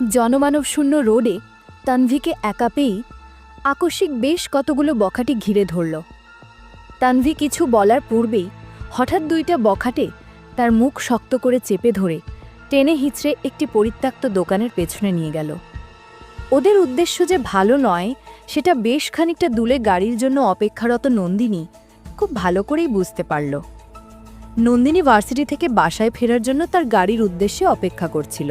জনমানবশূন্য রোডে তানভিকে একা পেয়েই আকস্মিক বেশ কতগুলো বখাটে ঘিরে ধরল। তানভি কিছু বলার পূর্বেই হঠাৎ দুইটা বখাটে তার মুখ শক্ত করে চেপে ধরে টেনে হিঁচড়ে একটি পরিত্যক্ত দোকানের পেছনে নিয়ে গেল। ওদের উদ্দেশ্য যে ভালো নয় সেটা বেশ খানিকটা দূরে গাড়ির জন্য অপেক্ষারত নন্দিনী খুব ভালো করেই বুঝতে পারল। নন্দিনী ভার্সিটি থেকে বাসায় ফেরার জন্য তার গাড়ির উদ্দেশ্যে অপেক্ষা করছিল।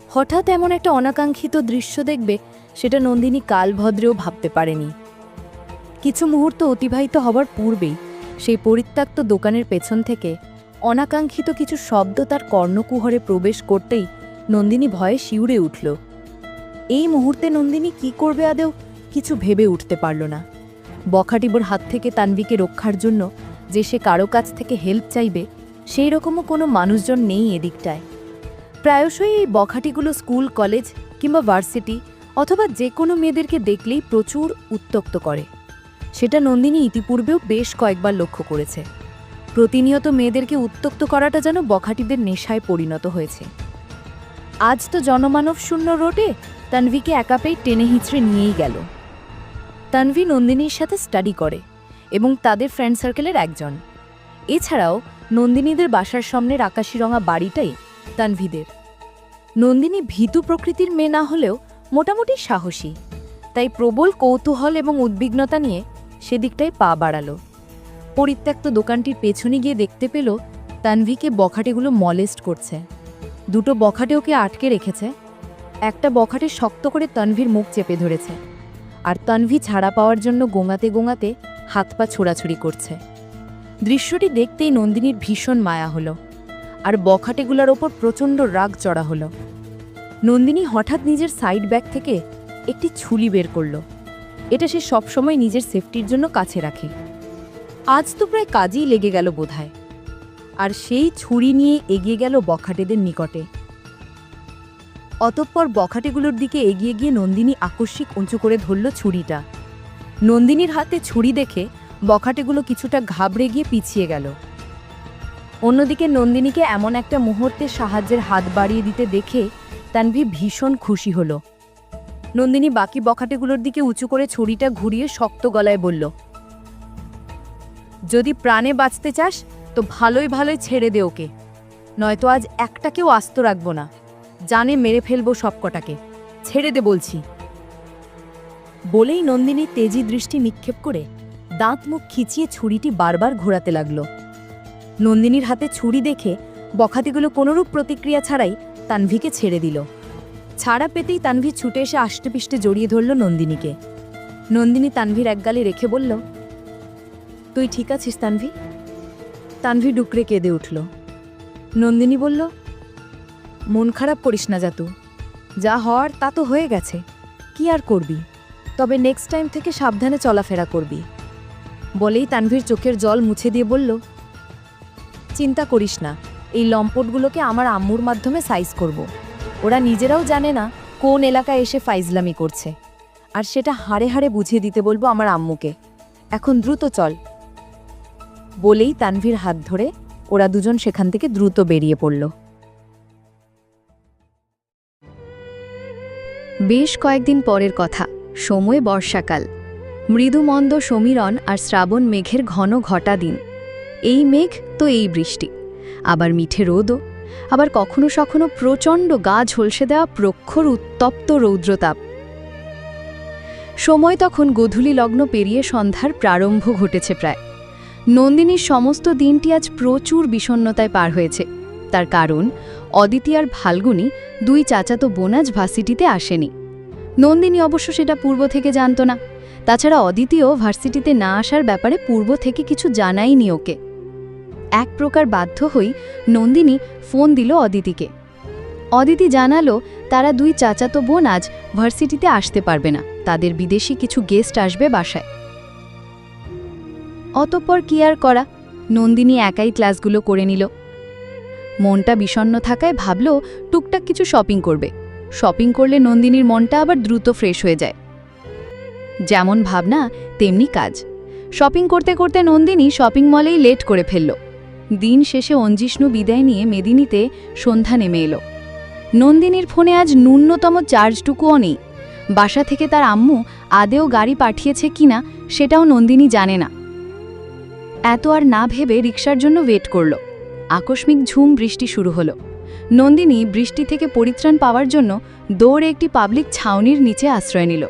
হঠাৎ এমন একটা অনাকাঙ্ক্ষিত দৃশ্য দেখবে সেটা নন্দিনী কালভদ্রেও ভাবতে পারেনি। কিছু মুহূর্ত অতিবাহিত হবার পূর্বেই সেই পরিত্যক্ত দোকানের পেছন থেকে অনাকাঙ্ক্ষিত কিছু শব্দ তার কর্ণকুহরে প্রবেশ করতেই নন্দিনী ভয়ে শিউরে উঠল। এই মুহূর্তে নন্দিনী কি করবে আদেও কিছু ভেবে উঠতে পারল না। বখাটিবোর হাত থেকে তানভিকে রক্ষার জন্য যে সে কারো কাছ থেকে হেল্প চাইবে সেই রকমও কোনো মানুষজন নেই এদিকটায়। প্রায়শই এই বখাটিগুলো স্কুল, কলেজ কিংবা ভার্সিটি অথবা যে কোনো মেয়েদেরকে দেখলেই প্রচুর উত্ত্যক্ত করে। সেটা নন্দিনী ইতিপূর্বেও বেশ কয়েকবার লক্ষ্য করেছে। প্রতিনিয়ত মেয়েদেরকে উত্ত্যক্ত করাটা যেন বখাটিদের নেশায় পরিণত হয়েছে। আজ তো জনমানব শূন্য রোডে তানভিকে একা পেয়ে টেনে হিঁচড়ে নিয়েই গেল। তানভি নন্দিনীর সাথে স্টাডি করে এবং তাদের ফ্রেন্ড সার্কেলের একজন। এছাড়াও নন্দিনীদের বাসার সামনের আকাশিরঙা বাড়িটাই তানভিদের। নন্দিনী ভীতু প্রকৃতির মেয়ে না হলেও মোটামুটি সাহসী, তাই প্রবল কৌতূহল এবং উদ্বিগ্নতা নিয়ে সেদিকটাই পা বাড়াল। পরিত্যক্ত দোকানটির পেছনে গিয়ে দেখতে পেল তানভিকে বখাটেগুলো মলেস্ট করছে। দুটো বখাটে ওকে আটকে রেখেছে। একটা বখাটে শক্ত করে তানভির মুখ চেপে ধরেছে, আর তানভি ছাড়া পাওয়ার জন্য গোঙাতে গোঙাতে হাত পা ছোড়াছুড়ি করছে। দৃশ্যটি দেখতেই নন্দিনীর ভীষণ মায়া হলো, আর বখাটেগুলোর ওপর প্রচণ্ড রাগ চড়া হলো। নন্দিনী হঠাৎ নিজের সাইড ব্যাগ থেকে একটি ছুরি বের করল। এটা সে সবসময় নিজের সেফটির জন্য কাছে রাখে। আজ তো প্রায় কাজেই লেগে গেল বোধহয়। আর সেই ছুরি নিয়ে এগিয়ে গেল বখাটেদের নিকটে। অতঃপর বখাটেগুলোর দিকে এগিয়ে গিয়ে নন্দিনী আকস্মিক উঁচু করে ধরল ছুরিটা। নন্দিনীর হাতে ছুরি দেখে বখাটেগুলো কিছুটা ঘাবড়ে গিয়ে পিছিয়ে গেল। অন্যদিকে নন্দিনীকে এমন একটা মুহূর্তে সাহায্যের হাত বাড়িয়ে দিতে দেখে তানভি ভীষণ খুশি হল। নন্দিনী বাকি বখাটেগুলোর দিকে উঁচু করে ছুরিটা ঘুরিয়ে শক্ত গলায় বলল, যদি প্রাণে বাঁচতে চাস তো ভালোই ভালোই ছেড়ে দে ওকে, নয়তো আজ একটাকেও আস্ত রাখব না। জানে মেরে ফেলবো সবকটাকে, ছেড়ে দে বলছি। বলেই নন্দিনী তেজি দৃষ্টি নিক্ষেপ করে দাঁত মুখ খিচিয়ে ছুরিটি বারবার ঘোরাতে লাগল। নন্দিনীর হাতে ছুরি দেখে বখাতিগুলো কোনোরূপ প্রতিক্রিয়া ছাড়াই তানভিকে ছেড়ে দিল। ছাড়া পেতেই তানভি ছুটে এসে আষ্টেপিষ্টে জড়িয়ে ধরল নন্দিনীকে। নন্দিনী তানভির একগালে রেখে বলল, তুই ঠিক আছিস তানভি? তানভি ডুকরে কেঁদে উঠল। নন্দিনী বলল, মন খারাপ করিস না জাতু, যা হওয়ার তা তো হয়ে গেছে, কি আর করবি, তবে নেক্সট টাইম থেকে সাবধানে চলাফেরা করবি। বলেই তানভীর চোখের জল মুছে দিয়ে বলল, চিন্তা করিস না, এই লম্পটগুলোকে আমার আম্মুর মাধ্যমে সাইজ করব। ওরা নিজেরাও জানে না কোন এলাকায় এসে ফাইজলামি করছে, আর সেটা হাড়ে হাড়ে বুঝিয়ে দিতে বলবো আমার আম্মুকে। এখন দ্রুত চল। বলেই তানভীর হাত ধরে ওরা দুজন সেখান থেকে দ্রুত বেরিয়ে পড়ল। বেশ কয়েকদিন পরের কথা। সময় বর্ষাকাল। মৃদুমন্দ সমীরণ আর শ্রাবণ মেঘের ঘন ঘটা দিন। এই মেঘ তো এই বৃষ্টি, আবার মিঠে রোদও, আবার কখনো সখনো প্রচণ্ড গা ঝলসে দেওয়া প্রখর উত্তপ্ত রৌদ্রতাপ। সময় তখন গোধূলি লগ্ন পেরিয়ে সন্ধ্যার প্রারম্ভ ঘটেছে প্রায়। নন্দিনীর সমস্ত দিনটি আজ প্রচুর বিষণ্ণতায় পার হয়েছে। তার কারণ, অদিতি আর ফাল্গুনী দুই চাচাতো বোন আজ ভার্সিটিতে আসেনি। নন্দিনী অবশ্য সেটা পূর্ব থেকে জানত না। তাছাড়া অদিতিও ভার্সিটিতে না আসার ব্যাপারে পূর্ব থেকে কিছু জানাইনি ওকে। এক প্রকার বাধ্য হই নন্দিনী ফোন দিল অদিতিকে। অদিতি জানালো তারা দুই চাচাতো বোন আজ ভার্সিটিতে আসতে পারবে না, তাদের বিদেশি কিছু গেস্ট আসবে বাসায়। অতঃপর কি আর করা, নন্দিনী একাই ক্লাসগুলো করে নিল। মনটা বিষণ্ণ থাকায় ভাবল টুকটাক কিছু শপিং করবে। শপিং করলে নন্দিনীর মনটা আবার দ্রুত ফ্রেশ হয়ে যায়। যেমন ভাবনা তেমনি কাজ। শপিং করতে করতে নন্দিনী শপিং মলেই লেট করে ফেলল। দিন শেষে অঞ্জিষ্ণু বিদায় নিয়ে মেদিনীতে সন্ধ্যা নেমে এলো। নন্দিনীর ফোনে আজ ন্যূনতম চার্জটুকুও নেই। বাসা থেকে তার আম্মু আদেও গাড়ি পাঠিয়েছে কিনা সেটাও নন্দিনী জানে না। এত আর না ভেবে রিকশার জন্য ওয়েট করল। আকস্মিক ঝুম বৃষ্টি শুরু হলো। নন্দিনী বৃষ্টি থেকে পরিত্রাণ পাওয়ার জন্য দৌড়ে একটি পাবলিক ছাউনির নিচে আশ্রয় নিল।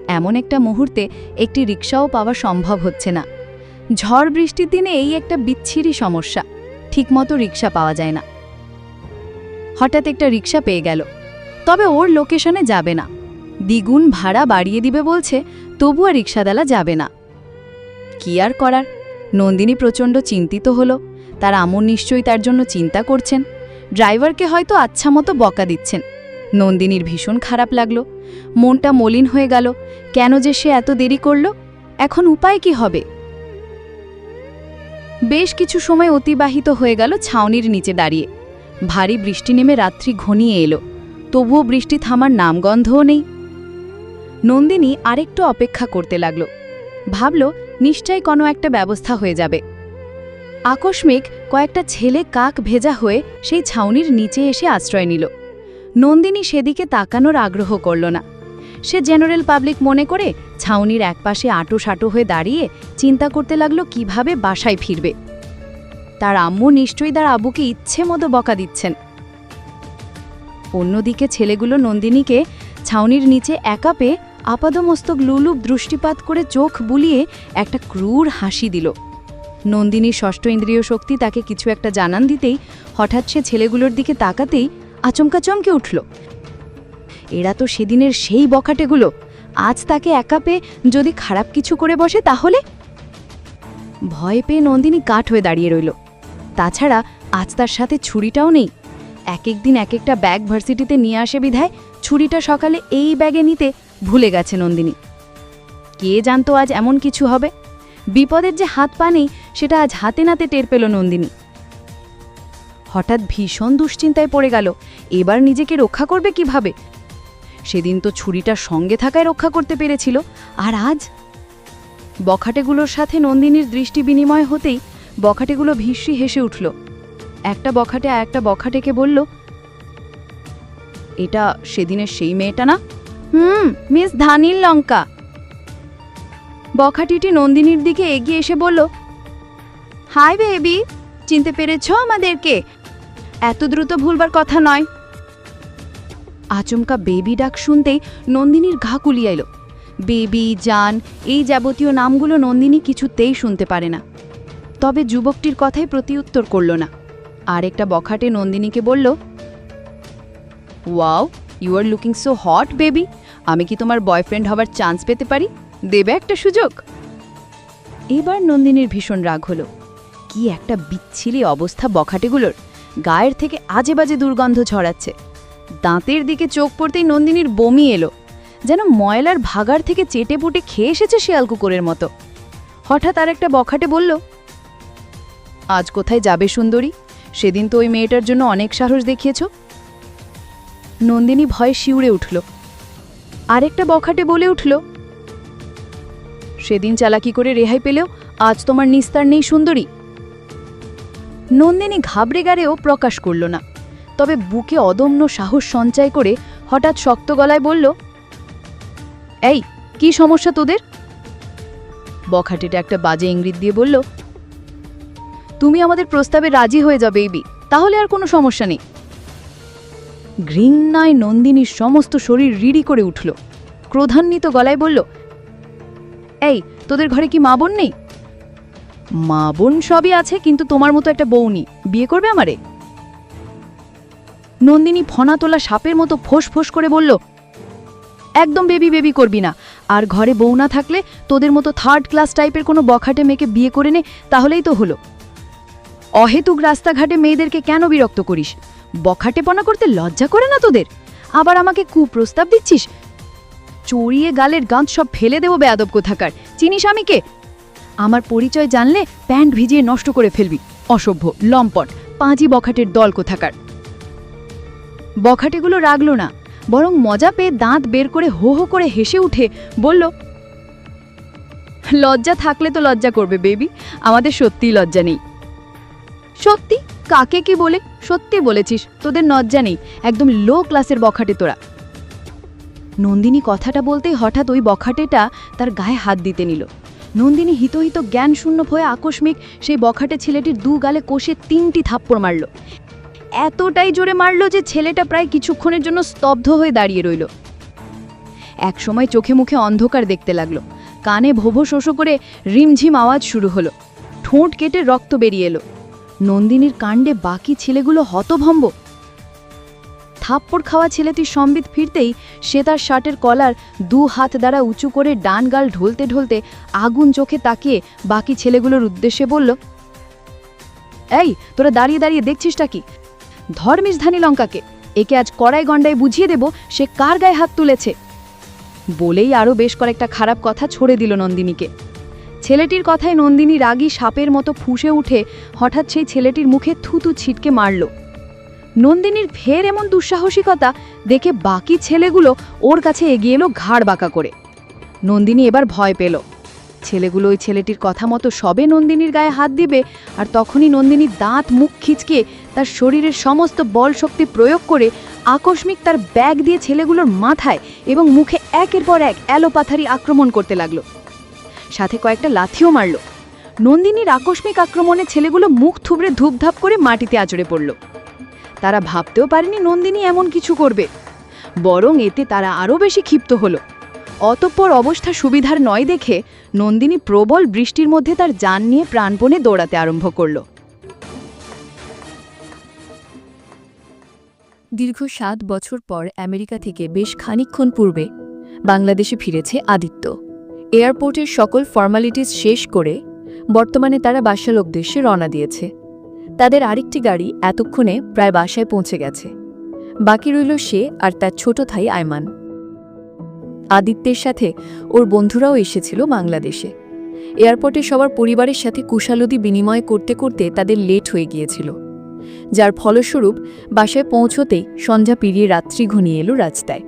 এমন একটা মুহূর্তে একটি রিকশাও পাওয়া সম্ভব হচ্ছে না। ঝড় বৃষ্টির দিনে এই একটা বিচ্ছিরি সমস্যা, ঠিকমতো রিকশা পাওয়া যায় না। হঠাৎ একটা রিকশা পেয়ে গেল, তবে ওর লোকেশনে যাবে না। দ্বিগুণ ভাড়া বাড়িয়ে দিবে বলছে, তবুও রিকশাওয়ালা যাবে না। কি আর করার? নন্দিনী প্রচণ্ড চিন্তিত হলো। তার আম্মু নিশ্চয়ই তার জন্য চিন্তা করছেন, ড্রাইভারকে হয়তো আচ্ছা মতো বকা দিচ্ছেন। নন্দিনীর ভীষণ খারাপ লাগলো, মনটা মলিন হয়ে গেল। কেন যে সে এত দেরি করল? এখন উপায় কি হবে? বেশ কিছু সময় অতিবাহিত হয়ে গেল ছাউনির নিচে দাঁড়িয়ে। ভারী বৃষ্টি নেমে রাত্রি ঘনিয়ে এলো, তবুও বৃষ্টি থামার নামগন্ধও নেই। নন্দিনী আরেকটু অপেক্ষা করতে লাগল। ভাবল নিশ্চয়ই কোনো একটা ব্যবস্থা হয়ে যাবে। আকস্মিক কয়েকটা ছেলে কাক ভেজা হয়ে সেই ছাউনির নিচে এসে আশ্রয় নিল। নন্দিনী সেদিকে তাকানোর আগ্রহ করল না। সে জেনারেল পাবলিক মনে করে ছাউনির একপাশে আঁটো-সাঁটো হয়ে দাঁড়িয়ে চিন্তা করতে লাগল কিভাবে বাসায় ফিরবে। তার আম্মু নিশ্চয়ই তার আব্বুকে ইচ্ছে মতো বকা দিচ্ছেন। অন্যদিকে ছেলেগুলো নন্দিনীকে ছাউনির নিচে একা পেয়ে আপাদমস্তক লুলুপ দৃষ্টিপাত করে চোখ বুলিয়ে একটা ক্রূর হাসি দিল। নন্দিনীর ষষ্ঠ ইন্দ্রিয় শক্তি তাকে কিছু একটা জানান দিতেই হঠাৎ সে ছেলেগুলোর দিকে তাকাতেই আচমকা চমকে উঠল। এরা তো সেদিনের সেই বখাটেগুলো। আজ তাকে একা পেয়ে যদি খারাপ কিছু করে বসে তাহলে? ভয় পেয়ে নন্দিনী কাঠ হয়ে দাঁড়িয়ে রইল। তাছাড়া আজ তার সাথে ছুরিটাও নেই। এক একদিন এক একটা ব্যাগ ভার্সিটিতে নিয়ে আসে বিধায় ছুরিটা সকালে এই ব্যাগে নিতে ভুলে গেছে নন্দিনী। কে জানতো আজ এমন কিছু হবে? বিপদের যে হাত পা নেই সেটা আজ হাতে নাতে টের পেল নন্দিনী। হঠাৎ ভীষণ দুশ্চিন্তায় পড়ে গেল, এবার নিজেকে রক্ষা করবে কিভাবে? সেদিন তো ছুরিটার সঙ্গে থাকায় রক্ষা করতে পেরেছিল, আর আজ? বখাটেগুলোর সাথে নন্দিনীর দৃষ্টি বিনিময় হতেই বখাটেগুলো ভীষণ হেসে উঠল। একটা বখাটে আর একটা বখাটেকে বলল, এটা সেদিনের সেই মেয়েটা না? মিস ধানির লঙ্কা। বখাটিটি নন্দিনীর দিকে এগিয়ে এসে বলল, হাই বেবি, চিনতে পেরেছ আমাদেরকে? এত দ্রুত ভুলবার কথা নয়। আচমকা বেবি ডাক শুনতেই নন্দিনীর ঘা কুলিয়ে এলো। বেবি, জান, এই যাবতীয় নামগুলো নন্দিনী কিছুতেই শুনতে পারে না। তবে যুবকটির কথাই প্রতিউত্তর করল না। আর একটা বখাটে নন্দিনীকে বলল, wow, you are looking so hot baby. আমি কি তোমার বয়ফ্রেন্ড হবার চান্স পেতে পারি? দেবে একটা সুযোগ? এবার নন্দিনীর ভীষণ রাগ হলো। কি একটা বিচ্ছিরি অবস্থা বখাটেগুলোর, গায়ের থেকে আজে বাজে দুর্গন্ধ ছড়াচ্ছে। দাঁতের দিকে চোখ পড়তেই নন্দিনীর বমি এলো, যেন ময়লার ভাগাড় থেকে চেটে পুটে খেয়ে এসেছে শিয়াল কুকুরের মতো। হঠাৎ আর একটা বখাটে বলল, আজ কোথায় যাবে সুন্দরী? সেদিন তো ওই মেয়েটার জন্য অনেক সাহস দেখিয়েছ। নন্দিনী ভয়ে শিউরে উঠল। আরেকটা বখাটে বলে উঠল, সেদিন চালাকি করে রেহাই পেলেও আজ তোমার নিস্তার নেই সুন্দরী। নন্দিনী ঘাবড়ে গাড়েও প্রকাশ করল না, তবে বুকে অদম্য সাহস সঞ্চয় করে হঠাৎ শক্ত গলায় বলল, এই, কি সমস্যা তোদের? বখাটেটা একটা বাজে ইঙ্গিত দিয়ে বলল, তুমি আমাদের প্রস্তাবে রাজি হয়ে যাবে বেবি, তাহলে আর কোনো সমস্যা নেই। ঘৃণায় নন্দিনীর সমস্ত শরীর রিড়ি করে উঠল। ক্রোধান্বিত গলায় বলল, এই, তোদের ঘরে কি মা বোন নেই? মা বোন সবই আছে, কিন্তু তোমার মতো একটা বউ নেই। বিয়ে করবে আমারে? নন্দিনী ফনা তোলা সাপের মতো ফোঁস ফোঁস করে বলল, একদম বেবি বেবি করবি না। আর ঘরে বউ না থাকলে তোদের মতো থার্ড ক্লাস টাইপের কোনো বখাটে মেয়েকে বিয়ে করে নে, তাহলেই তো হলো। অহেতুক রাস্তাঘাটে মেয়েদেরকে কেন বিরক্ত করিস? বখাটেপনা করতে লজ্জা করে না তোদের? আবার আমাকে কুপ্রস্তাব দিচ্ছিস? চড়িয়ে গালের গাঁত সব ফেলে দেবো বেয়াদব কোথাকার। চিনিস আমি কে? আমার পরিচয় জানলে প্যান্ট ভিজিয়ে নষ্ট করে ফেলবি। অসভ্য, লম্পট, পাঁজি বখাটের দল কোথাকার। বখাটেগুলো রাগল না, বরং মজা পেয়ে দাঁত বের করে হো হো করে হেসে উঠে বলল, লজ্জা থাকলে তো লজ্জা করবে বেবি, আমাদের সত্যিই লজ্জা নেই। সত্যি? কাকে কি বলে? সত্যি বলেছিস, তোদের লজ্জা নেই, একদম লো ক্লাসের বখাটে তোরা। নন্দিনী কথাটা বলতেই হঠাৎ ওই বখাটেটা তার গায়ে হাত দিতে নিল। নন্দিনী হিতহিত জ্ঞান শূন্য হয়ে আকস্মিক সেই বখাটে ছেলেটির দু গালে কষে 3টি থাপ্পড় মারল। এতটাই জোরে মারল যে ছেলেটা প্রায় কিছুক্ষণের জন্য স্তব্ধ হয়ে দাঁড়িয়ে রইল। একসময় চোখে মুখে অন্ধকার দেখতে লাগলো, কানে ভোভো শোষো করে রিমঝিম আওয়াজ শুরু হলো, ঠোঁট কেটে রক্ত বেরিয়ে এলো। নন্দিনীর কাণ্ডে বাকি ছেলেগুলো হতভম্ব। থাপ্পড় খাওয়া ছেলেটির সম্বিত ফিরতেই সে তার শার্টের কলার 2 হাত দ্বারা উঁচু করে ডান গাল ঢলতে ঢলতে আগুন চোখে তাকিয়ে বাকি ছেলেগুলোর উদ্দেশ্যে বলল, এই তোরা দাঁড়িয়ে দাঁড়িয়ে দেখছিসটা কি? ধর্মিস ধানি লঙ্কাকে, একে আজ কড়াই গন্ডায় বুঝিয়ে দেব সে কার গায়ে হাত তুলেছে। বলেই আরও বেশ কয়েকটা খারাপ কথা ছড়ে দিল নন্দিনীকে। ছেলেটির কথায় নন্দিনী রাগী সাপের মতো ফুঁসে উঠে হঠাৎ সেই ছেলেটির মুখে থুতু ছিটকে মারল। নন্দিনীর ফের এমন দুঃসাহসিকতা দেখে বাকি ছেলেগুলো ওর কাছে এগিয়ে এলো ঘাড় বাঁকা করে। নন্দিনী এবার ভয় পেল। ছেলেগুলো ওই ছেলেটির কথা মতো সবে নন্দিনীর গায়ে হাত দিবে, আর তখনই নন্দিনী দাঁত মুখ খিচকে তার শরীরের সমস্ত বল শক্তি প্রয়োগ করে আকস্মিক তার ব্যাগ দিয়ে ছেলেগুলোর মাথায় এবং মুখে একের পর এক এলোপাথারি আক্রমণ করতে লাগলো। সাথে কয়েকটা লাথিও মারল। নন্দিনীর আকস্মিক আক্রমণে ছেলেগুলো মুখ থুবড়ে ধূপধাপ করে মাটিতে আঁচড়ে পড়ল। তারা ভাবতেও পারেনি নন্দিনী এমন কিছু করবে, বরং এতে তারা আরও বেশি ক্ষিপ্ত হলো। অতঃপর অবস্থা সুবিধার নয় দেখে নন্দিনী প্রবল বৃষ্টির মধ্যে তার যান নিয়ে প্রাণপণে দৌড়াতে আরম্ভ করল। দীর্ঘ 7 বছর পর আমেরিকা থেকে বেশ খানিকক্ষণ পূর্বে বাংলাদেশে ফিরেছে আদিত্য। এয়ারপোর্টের সকল ফর্মালিটিস শেষ করে বর্তমানে তারা বাসার উদ্দেশ্যে রওনা দিয়েছে। তাদের আরেকটি গাড়ি এতক্ষণে প্রায় বাসায় পৌঁছে গেছে। বাকি রইল সে আর তার ছোট ভাই আয়মান। আদিত্যের সাথে ওর বন্ধুরাও এসেছিল বাংলাদেশে। এয়ারপোর্টে সবার পরিবারের সাথে কুশালতি বিনিময় করতে করতে তাদের লেট হয়ে গিয়েছিল, যার ফলস্বরূপ বাসায় পৌঁছতেই সন্ধ্যা পেরিয়ে রাত্রি ঘনিয়ে এলো রাস্তায়।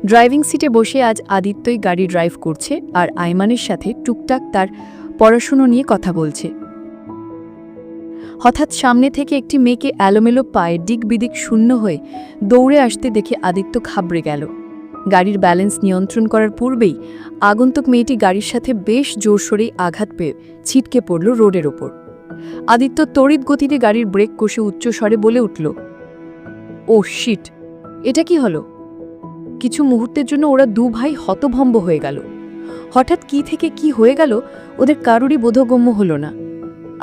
ড্রাইভিং সিটে বসে আজ আদিত্যই গাড়ি ড্রাইভ করছে আর আয়মানের সাথে টুকটাক তার পড়াশুনো নিয়ে কথা বলছে। হঠাৎ সামনে থেকে একটি মেয়েকে এলোমেলো পায়ে দিক বিদিক শূন্য হয়ে দৌড়ে আসতে দেখে আদিত্য ঘাবড়ে গেল। গাড়ির ব্যালেন্স নিয়ন্ত্রণ করার পূর্বেই আগন্তুক মেয়েটি গাড়ির সাথে বেশ জোরসোরেই আঘাত পেয়ে ছিটকে পড়ল রোডের ওপর। আদিত্য তড়িৎ গতিতে গাড়ির ব্রেক কষে উচ্চস্বরে বলে উঠল, ও শিট, এটা কি হলো? কিছু মুহূর্তের জন্য ওরা 2 ভাই হতভম্ব হয়ে গেল। হঠাৎ কি থেকে কি হয়ে গেল ওদের কারুরই বোধগম্য হল না।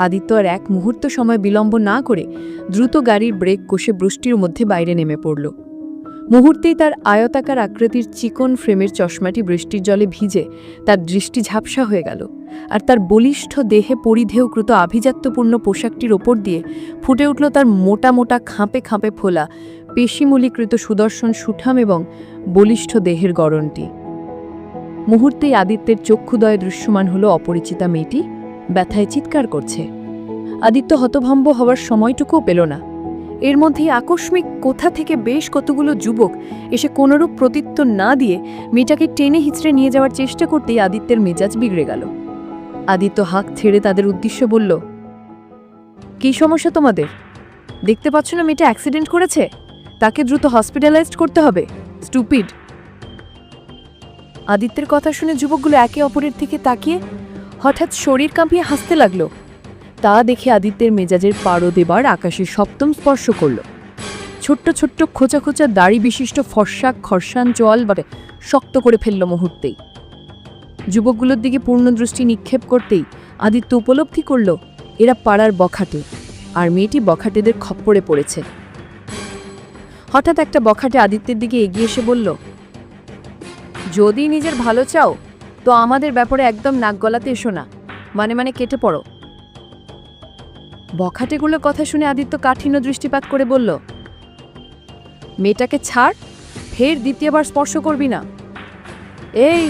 আদিত্য আর এক মুহূর্ত সময় বিলম্ব না করে দ্রুত গাড়ির ব্রেক কষে বৃষ্টির মধ্যে বাইরে নেমে পড়ল। মুহূর্তেই তার আয়তাকার আকৃতির চিকন ফ্রেমের চশমাটি বৃষ্টির জলে ভিজে তার দৃষ্টি ঝাপসা হয়ে গেল, আর তার বলিষ্ঠ দেহে পরিধেয়কৃত আভিজাত্যপূর্ণ পোশাকটির ওপর দিয়ে ফুটে উঠল তার মোটা মোটা খাঁপে খাঁপে ফোলা পেশিমূলীকৃত সুদর্শন সুঠাম এবং বলিষ্ঠ দেহের গড়নটি। মুহূর্তেই আদিত্যের চক্ষুদয়ে দৃশ্যমান হল অপরিচিতা মেয়েটি ব্যথায় চিৎকার করছে। আদিত্য হতভম্ব হওয়ার সময়টুকুও পেল না। এর মধ্যেই আকস্মিক কোথা থেকে বেশ কতগুলো যুবক এসে কোনরূপ প্রত্যুত্তর না দিয়ে মেয়েটাকে টেনে হিঁচড়ে নিয়ে যাওয়ার চেষ্টা করতেই আদিত্যের মেজাজ বিগড়ে গেল। আদিত্য হাঁক ছেড়ে তাদের উদ্দেশ্যে বলল, কী সমস্যা তোমাদের? দেখতে পাচ্ছ না মেয়েটা অ্যাক্সিডেন্ট করেছে? তাকে দ্রুত হসপিটালাইজড করতে হবে। স্টুপিড। আদিত্যের কথা শুনে যুবকগুলো একে অপরের দিকে তাকিয়ে হঠাৎ শরীর কাঁপিয়ে হাসতে লাগলো। তা দেখে আদিত্যের মেজাজের পাড়ো দেবার আকাশে সপ্তম স্পর্শ করল। ছোট্ট ছোট্ট খোঁচা খোঁচা দাড়ি বিশিষ্ট ফর্সা খরসান জল বটে শক্ত করে ফেলল মুহূর্তেই। যুবকগুলোর দিকে পূর্ণ দৃষ্টি নিক্ষেপ করতেই আদিত্য উপলব্ধি করল এরা পাড়ার বখাটে, আর মেয়েটি বখাটেদের খপ্পরে পড়েছে। হঠাৎ একটা বখাটে আদিত্যের দিকে এগিয়ে এসে বলল, যদি নিজের ভালো চাও তো আমাদের ব্যাপারে একদম নাক গলাতে এসো না, মানে কেটে পড়ো। বখাটেগুলোর কথা শুনে আদিত্য কাঠিন্য দৃষ্টিপাত করে বলল, মেয়েটাকে ছাড়, ফের দ্বিতীয়বার স্পর্শ করবি না। এই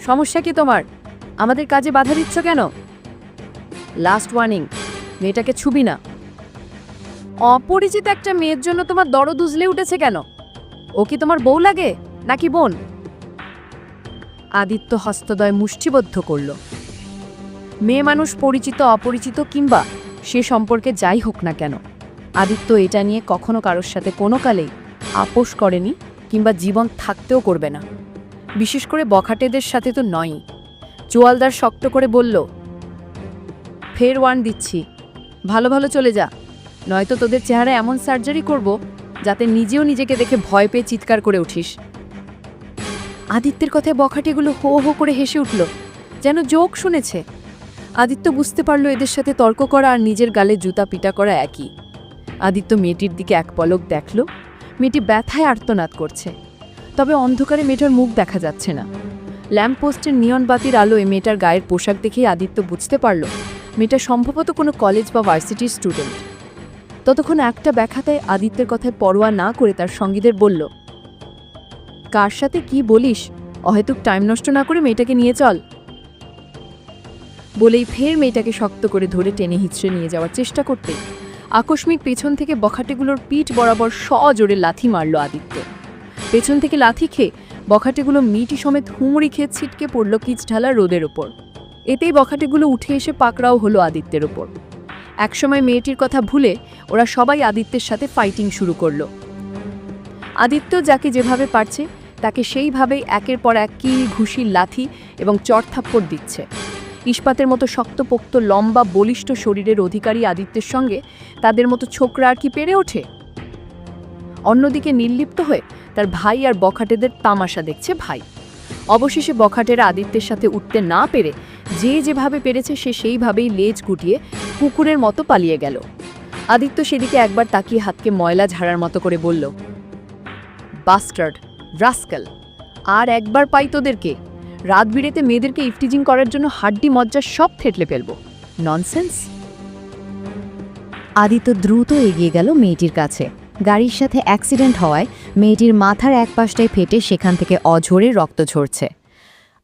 সমস্যা কি তোমার? আমাদের কাজে বাধা দিচ্ছ কেন? লাস্ট ওয়ার্নিং, মেয়েটাকে ছুবি না। অপরিচিত একটা মেয়ের জন্য তোমার দরদ উজলে উঠেছে কেন? ও কি তোমার বউ লাগে নাকি বোন? আদিত্য হস্তদয় মুষ্টিবদ্ধ করল। মেয়ে মানুষ পরিচিত অপরিচিত কিংবা সে সম্পর্কে যাই হোক না কেন, আদিত্য এটা নিয়ে কখনো কারোর সাথে কোনো কালেই আপোষ করেনি কিংবা জীবন থাকতেও করবে না। বিশেষ করে বখাটেদের সাথে তো নয়ই। চোয়ালদার শক্ত করে বলল, ফের ওয়ার্ন দিচ্ছি, ভালো ভালো চলে যা, নয়তো তোদের চেহারা এমন সার্জারি করব যাতে নিজেও নিজেকে দেখে ভয় পেয়ে চিৎকার করে উঠিস। আদিত্যের কথায় বখাটেগুলো হো হো করে হেসে উঠল, যেন জোক শুনেছে। আদিত্য বুঝতে পারল এদের সাথে তর্ক করা আর নিজের গালে জুতা পিটা করা একই। আদিত্য মেয়েটির দিকে এক পলক দেখল। মেয়েটি ব্যথায় আর্তনাদ করছে, তবে অন্ধকারে মেয়েটার মুখ দেখা যাচ্ছে না। ল্যাম্পপোস্টের নিয়ন বাতির আলোয় মেয়েটার গায়ের পোশাক দেখেই আদিত্য বুঝতে পারল মেয়েটা সম্ভবত কোনো কলেজ বা ভার্সিটির স্টুডেন্ট। ততক্ষণ একটা ব্যাখ্যাতায় আদিত্যের কথায় পরোয়া না করে তার সঙ্গীদের বলল, কার সাথে কি বলিস, অহেতুক টাইম নষ্ট না করে মেয়েটাকে নিয়ে চল। বলেই ফের মেয়েটাকে শক্ত করে ধরে টেনে হিঁচড়ে নিয়ে যাওয়ার চেষ্টা করতে আকস্মিক পেছন থেকে বখাটেগুলোর পিঠ বরাবর সজোরে লাথি মারল আদিত্য। পেছন থেকে লাথি খেয়ে বখাটেগুলো মিটি সমেত হুমড়ি খেয়ে ছিটকে পড়ল কিচঢালা রোদের ওপর। এতেই বখাটেগুলো উঠে এসে পাকড়াও হলো আদিত্যের ওপর। একসময় মেয়েটির কথা ভুলে ওরা সবাই আদিত্যের সাথে ফাইটিং শুরু করল। আদিত্য যাকে যেভাবে পারছে তাকে সেইভাবেই একের পর এক কিল, ঘুষি, লাথি এবং চড়থাপ্পড় দিচ্ছে। ইস্পাতের মতো শক্তপোক্ত লম্বা বলিষ্ঠ শরীরের অধিকারী আদিত্যের সঙ্গে তাদের মতো ছোকরা আর কি পেরে ওঠে। অন্যদিকে নির্লিপ্ত হয়ে তার ভাই আর বখাটেদের তামাশা দেখছে ভাই। অবশেষে বখাটেরা আদিত্যের সাথে উঠতে না পেরে যে যেভাবে পেরেছে সে সেইভাবেই লেজ গুটিয়ে কুকুরের মতো পালিয়ে গেল। আদিত্য সেদিকে একবার তাকিয়ে হাতকে ময়লা ঝাড়ার মতো করে বলল, বাস্টার্ড, রাস্কেল, আর একবার পাই তোদেরকে, রাত বিরেতে মেয়েদেরকে ইফটিজিং করার জন্য হাড্ডি মজ্জা সব থেতলে ফেলবো। ননসেন্স। আদিত্য দ্রুত এগিয়ে গেল মেয়েটির কাছে। গাড়ির সাথে অ্যাক্সিডেন্ট হওয়ায় মেয়েটির মাথার এক পাশটায় ফেটে সেখান থেকে অঝরে রক্ত ঝরছে।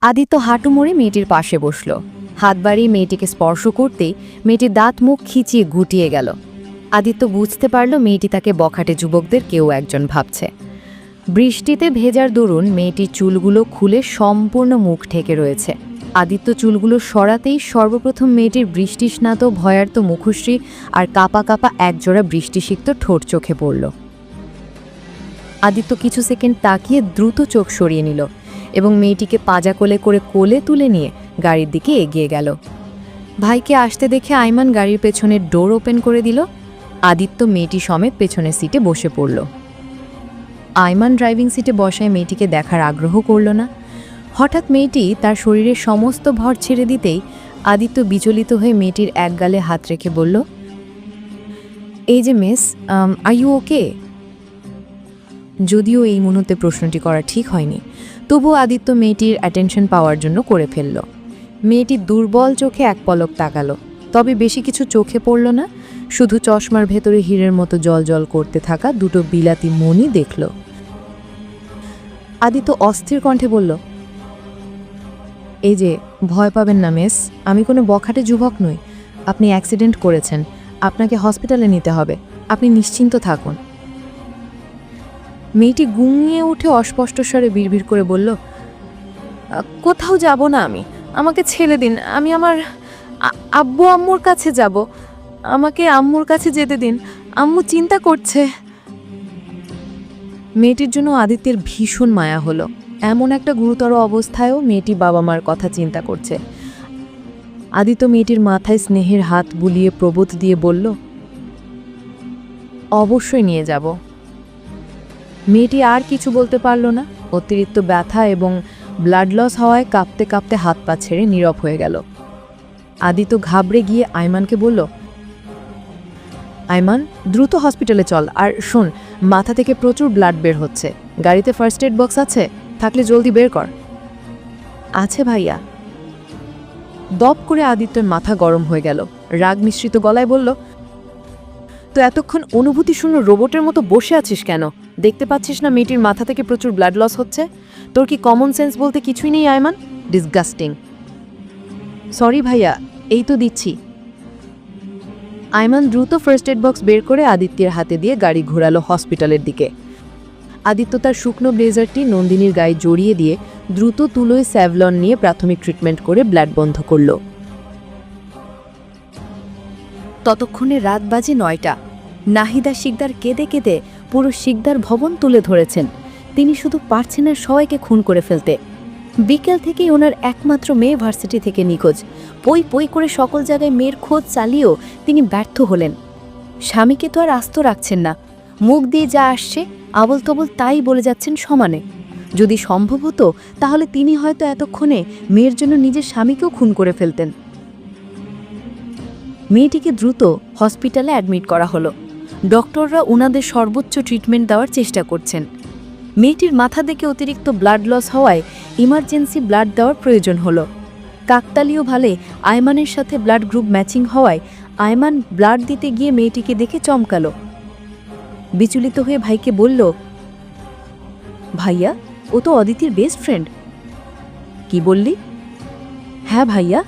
আদিত্য হাঁটু মুড়ে মেয়েটির পাশে বসল। হাত বাড়িয়ে মেয়েটিকে স্পর্শ করতেই মেয়েটির দাঁত মুখ খিচিয়ে গুটিয়ে গেল। আদিত্য বুঝতে পারল মেয়েটি তাকে বখাটে যুবকদের কেউ একজন ভাবছে। বৃষ্টিতে ভেজার দরুন মেয়েটির চুলগুলো খুলে সম্পূর্ণ মুখ ঢেকে রয়েছে। আদিত্য চুলগুলো সরাতেই সর্বপ্রথম মেয়েটির বৃষ্টিস্নাত ভয়ার্ত মুখশ্রী আর কাপা কাপা একজোড়া বৃষ্টিসিক্ত ঠোঁট চোখে পড়ল। আদিত্য কিছু সেকেন্ড তাকিয়ে দ্রুত চোখ সরিয়ে নিল এবং মেয়েটিকে পাজা কোলে করে কোলে তুলে নিয়ে গাড়ির দিকে এগিয়ে গেল। ভাইকে আসতে দেখে আইমান গাড়ির পেছনের ডোর ওপেন করে দিল। আদিত্য মেয়েটি সমেত পেছনের সিটে বসে পড়ল। আইমান ড্রাইভিং সিটে বসায় মেয়েটিকে দেখার আগ্রহ করল না। হঠাৎ মেয়েটি তার শরীরের সমস্ত ভর ছেড়ে দিতেই আদিত্য বিচলিত হয়ে মেয়েটির এক গালে হাত রেখে বলল, এই যে মিস, আর ইউ ওকে? যদিও এই মুহূর্তে প্রশ্নটি করা ঠিক হয়নি, তবুও আদিত্য মেয়েটির অ্যাটেনশন পাওয়ার জন্য করে ফেলল। মেয়েটি দুর্বল চোখে এক পলক তাকালো, তবে বেশি কিছু চোখে পড়ল না। শুধু চশমার ভেতরে হীরের মতো জল করতে থাকা দুটো বিলাতি মণি দেখল। আদিত্য অস্থির কণ্ঠে বলল, এই যে, ভয় পাবেন না মিস, আমি কোনো বখাটে যুবক নই। আপনি অ্যাক্সিডেন্ট করেছেন, আপনাকে হসপিটালে নিতে হবে, আপনি নিশ্চিন্ত থাকুন। মেয়েটি গুঙিয়ে উঠে অস্পষ্ট স্বরে বিড়বিড় করে বলল, কোথাও যাব না আমি, আমাকে ছেড়ে দিন, আমি আমার আব্বু আম্মুর কাছে যাব, আমাকে আম্মুর কাছে যেতে দিন, আম্মু চিন্তা করছে। মেয়েটির জন্য আদিত্যের ভীষণ মায়া হলো। এমন একটা গুরুতর অবস্থায়ও মেয়েটি বাবা মার কথা চিন্তা করছে। আদিত্য মেয়েটির মাথায় স্নেহের হাত বুলিয়ে প্রবোধ দিয়ে বলল, অবশ্যই নিয়ে যাব। মেয়েটি আর কিছু বলতে পারল না। অতিরিক্ত ব্যথা এবং ব্লাড লস হওয়ায় কাঁপতে কাঁপতে হাত পা ছেড়ে নীরব হয়ে গেল। আদিত্য ঘাবড়ে গিয়ে আইমানকে বলল, আইমান, দ্রুত হসপিটালে চল, আর শোন, মাথা থেকে প্রচুর ব্লাড বের হচ্ছে, গাড়িতে ফার্স্ট এড বক্স আছে? থাকলে জলদি বের কর। আছে ভাইয়া। দপ করে আদিত্যের মাথা গরম হয়ে গেল। রাগ মিশ্রিত গলায় বলল, তো এতক্ষণ অনুভূতি শূন্য রোবটের মতো বসে আছিস কেন? দেখতে পাচ্ছিস না মেয়েটির মাথা থেকে প্রচুর ব্লাড লস হচ্ছে? তোর কি কমন সেন্স বলতে কিছুই নেই আইমান? ডিসগাস্টিং। সরি ভাইয়া, এই তো দিচ্ছি। আইমান দ্রুত ফার্স্ট এড বক্স বের করে আদিত্যের হাতে দিয়ে গাড়ি ঘোরালো হসপিটালের দিকে। আদিত্য তার শুকনো ব্লেজারটি নন্দিনীর গায়ে জড়িয়ে দিয়ে দ্রুত তুলোয় স্যাভলন নিয়ে প্রাথমিক ট্রিটমেন্ট করে ব্লাড বন্ধ করল। ততক্ষণে রাত বাজে 9টা। নাহিদা শিকদার কেঁদে কেঁদে পুরো শিকদার ভবন তুলে ধরেছেন। তিনি শুধু পারছেন না সবাইকে খুন করে ফেলতে। বিকেল থেকেই ওনার একমাত্র মেয়ে ভার্সিটি থেকে নিখোঁজ। পই পই করে সকল জায়গায় মেয়ের খোঁজ চালিয়েও তিনি ব্যর্থ হলেন। স্বামীকে তো আর আস্ত রাখছেন না, মুখ দিয়ে যা আসছে আবল তবল তাই বলে যাচ্ছেন সমানে। যদি সম্ভব হতো তাহলে তিনি হয়তো এতক্ষণে মেয়ের জন্য নিজের স্বামীকেও খুন করে ফেলতেন। মেয়েটিকে দ্রুত হসপিটালে অ্যাডমিট করা হলো। ডক্টররা ওনাদের সর্বোচ্চ ট্রিটমেন্ট দেওয়ার চেষ্টা করছেন। মেয়েটির মাথা থেকে অতিরিক্ত ব্লাড লস হওয়ায় ইমার্জেন্সি ব্লাড দেওয়ার প্রয়োজন হলো। কাকতালীয়ভাবে আয়মানের সাথে ব্লাড গ্রুপ ম্যাচিং হওয়ায় আয়মান ব্লাড দিতে গিয়ে মেয়েটিকে দেখে চমকালো। বিচলিত হয়ে ভাইকে বলল, ভাইয়া, ও তো অদিতির বেস্ট ফ্রেন্ড। কি বললি? হ্যাঁ ভাইয়া,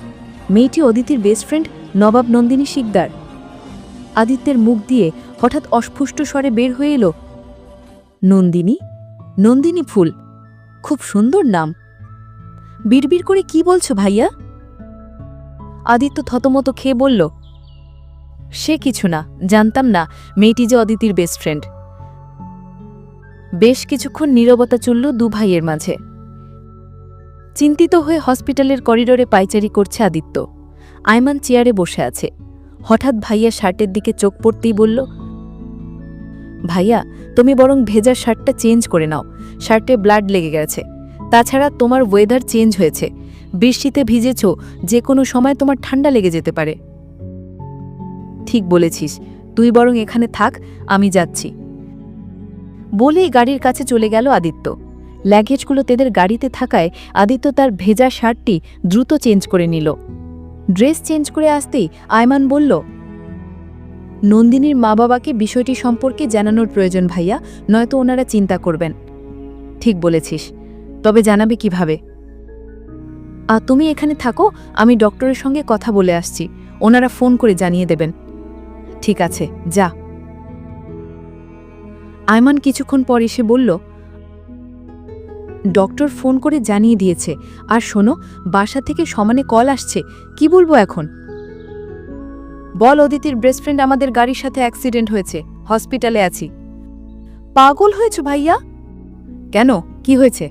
মেয়েটি অদিতির বেস্ট ফ্রেন্ড নবাব নন্দিনী শিকদার। আদিত্যের মুখ দিয়ে হঠাৎ অস্ফুষ্ট স্বরে বের হয়ে এলো, নন্দিনী? নন্দিনী ফুল, খুব সুন্দর নাম। বিড়বিড় করে কি বলছো ভাইয়া? আদিত্য থতমত খেয়ে বলল, সে কিছু না, জানতাম না মেয়েটি যে অদিতির বেস্ট ফ্রেন্ড। বেশ কিছুক্ষণ নীরবতা চলল দু ভাইয়ের মাঝে। চিন্তিত হয়ে হসপিটালের করিডোরে পায়চারি করছে আদিত্য। আয়মান চেয়ারে বসে আছে। হঠাৎ ভাইয়া শার্টের দিকে চোখ পড়তেই বলল, ভাইয়া, তুমি বরং ভেজা শার্টটা চেঞ্জ করে নাও, শার্টে ব্লাড লেগে গেছে। তাছাড়া তোমার ওয়েদার চেঞ্জ হয়েছে, বৃষ্টিতে ভিজেছ, যে কোনো সময় তোমার ঠান্ডা লেগে যেতে পারে। ঠিক বলেছিস, তুই বরং এখানে থাক, আমি যাচ্ছি। বলেই গাড়ির কাছে চলে গেল আদিত্য। ল্যাগেজগুলো তাদের গাড়িতে থাকায় আদিত্য তার ভেজা শার্টটি দ্রুত চেঞ্জ করে নিল। ড্রেস চেঞ্জ করে আসতেই আয়মান বলল, নন্দিনীর মা বাবাকে বিষয়টি সম্পর্কে জানানোর প্রয়োজন ভাইয়া, নয়তো ওনারা চিন্তা করবেন। ঠিক বলেছিস, তবে জানাবে কিভাবে? তুমি এখানে থাকো, আমি ডক্টরের সঙ্গে কথা বলে আসছি, ওনারা ফোন করে জানিয়ে দেবেন। ঠিক আছে, যা। আয়মান কিছুক্ষণ পর এসে বলল, ডক্টর ফোন করে জানিয়ে দিয়েছে। আর শোনো, বাসা থেকে সমানে কল আসছে, কি বলবো এখন? বল, অদিতির বেস্ট ফ্রেন্ড আমাদের গাড়ির সাথে অ্যাক্সিডেন্ট হয়েছে, হসপিটালে আছি। পাগল হয়েছ ভাইয়া? কেন, কি হয়েছে?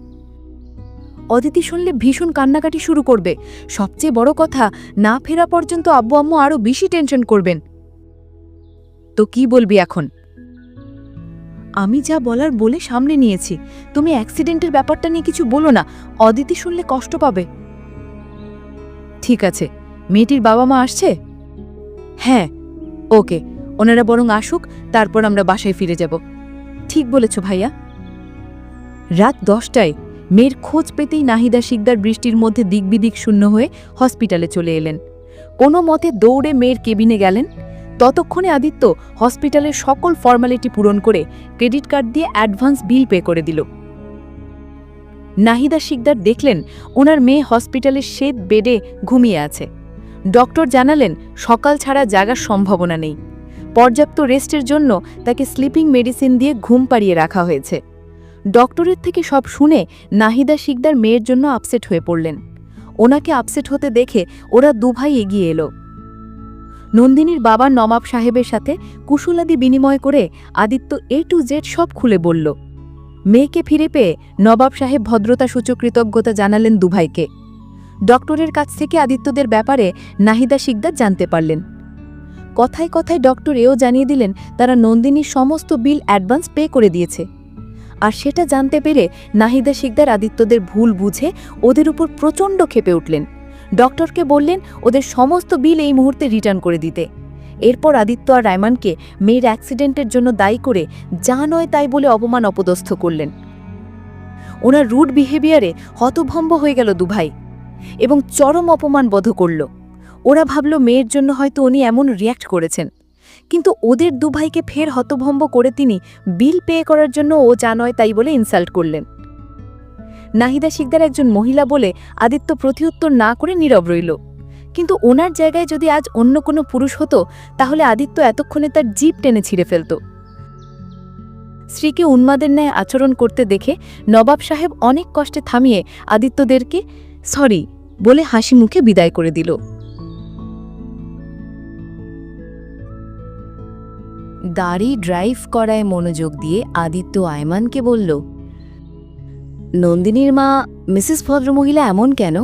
অদিতি শুনলে ভীষণ কান্নাকাটি শুরু করবে। সবচেয়ে বড় কথা, না ফেরা পর্যন্ত আব্বু আম্মু আরও বেশি টেনশন করবেন। তো কি বলবি এখন? আমি যা বলার বলে সামনে নিয়েছি, তুমি অ্যাক্সিডেন্টের ব্যাপারটা নিয়ে কিছু বলো না, অদিতি শুনলে কষ্ট পাবে। ঠিক আছে, মেয়েটির বাবা মা আসছে? হ্যাঁ, ওকে, ওনারা বরং আসুক, তারপর আমরা বাসায় ফিরে যাব। ঠিক বলেছ ভাইয়া। রাত 10টায় মেয়ের খোঁজ পেতেই নাহিদা শিকদার বৃষ্টির মধ্যে দিকবিদিক শূন্য হয়ে হসপিটালে চলে এলেন। কোনো মতে দৌড়ে মেয়ের কেবিনে গেলেন। ততক্ষণে আদিত্য হসপিটালের সকল ফর্মালিটি পূরণ করে ক্রেডিট কার্ড দিয়ে অ্যাডভান্স বিল পে করে দিল। নাহিদা শিকদার দেখলেন ওনার মেয়ে হসপিটালের শ্বেত বেডে ঘুমিয়ে আছে। ডক্টর জানালেন সকাল ছাড়া জাগার সম্ভাবনা নেই। পর্যাপ্ত রেস্টের জন্য তাকে স্লিপিং মেডিসিন দিয়ে ঘুম পাড়িয়ে রাখা হয়েছে। ডক্টরের থেকে সব শুনে নাহিদা শিকদার মেয়ের জন্য আপসেট হয়ে পড়লেন। ওনাকে আপসেট হতে দেখে ওরা দুভাই এগিয়ে এলো। নন্দিনীর বাবা নবাব সাহেবের সাথে কুশলাদি বিনিময় করে আদিত্য A to Z সব খুলে বলল। মেয়েকে ফিরে পেয়ে নবাব সাহেব ভদ্রতাসূচক কৃতজ্ঞতা জানালেন দুভাইকে। ডক্টরের কাছ থেকে আদিত্যদের ব্যাপারে নাহিদা শিকদার জানতে পারলেন। কথায় কথায় ডক্টর এও জানিয়ে দিলেন তারা নন্দিনীর সমস্ত বিল অ্যাডভান্স পে করে দিয়েছে। আর সেটা জানতে পেরে নাহিদা শিকদার আদিত্যদের ভুল বুঝে ওদের উপর প্রচণ্ড ক্ষেপে উঠলেন। ডক্টরকে বললেন ওদের সমস্ত বিল এই মুহূর্তে রিটার্ন করে দিতে। এরপর আদিত্য আর রায়মানকে মেয়ের অ্যাক্সিডেন্টের জন্য দায়ী করে যা নয় তাই বলে অপমান অপদস্থ করলেন। ওনার রুড বিহেভিয়ারে হতভম্ব হয়ে গেল দুভাই এবং চরম অপমান বোধ করল। ওরা ভাবল মেয়ের জন্য হয়তো উনি এমন রিয়্যাক্ট করেছেন, কিন্তু ওদের দুভাইকে ফের হতভম্ব করে তিনি বিল পে করার জন্য ও যা নয় তাই বলে ইনসাল্ট করলেন। নাহিদা শিকদার একজন মহিলা বলে আদিত্য প্রতিউত্তর না করে নীরব রইল। কিন্তু ওনার জায়গায় যদি আজ অন্য কোনো পুরুষ হতো তাহলে আদিত্য এতক্ষণে তার জিভ টেনে ছিঁড়ে ফেলত। স্ত্রীকে উন্মাদের ন্যায় আচরণ করতে দেখে নবাব সাহেব অনেক কষ্টে থামিয়ে আদিত্যদেরকে সরি বলে হাসি মুখে বিদায় করে দিল। গাড়ি ড্রাইভ করায় মনোযোগ দিয়ে আদিত্য আয়মানকে বলল, নন্দিনীর মা মিসেস ভদ্রমহিলা এমন কেন?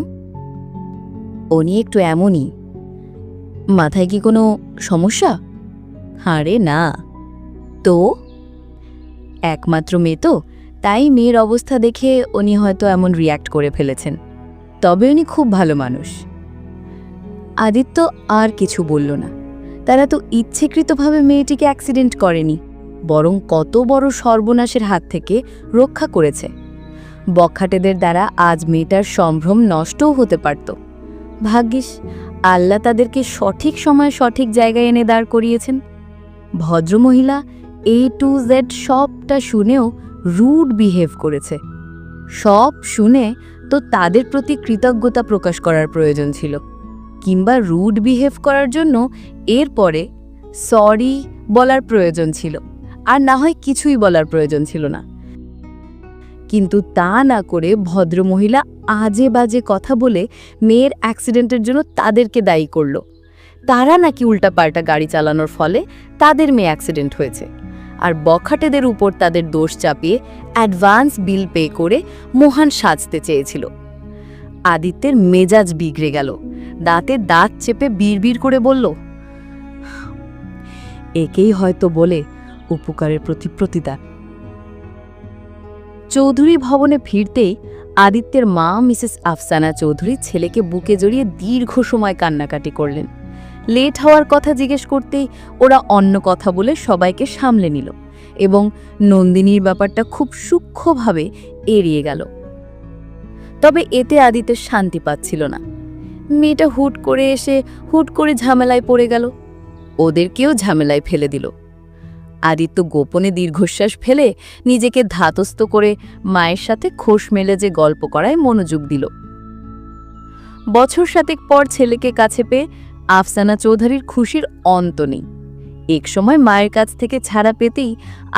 উনি একটু এমনই। মাথায় কি কোনো সমস্যা? আরে না তো, একমাত্র মেয়ে তো, তাই মেয়ের অবস্থা দেখে উনি হয়তো এমন রিয়্যাক্ট করে ফেলেছেন। তবে উনি খুব ভালো মানুষ। আদিত্য আর কিছু বলল না। তারা তো ইচ্ছেকৃতভাবে মেয়েটিকে অ্যাক্সিডেন্ট করেনি, বরং কত বড় সর্বনাশের হাত থেকে রক্ষা করেছে। বখাটেদের দ্বারা আজ মেয়েটার সম্ভ্রম নষ্টও হতে পারত। ভাগ্যিস আল্লাহ তাদেরকে সঠিক সময়ে সঠিক জায়গায় এনে দাঁড় করিয়েছেন। ভদ্রমহিলা A to Z সবটা শুনেও রুড বিহেভ করেছে। সব শুনে তো তাদের প্রতি কৃতজ্ঞতা প্রকাশ করার প্রয়োজন ছিল, কিংবা রুড বিহেভ করার জন্য এরপরে সরি বলার প্রয়োজন ছিল, আর না হয় কিছুই বলার প্রয়োজন ছিল না। কিন্তু তা না করে ভদ্রমহিলা আজে বাজে কথা বলে মেয়ের অ্যাক্সিডেন্টের জন্য তাদেরকে দায়ী করল। তারা নাকি উল্টাপাল্টা গাড়ি চালানোর ফলে তাদের মেয়ে অ্যাক্সিডেন্ট হয়েছে, আর বখাটেদের উপর তাদের দোষ চাপিয়ে অ্যাডভান্স বিল পে করে মহান সাজতে চেয়েছিল। আদিত্যের মেজাজ বিগড়ে গেল। দাঁতে দাঁত চেপে বিড়বিড় করে বলল, একেই হয়তো বলে উপকারের প্রতি প্রতিদান। চৌধুরী ভবনে ফিরতেই আদিত্যের মা মিসেস আফসানা চৌধুরী ছেলেকে বুকে জড়িয়ে দীর্ঘ সময় কান্নাকাটি করলেন। লেট হওয়ার কথা জিজ্ঞেস করতেই ওরা অন্য কথা বলে সবাইকে সামলে নিল এবং নন্দিনীর ব্যাপারটা খুব সূক্ষ্মভাবে এড়িয়ে গেল। তবে এতে আদিত্যের শান্তি পাচ্ছিল না। মেয়েটা হুট করে এসে হুট করে ঝামেলায় পড়ে গেল, ওদেরকেও ঝামেলায় ফেলে দিল। আদিত্য গোপনে দীর্ঘশ্বাস ফেলে নিজেকে ধাতস্থ করে মায়ের সাথে খোশ মেলে যে গল্প করায় মনোযোগ দিল। বছর 7 পর ছেলেকে কাছে পেয়ে আফসানা চৌধুরীর খুশির অন্ত নেই। এক সময় মায়ের কাছ থেকে ছাড়া পেতেই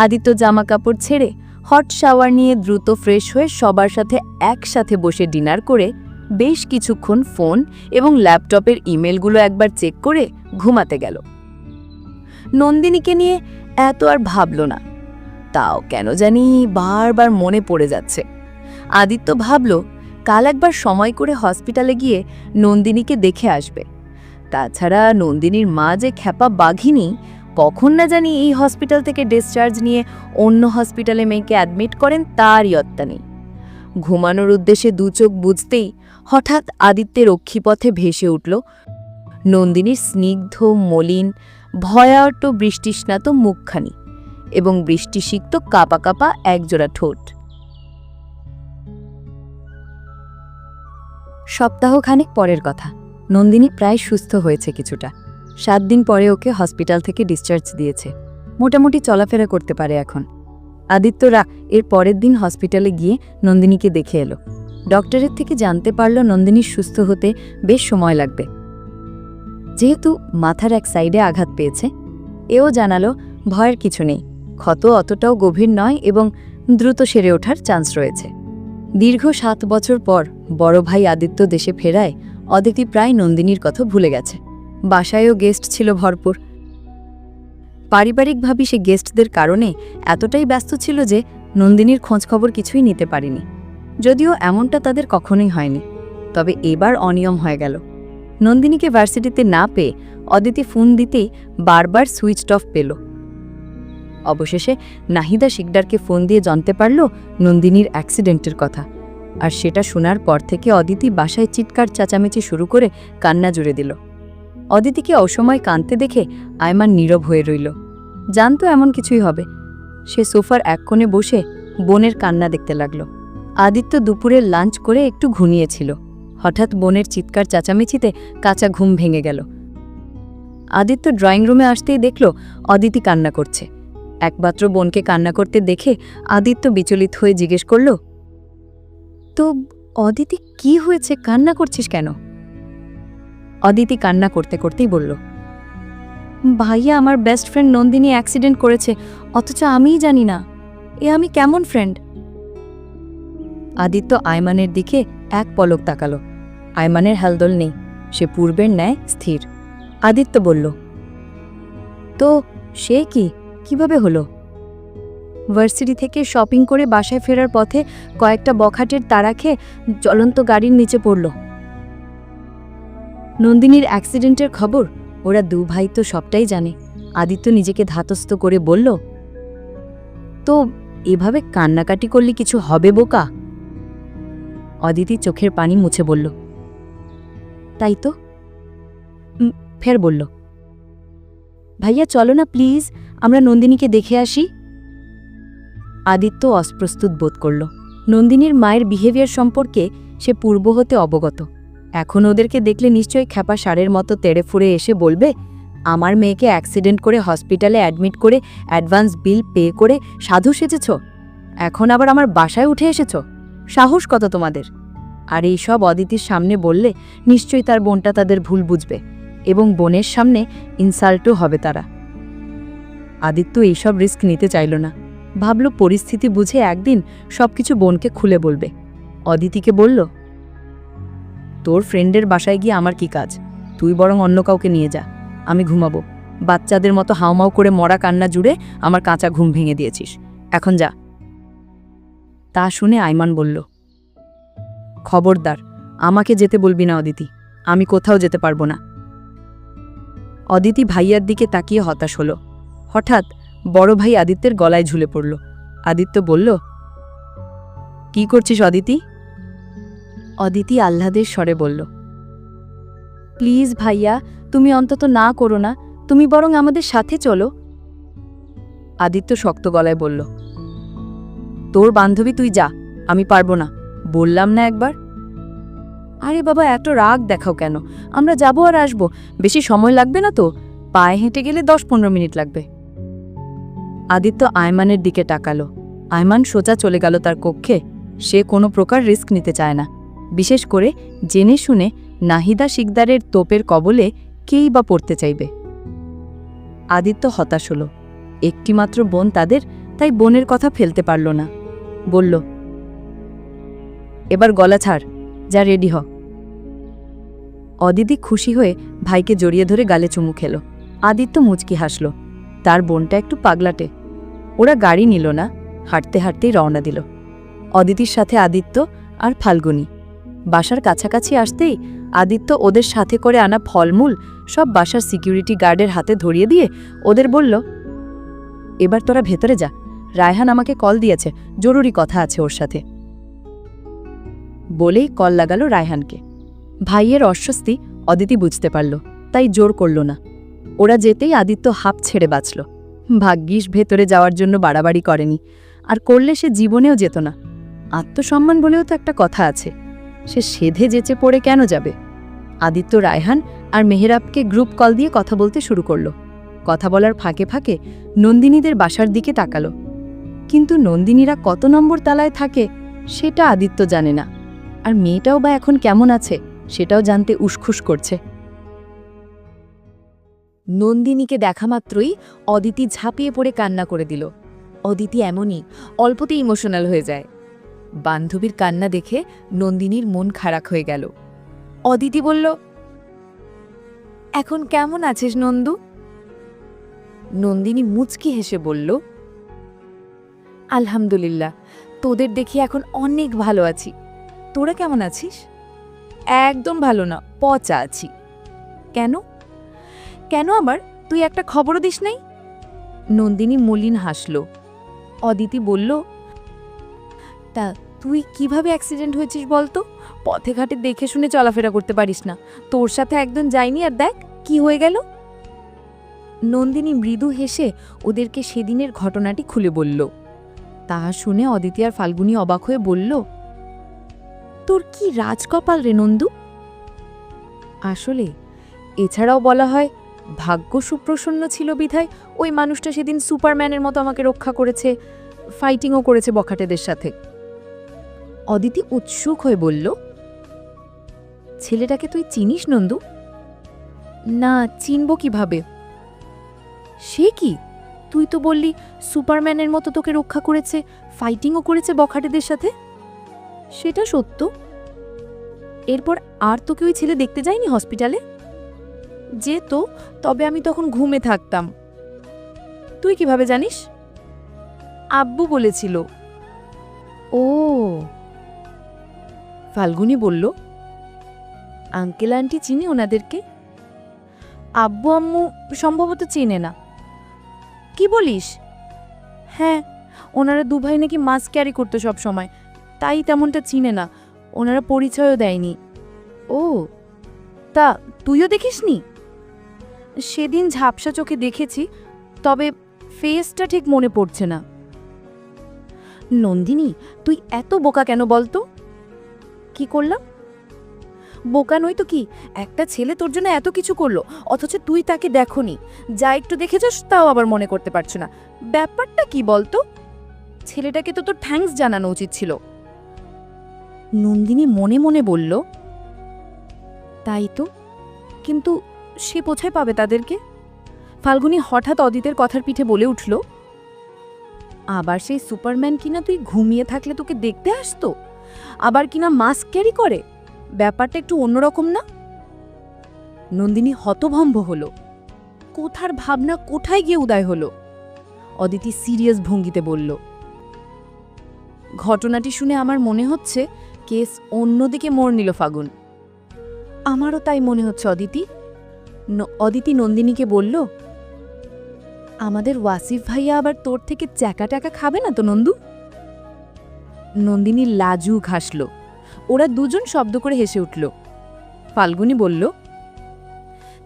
আদিত্য জামা কাপড় ছেড়ে হট শাওয়ার নিয়ে দ্রুত ফ্রেশ হয়ে সবার সাথে একসাথে বসে ডিনার করে বেশ কিছুক্ষণ ফোন এবং ল্যাপটপের ইমেলগুলো একবার চেক করে ঘুমাতে গেল। নন্দিনীকে নিয়ে এত আর ভাবল না, তাও কেন জানি বারবার মনে পড়ে যাচ্ছে। আদিত্য ভাবল কাল একবার সময় করে হসপিটালে গিয়ে নন্দিনীকে দেখে আসবে। তাছাড়া নন্দিনীর মা যে খ্যাপা বাঘিনী, কখন না জানি এই হসপিটাল থেকে ডিসচার্জ নিয়ে অন্য হসপিটালে মেয়েকে অ্যাডমিট করেন তারই অত্তা নেই। ঘুমানোর উদ্দেশ্যে দু চোখ বুঝতেই হঠাৎ আদিত্যের অক্ষিপথে ভেসে উঠল নন্দিনীর স্নিগ্ধ মলিন ভয়ার্ত বৃষ্টিস্নাত মুখখানি এবং বৃষ্টিসিক্ত কাপা কাপা একজোড়া ঠোঁট। সপ্তাহখানেক পরের কথা। নন্দিনী প্রায় সুস্থ হয়েছে কিছুটা। 7 দিন পরে ওকে হসপিটাল থেকে ডিসচার্জ দিয়েছে। মোটামুটি চলাফেরা করতে পারে এখন। আদিত্যরা এর পরের দিন হসপিটালে গিয়ে নন্দিনীকে দেখে এলো। ডক্টরের থেকে জানতে পারল নন্দিনীর সুস্থ হতে বেশ সময় লাগবে। যেহেতু মাথার এক সাইডে আঘাত পেয়েছে, এও জানালো ভয়ের কিছু নেই, ক্ষত অতটাও গভীর নয় এবং দ্রুত সেরে ওঠার চান্স রয়েছে। দীর্ঘ 7 বছর পর বড় ভাই আদিত্য দেশে ফেরায় অদিতি প্রায় নন্দিনীর কথা ভুলে গেছে। বাসায়ও গেস্ট ছিল ভরপুর। পারিবারিকভাবে সে গেস্টদের কারণে এতটাই ব্যস্ত ছিল যে নন্দিনীর খোঁজখবর কিছুই নিতে পারেনি। যদিও এমনটা তাদের কখনোই হয়নি, তবে এবার অনিয়ম হয়ে গেল। নন্দিনীকে ভার্সিটিতে না পেয়ে অদিতি ফোন দিতেই বারবার সুইচড অফ পেল। অবশেষে নাহিদা শিকদারকে ফোন দিয়ে জানতে পারল নন্দিনীর অ্যাক্সিডেন্টের কথা, আর সেটা শোনার পর থেকে অদিতি বাসায় চিৎকার চেঁচামেচি শুরু করে কান্না জুড়ে দিল। অদিতিকে অসময় কাঁদতে দেখে আয়মান নীরব হয়ে রইল। জানতো এমন কিছুই হবে। সে সোফার এক কোণে বসে বোনের কান্না দেখতে লাগল। আদিত্য দুপুরের লাঞ্চ করে একটু ঘুমিয়েছিল। হঠাৎ বোনের চিৎকার চেঁচামেচিতে কাঁচা ঘুম ভেঙে গেল। আদিত্য ড্রয়িং রুমে আসতেই দেখল অদিতি কান্না করছে। একমাত্র বোনকে কান্না করতে দেখে আদিত্য বিচলিত হয়ে জিজ্ঞেস করল, তো অদিতি কি হয়েছে, কান্না করছিস কেন? অদিতি কান্না করতে করতেই বলল, ভাইয়া আমার বেস্ট ফ্রেন্ড নন্দিনী অ্যাক্সিডেন্ট করেছে, অথচ আমিই জানি না। এ আমি কেমন ফ্রেন্ড? আদিত্য আয়মানের দিকে এক পলক তাকালো। আয়মানের হালদোল নেই, সে পূর্বের ন্যায় স্থির। আদিত্য বলল, তো সে কি, কিভাবে হলো? ভার্সিটি থেকে শপিং করে বাসায় ফেরার পথে কয়েকটা বখাটের তাড়া খেয়ে জ্বলন্ত গাড়ির নিচে পড়ল। নন্দিনীর অ্যাক্সিডেন্টের খবর ওরা দু ভাই তো সবটাই জানে। আদিত্য নিজেকে ধাতস্থ করে বলল, তো এভাবে কান্নাকাটি করলে কিছু হবে বোকা? অদিতি চোখের পানি মুছে বলল, তাই তো। ফের বলল, ভাইয়া চলো না প্লিজ, আমরা নন্দিনীকে দেখে আসি। আদিত্য অস্প্রস্তুত বোধ করল। নন্দিনীর মায়ের বিহেভিয়ার সম্পর্কে সে পূর্ব হতে অবগত। এখন ওদেরকে দেখলে নিশ্চয়ই খ্যাপা ষাঁড়ের মতো তেড়ে ফুড়ে এসে বলবে, আমার মেয়েকে অ্যাক্সিডেন্ট করে হসপিটালে অ্যাডমিট করে অ্যাডভান্স বিল পে করে সাধু সেজেছ, এখন আবার আমার বাসায় উঠে এসেছ, সাহস কত তোমাদের? আর এই সব অদিতির সামনে বললে নিশ্চয়ই তার বোনটা তাদের ভুল বুঝবে এবং বোনের সামনে ইনসাল্টও হবে তারা। আদিত্য এইসব রিস্ক নিতে চাইল না। ভাবল পরিস্থিতি বুঝে একদিন সবকিছু বোনকে খুলে বলবে। অদিতিকে বলল, তোর ফ্রেন্ডের বাসায় গিয়ে আমার কি কাজ? তুই বরং অন্য কাউকে নিয়ে যা, আমি ঘুমাবো। বাচ্চাদের মতো হাউমাউ করে মরা কান্না জুড়ে আমার কাঁচা ঘুম ভেঙে দিয়েছিস, এখন যা। তা শুনে আইমান বলল, খবরদার, আমাকে যেতে বলবি না অদিতি, আমি কোথাও যেতে পারবো না। অদিতি ভাইয়ার দিকে তাকিয়ে হতাশ হল। হঠাৎ বড় ভাই আদিত্যের গলায় ঝুলে পড়ল। আদিত্য বলল, কি করছিস অদিতি? অদিতি আহ্লাদের স্বরে বলল, প্লিজ ভাইয়া, তুমি অন্তত না করো না, তুমি বরং আমাদের সাথে চলো। আদিত্য শক্ত গলায় বলল, তোর বান্ধবী তুই যা, আমি পারবো না, বললাম না একবার। আরে বাবা, এত রাগ দেখাও কেন? আমরা যাবো আর আসবো, বেশি সময় লাগবে না তো, পায়ে হেঁটে গেলে 10-15 মিনিট লাগবে। আদিত্য আয়মানের দিকে তাকালো। আয়মান সোজা চলে গেল তার কক্ষে। সে কোনো প্রকার রিস্ক নিতে চায় না, বিশেষ করে জেনে শুনে নাহিদা শিকদারের তোপের কবলে কেই বা পড়তে চাইবে। আদিত্য হতাশ হল। একটিমাত্র বোন তাদের, তাই বোনের কথা ফেলতে পারল না। বলল, এবার গলা ছাড়, যা রেডি হ। অদিতি খুশি হয়ে ভাইকে জড়িয়ে ধরে গালে চুমু খেল। আদিত্য মুচকি হাসল। তার বোনটা একটু পাগলাটে। ওরা গাড়ি নিল না, হাঁটতে হাঁটতেই রওনা দিল। অদিতির সাথে আদিত্য আর ফাল্গুনী। বাসার কাছাকাছি আসতেই আদিত্য ওদের সাথে করে আনা ফলমূল সব বাসার সিকিউরিটি গার্ডের হাতে ধরিয়ে দিয়ে ওদের বলল, এবার তোরা ভেতরে যা, রায়হান আমাকে কল দিয়েছে, জরুরি কথা আছে ওর সাথে। বলেই কল লাগালো রায়হানকে। ভাইয়ের অস্বস্তি অদিতি বুঝতে পারল, তাই জোর করল না। ওরা যেতেই আদিত্য হাঁপ ছেড়ে বাঁচল। ভাগ্যিস ভেতরে যাওয়ার জন্য বাড়াবাড়ি করেনি, আর করলে সে জীবনেও যেত না। আত্মসম্মান বলেও তো একটা কথা আছে, সে সেধে যেচে পড়ে কেন যাবে? আদিত্য রায়হান আর মেহেরাবকে গ্রুপ কল দিয়ে কথা বলতে শুরু করল। কথা বলার ফাঁকে ফাঁকে নন্দিনীদের বাসার দিকে তাকালো, কিন্তু নন্দিনীরা কত নম্বর তালায় থাকে সেটা আদিত্য জানে না। আর মেয়েটাও বা এখন কেমন আছে সেটাও জানতে উসখুস করছে। নন্দিনীকে দেখা মাত্রই অদিতি ঝাঁপিয়ে পড়ে কান্না করে দিল। অদিতি এমনই, অল্পতেই ইমোশনাল হয়ে যায়। বান্ধবীর কান্না দেখে নন্দিনীর মন খারাপ হয়ে গেল। অদিতি বলল, এখন কেমন আছিস নন্দু? নন্দিনী মুচকি হেসে বলল, আলহামদুলিল্লাহ, তোদের দেখি এখন অনেক ভালো আছি। তোরা কেমন আছিস? একদম ভালো না, পচা আছি। কেন? কেন আবার? তুই একটা খবরও দিস নাই? নন্দিনী মলিন হাসল। অদিতি বলল, তা তুই কিভাবে অ্যাক্সিডেন্ট হয়েছিস বলতো? পথে ঘাটে দেখে শুনে চলাফেরা করতে পারিস না, তোর সাথে একদম যাইনি, আর দেখ কি হয়ে গেল। নন্দিনী মৃদু হেসে ওদেরকে সেদিনের ঘটনাটি খুলে বলল। তা শুনে অদিতি আর ফাল্গুনী অবাক হয়ে বলল, তোর কি রাজকপাল রে নন্দু। আসলে এছাড়াও বলা হয়, ভাগ্য সুপ্রসন্ন ছিল বিধায় ওই মানুষটা সেদিন সুপারম্যানের মতো আমাকে রক্ষা করেছে, ফাইটিংও করেছে বখাটেদের সাথে। অদিতি উৎসুক হয়ে বলল, ছেলেটাকে তুই চিনিস নন্দু? না, চিনব কিভাবে? সে কি, তুই তো বললি সুপারম্যানের মতো তোকে রক্ষা করেছে, ফাইটিংও করেছে বখাটেদের সাথে। সেটা সত্য। এরপর আর তোকে ওই ছেলে দেখতে যায়নি হসপিটালে? যেত, তবে আমি তখন ঘুমে থাকতাম। তুই কিভাবে জানিস? আব্বু বলেছিল। ও, ফাল্গুনি বলল, আঙ্কেল আন্টি চিনি ওনাদেরকে? আব্বু আম্মু সম্ভবত চেনে না। কি বলিস? হ্যাঁ, ওনারা দুভাই নাকি মাস্ক ক্যারি করতো সব সময়, তাই তেমনটা চিনে না, ওনারা পরিচয়ও দেয়নি। ও, তা তুইও দেখিসনি? সেদিন ঝাপসা চোখে দেখেছি, তবে ফেসটা ঠিক মনে পড়ছে না। নন্দিনী, তুই এত বোকা কেন বলতো? কি করলাম? বোকা নই তো কি, একটা ছেলে তোর জন্য এত কিছু করলো, অথচ তুই তাকে দেখোনি, যা একটু দেখেছস তাও আবার মনে করতে পারছো না। ব্যাপারটা কি বলতো? ছেলেটাকে তো তোর থ্যাঙ্কস জানানো উচিত ছিল। নন্দিনী মনে মনে বলল, তাই তো, কিন্তু সে কোথায় পাবে তাদেরকে? ফাল্গুনি হঠাৎ অদিতের কথার পিঠে বলে উঠল, আবার সেই সুপারম্যান কিনা তুই ঘুমিয়ে থাকলে তোকে দেখতে আসতো, আবার কিনা মাস্ক ক্যারি করে, ব্যাপারটা একটু অন্যরকম না? নন্দিনী হতভম্ব হলো। কোথার ভাবনা কোথায় গিয়ে উদয় হলো? অদিতি সিরিয়াস ভঙ্গিতে বলল, ঘটনাটি শুনে আমার মনে হচ্ছে কেস অন্যদিকে মোড় নিল ফাগুন। আমারও তাই মনে হচ্ছে অদিতি। অদিতি নন্দিনীকে বলল, আমাদের ওয়াসিফ ভাইয়া আবার তোর থেকে চ্যাকা ট্যাকা খাবে না তো নন্দু? নন্দিনী লাজুক হাসল। ওরা দুজন শব্দ করে হেসে উঠল। ফাল্গুনি বলল,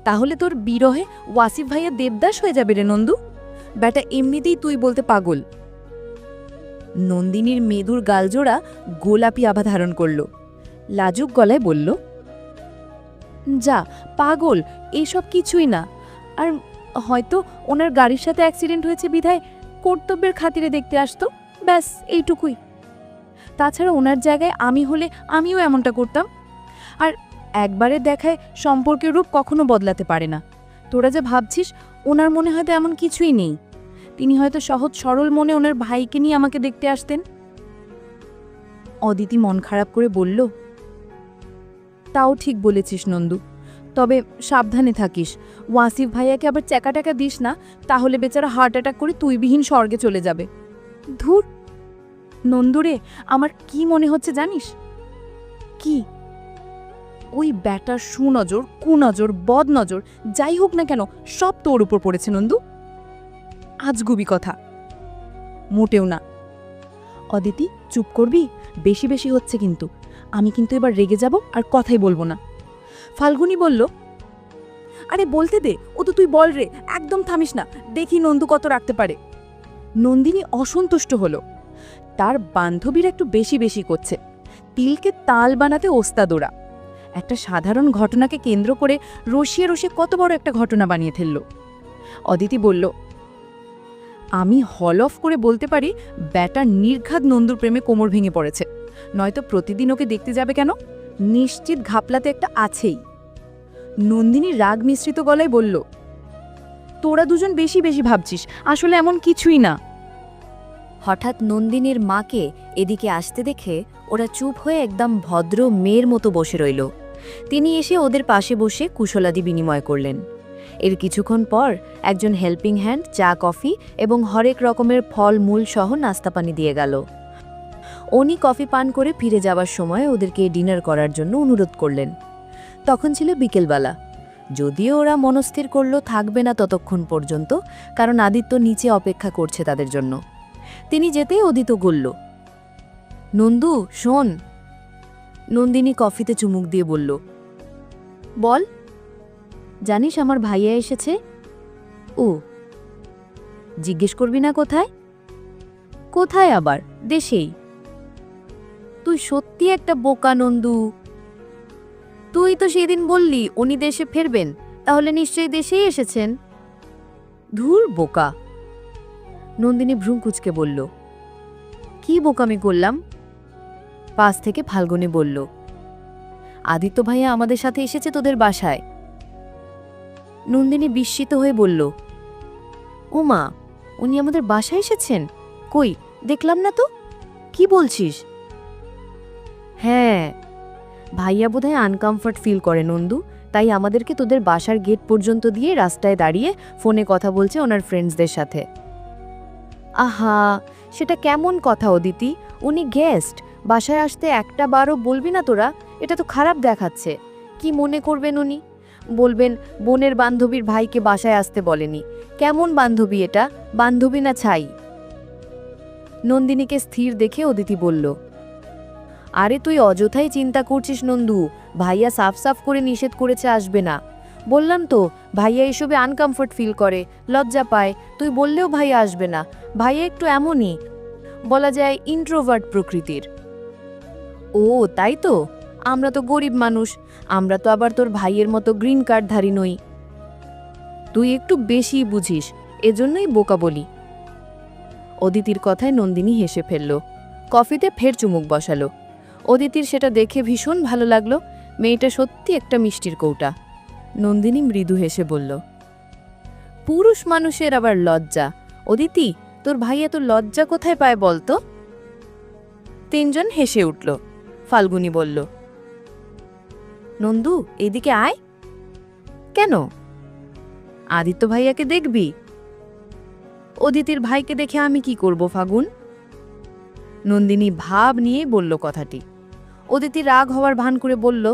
তাহলে তোর বিরহে ওয়াসিফ ভাইয়া দেবদাস হয়ে যাবে রে নন্দু, ব্যাটা এমনিতেই তুই বলতে পাগল। নন্দিনীর মেদুর গালজোড়া গোলাপি আভা ধারণ করল। লাজুক গলায় বলল, যা পাগল, এইসব কিছুই না। আর হয়তো ওনার গাড়ির সাথে অ্যাক্সিডেন্ট হয়েছে বিধায় কর্তব্যের খাতিরে দেখতে আসতো, ব্যাস এইটুকুই। তাছাড়া ওনার জায়গায় আমি হলে আমিও এমনটা করতাম। আর একবারের দেখায় সম্পর্কের রূপ কখনো বদলাতে পারে না। তোরা যে ভাবছিস ওনার মনে হয়তো এমন কিছুই নেই, তিনি হয়তো সহজ সরল মনে ওনার ভাইকে নিয়ে আমাকে দেখতে আসতেন। অদিতি মন খারাপ করে বলল, তাও ঠিক বলেছিস নন্দু, তবে সাবধানে থাকিস, ওয়াসিফ ভাইয়াকে আবার চ্যাকা ট্যাকা দিস না, তাহলে বেচারা হার্ট অ্যাটাক করে তুইবিহীন স্বর্গে চলে যাবে। ধুর নন্দুরে, আমার কি মনে হচ্ছে জানিস? কি? ওই ব্যাটার সুনজর, কুনজর, বদনজর যাই হোক না কেন, সব তোর উপর পড়েছে নন্দু। আজগুবি কথা। মোটেও না। অদিতি, চুপ করবি? বেশি বেশি হচ্ছে কিন্তু। আমি কিন্তু এবার রেগে যাব আর কথাই বলবো না। ফাল্গুনি বলল, আরে বলতে দে, ও তো তুই বল রে, একদম থামিস না, দেখি নন্দু কত রাখতে পারে। নন্দিনী অসন্তুষ্ট হলো। তার বান্ধবীর একটু বেশি বেশি করছে, তিলকে তাল বানাতে ওস্তাদ ওরা। একটা সাধারণ ঘটনাকে কেন্দ্র করে রসিয়ে রসিয়ে কত বড় একটা ঘটনা বানিয়ে ফেলল। অদিতি বলল, আমি হল অফ করে বলতে পারি ব্যাটা নির্ঘাত নন্দুর প্রেমে কোমর ভেঙে পড়েছে, নয়তো প্রতিদিন ওকে দেখতে যাবে কেন? নিশ্চিত ঘাপলাতে একটা আছেই। নন্দিনী রাগ মিশ্রিত গলায় বলল, তোরা দুজন বেশি বেশি ভাবছিস, আসলে এমন কিছুই না। হঠাৎ নন্দিনীর মাকে এদিকে আসতে দেখে ওরা চুপ হয়ে একদম ভদ্র মেয়ের মতো বসে রইল। তিনি এসে ওদের পাশে বসে কুশলাদি বিনিময় করলেন। এর কিছুক্ষণ পর একজন হেল্পিং হ্যান্ড চা কফি এবং হরেক রকমের ফল মূল সহ নাস্তাপানি দিয়ে গেল। উনি কফি পান করে ফিরে যাবার সময় ওদেরকে ডিনার করার জন্য অনুরোধ করলেন। তখন ছিল বিকেলবেলা, যদিও ওরা মনস্থির করল থাকবে না ততক্ষণ পর্যন্ত, কারণ আদিত্য নিচে অপেক্ষা করছে তাদের জন্য। তিনি যেতেই অদিত বলল, নন্দু শোন। নন্দিনী কফিতে চুমুক দিয়ে বলল, বল। জানিস আমার ভাইয়া এসেছে? ও, জিজ্ঞেস করবি না কোথায়? কোথায় আবার, দেশেই। তুই সত্যি একটা বোকা নন্দু। তুই তো সেদিন বললি উনি দেশে ফিরবেন, তাহলে নিশ্চয়ই দেশেই এসেছেন। ধুর বোকা। নন্দিনী ভ্রু কুঁচকে বলল, কি বোকামি করলাম? পাশ থেকে ফাল্গুনি বলল, আদিত্য ভাইয়া আমাদের সাথে এসেছে তোদের বাসায়। নন্দিনী বিস্মিত হয়ে বলল, ও মা, উনি আমাদের বাসায় এসেছেন? কই, দেখলাম না তো। কি বলছিস? হ্যাঁ, ভাইয়া বোধহয় আনকমফর্ট ফিল করে নন্দু, তাই আমাদেরকে তোদের বাসার গেট পর্যন্ত দিয়ে রাস্তায় দাঁড়িয়ে ফোনে কথা বলছে ওনার ফ্রেন্ডসদের সাথে। আহা, সেটা কেমন কথা অদিতি? উনি গেস্ট, বাসায় আসতে একটা বারও বলবি না তোরা? এটা তো খারাপ দেখাচ্ছে। কি মনে করবেন উনি? বলবেন বোনের বান্ধবীর ভাইকে বাসায় আসতে বলেনি। কেমন বান্ধবী এটা? বান্ধবী না ছাই? নন্দিনীকে স্থির দেখে অদিতি বলল, আরে তুই অযথাই চিন্তা করছিস নন্দু। ভাইয়া সাফ সাফ করে নিষেধ করেছে আসবে না। বললাম তো, ভাইয়া এসবে আনকমফর্ট ফিল করে, লজ্জা পায়। তুই বললেও ভাইয়া আসবে না। ভাইয়া একটু এমনই, বলা যায় ইন্ট্রোভার্ট প্রকৃতির। ও তাই তো? আমরা তো গরিব মানুষ, আমরা তো আবার তোর ভাইয়ের মতো গ্রিন কার্ডধারী নই। তুই একটু বেশি বুঝিস, এজন্যই বোকা বলি। অদিতির কথায় নন্দিনী হেসে ফেলল, কফিতে ফের চুমুক বসালো। অদিতির সেটা দেখে ভীষণ ভালো লাগলো। মেয়েটা সত্যি একটা মিষ্টির কৌটা। নন্দিনী মৃদু হেসে বলল, পুরুষ মানুষের আবার লজ্জা। অদিতি, তোর ভাই এত লজ্জা কোথায় পায় বলতো? তিনজন হেসে উঠল। ফাল্গুনী বলল, নন্দু, এদিকে আয়। কেন? আদিত্য ভাইয়াকে দেখবি? অদিতির ভাইকে দেখে আমি কি করব ফাগুন? নন্দিনী ভাব নিয়ে বলল কথাটি। অদিতি রাগ হওয়ার ভান করে বলল,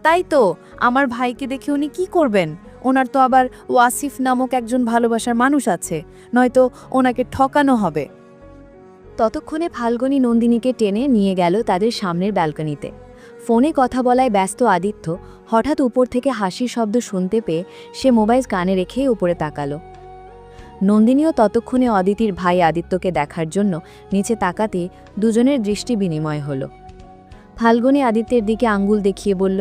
তাই তো, আমার ভাইকে দেখে উনি কি করবেন? ওনার তো আবার ওয়াসিফ নামক একজন ভালোবাসার মানুষ আছে, নয়তো ওনাকে ঠকানো হবে। ততক্ষণে ফাল্গুনী নন্দিনীকে টেনে নিয়ে গেল তাদের সামনের ব্যালকনিতে। ফোনে কথা বলায় ব্যস্ত আদিত্য হঠাৎ উপর থেকে হাসির শব্দ শুনতে পেয়ে সে মোবাইল কানে রেখে উপরে তাকালো। নন্দিনীও ততক্ষণে অদিতির ভাই আদিত্যকে দেখার জন্য নিচে তাকাতে দুজনের দৃষ্টি বিনিময় হলো। ফাল্গুনী আদিত্যের দিকে আঙ্গুল দেখিয়ে বলল,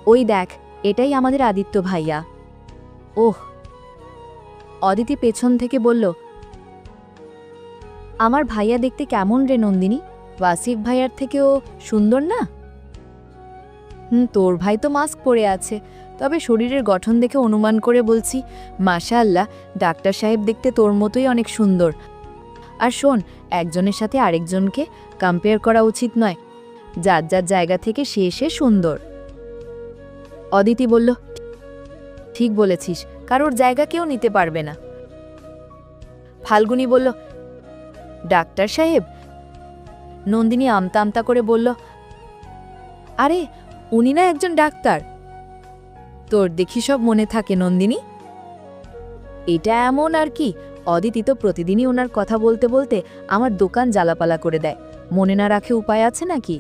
ওই দেখ, এটাই আমাদের আদিত্য ভাইয়া। ওহ। অদিতি পেছন থেকে বলল, আমার ভাইয়া দেখতে কেমন রে নন্দিনী? ওয়াসিফ ভাইয়ার থেকেও সুন্দর না? তোর ভাই তো মাস্ক পরে আছে, তবে শরীরের গঠন দেখে অনুমান করে বলছি, মাশাআল্লাহ, ডাক্তার সাহেব দেখতে তোর মতোই অনেক সুন্দর। আর শোন, একজনের সাথে আরেকজনকে কম্পেয়ার করা উচিত নয়। যার যার জায়গা থেকে সে সে সুন্দর। অদিতি বলল, ঠিক বলেছিস, কারোর জায়গা কেউ নিতে পারবে না। ফাল্গুনী বলল, ডাক্তার সাহেব? নন্দিনী আমতা আমতা করে বলল, আরে উনি না একজন ডাক্তার। তোর দেখি সব মনে থাকে নন্দিনী। এটা এমন আর কি, অদিতি তো প্রতিদিনই ওনার কথা বলতে বলতে আমার দোকান জ্বালাপালা করে দেয়। মনে না রাখে উপায় আছে নাকি?